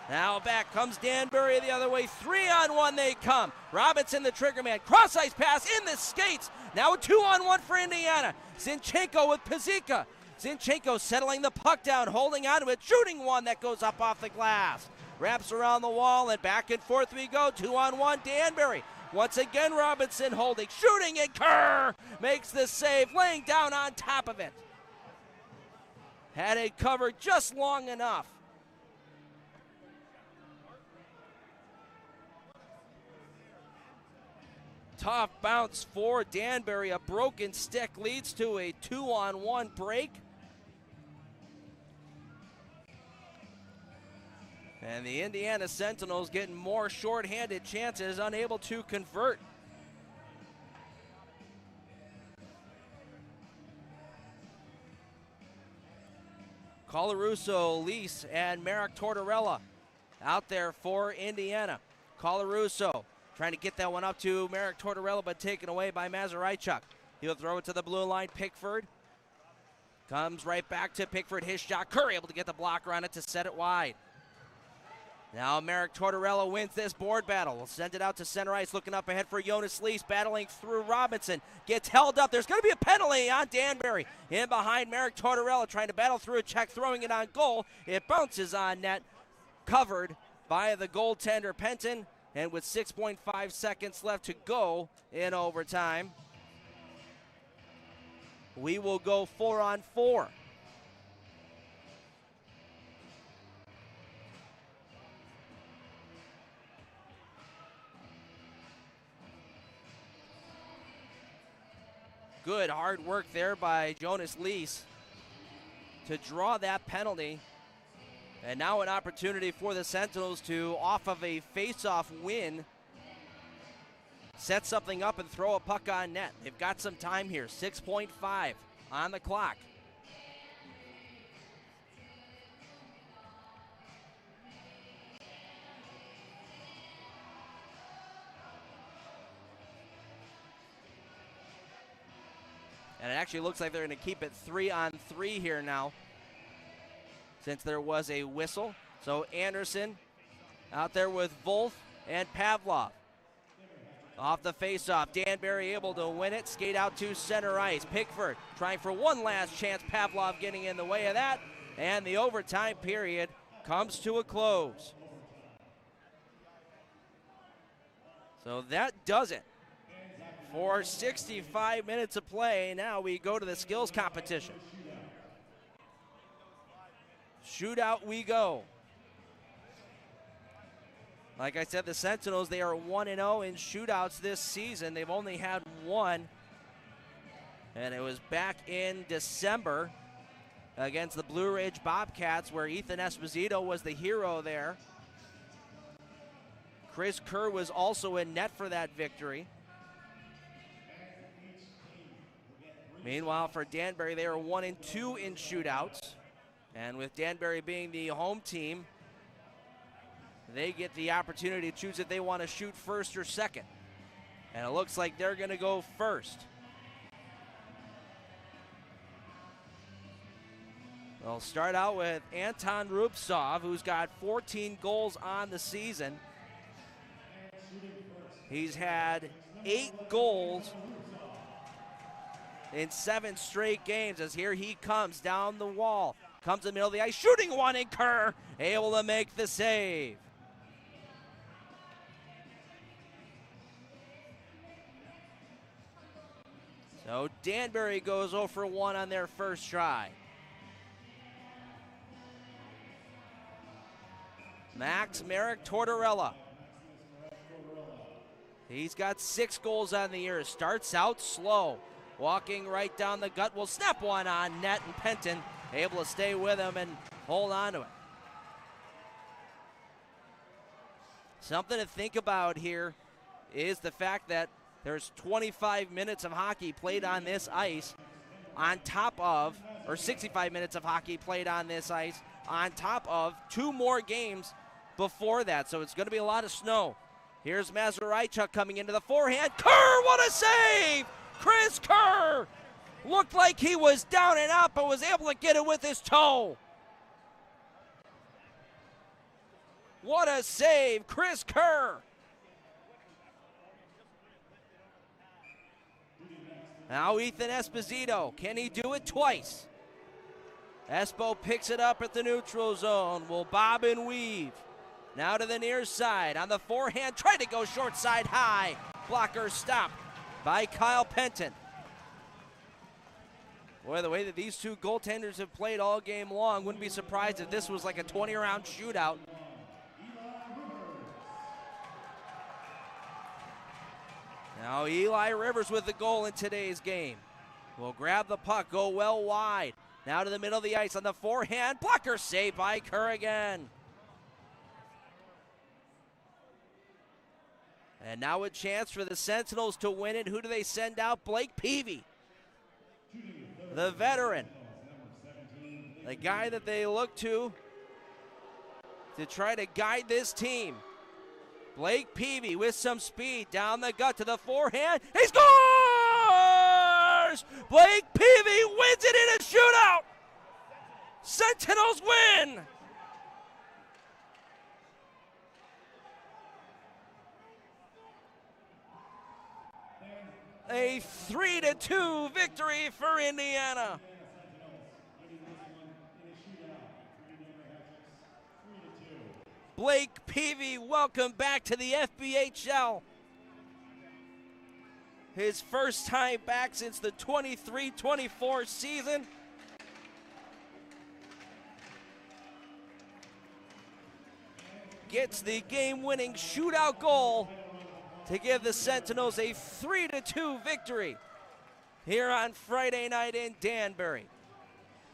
Now back comes Danbury the other way. 3-on-1 they come. Robinson the trigger man. Cross ice pass in the skates. Now a 2-on-1 for Indiana. Zinchenko with Pazika. Zinchenko settling the puck down, holding onto it, shooting one that goes up off the glass. Wraps around the wall, and back and forth we go. 2-on-1 Danbury. Once again Robinson holding, shooting, and Kerr makes the save, laying down on top of it. Had it covered just long enough. Tough bounce for Danbury. A broken stick leads to a 2-on-1 break. And the Indiana Sentinels getting more shorthanded chances, unable to convert. Colarusso, Lease, and Merrick Tortorella out there for Indiana. Colarusso trying to get that one up to Merrick Tortorella, but taken away by Mazuraichuk. He'll throw it to the blue line. Pickford comes right back to Pickford. His shot. Curry able to get the blocker on it to set it wide. Now Merrick Tortorella wins this board battle. We'll send it out to center ice, looking up ahead for Jonas Lees, battling through Robinson. Gets held up. There's going to be a penalty on Danbury. In behind Merrick Tortorella, trying to battle through a check, throwing it on goal. It bounces on net, covered by the goaltender Penton. And with 6.5 seconds left to go in overtime, we will go 4-on-4. Good hard work there by Jonas Lees to draw that penalty. And now an opportunity for the Sentinels to, off of a face-off win, set something up and throw a puck on net. They've got some time here, 6.5 on the clock. And it actually looks like they're going to keep it 3-on-3 here now, since there was a whistle. So Anderson out there with Wolf and Pavlov. Off the faceoff, Danbury able to win it, skate out to center ice. Pickford trying for one last chance, Pavlov getting in the way of that, and the overtime period comes to a close. So that does it for 65 minutes of play. Now we go to the skills competition. Shootout we go. Like I said, the Sentinels, they are 1-0 in shootouts this season. They've only had one, and it was back in December against the Blue Ridge Bobcats, where Ethan Esposito was the hero there. Chris Kerr was also in net for that victory. Meanwhile, for Danbury, they are 1-2 in shootouts. And with Danbury being the home team, they get the opportunity to choose if they want to shoot first or second. And it looks like they're going to go first. They'll start out with Anton Rupsov, who's got 14 goals on the season. He's had 8 goals in 7 straight games, as here he comes down the wall. Comes in the middle of the ice, shooting one, and Kerr able to make the save. So Danbury goes 0 for 1 on their first try. Max Merrick Tortorella. He's got 6 goals on the year. Starts out slow. Walking right down the gut, will snap one on net, and Penton able to stay with him and hold on to it. Something to think about here is the fact that there's 25 minutes of hockey played on this ice on top of, or 65 minutes of hockey played on this ice on top of 2 more games before that. So it's going to be a lot of snow. Here's Mazuraichuk coming into the forehand. Kerr, what a save! Chris Kerr looked like he was down and out, but was able to get it with his toe. What a save, Chris Kerr. Now Ethan Esposito, can he do it twice? Espo picks it up at the neutral zone, will bob and weave. Now to the near side, on the forehand, tried to go short side high. Blocker stopped by Kyle Penton. Boy, the way that these two goaltenders have played all game long, wouldn't be surprised if this was like a 20-round shootout. Now Eli Rivers with the goal in today's game. Will grab the puck, go well wide. Now to the middle of the ice on the forehand. Blocker saved by Kerr again. And now a chance for the Sentinels to win it. Who do they send out? Blake Peavy, the veteran. The guy that they look to try to guide this team. Blake Peavy with some speed down the gut to the forehand. He scores! Blake Peavy wins it in a shootout. Sentinels win. A 3-2 victory for Indiana. Blake Peavy, welcome back to the FBHL. His first time back since the 23-24 season. Gets the game-winning shootout goal to give the Sentinels a 3-2 victory here on Friday night in Danbury.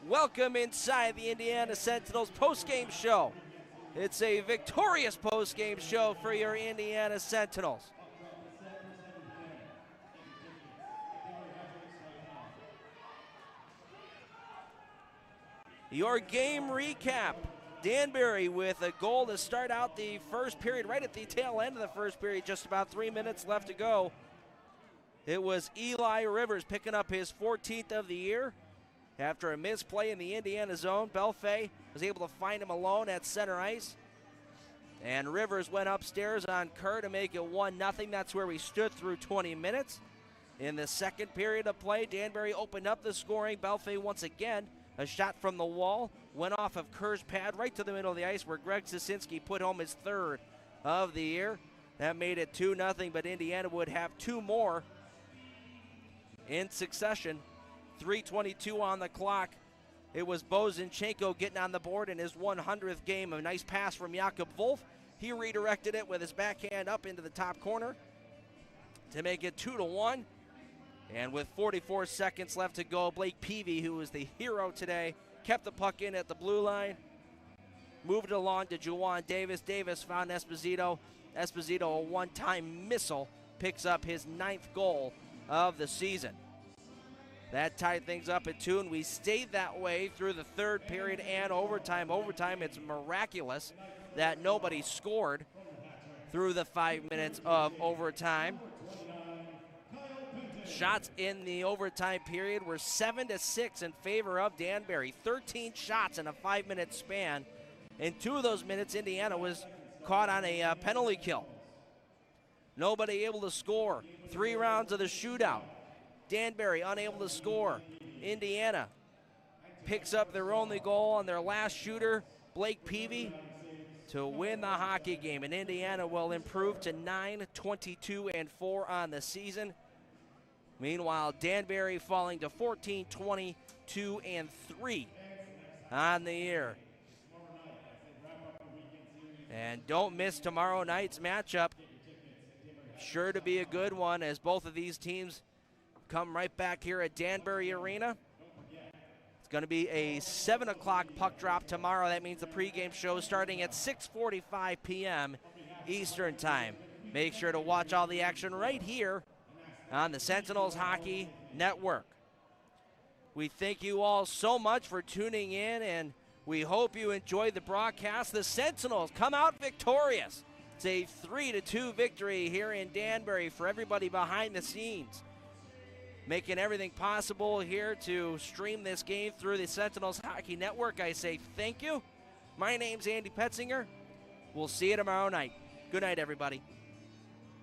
Welcome inside the Indiana Sentinels postgame show. It's a victorious postgame show for your Indiana Sentinels. Your game recap. Danbury with a goal to start out the first period, right at the tail end of the first period, just about 3 minutes left to go. It was Eli Rivers picking up his 14th of the year. After a misplay in the Indiana zone, Belfay was able to find him alone at center ice. And Rivers went upstairs on Kerr to make it 1-0. That's where we stood through 20 minutes. In the second period of play, Danbury opened up the scoring. Belfay once again, a shot from the wall, went off of Kerr's pad right to the middle of the ice where Greg Sosinski put home his third of the year. That made it 2-0, but Indiana would have two more in succession. 3:22 on the clock. It was Bozinchenko getting on the board in his 100th game. A nice pass from Jakob Wolf. He redirected it with his backhand up into the top corner to make it 2-1. And with 44 seconds left to go, Blake Peavy, who was the hero today, kept the puck in at the blue line, moved it along to Juwan Davis. Davis found Esposito. Esposito, a one-time missile, picks up his 9th goal of the season. That tied things up at 2, and we stayed that way through the third period and overtime. Overtime, it's miraculous that nobody scored through the 5 minutes of overtime. Shots in the overtime period were 7-6 in favor of Danbury. 13 shots in a 5-minute span. In 2 of those minutes, Indiana was caught on a penalty kill. Nobody able to score. 3 rounds of the shootout. Danbury unable to score. Indiana picks up their only goal on their last shooter, Blake Peavy, to win the hockey game. And Indiana will improve to 9-22-4 on the season. Meanwhile, Danbury falling to 14-22-3 on the year. And don't miss tomorrow night's matchup. Sure to be a good one as both of these teams come right back here at Danbury Arena. It's going to be a 7 o'clock puck drop tomorrow. That means the pregame show starting at 6:45 p.m. Eastern Time. Make sure to watch all the action right here on the Sentinels Hockey Network. We thank you all so much for tuning in, and we hope you enjoyed the broadcast. The Sentinels come out victorious. It's a 3-2 victory here in Danbury for everybody behind the scenes, making everything possible here to stream this game through the Sentinels Hockey Network. I say thank you. My name's Andy Petzinger. We'll see you tomorrow night. Good night, everybody.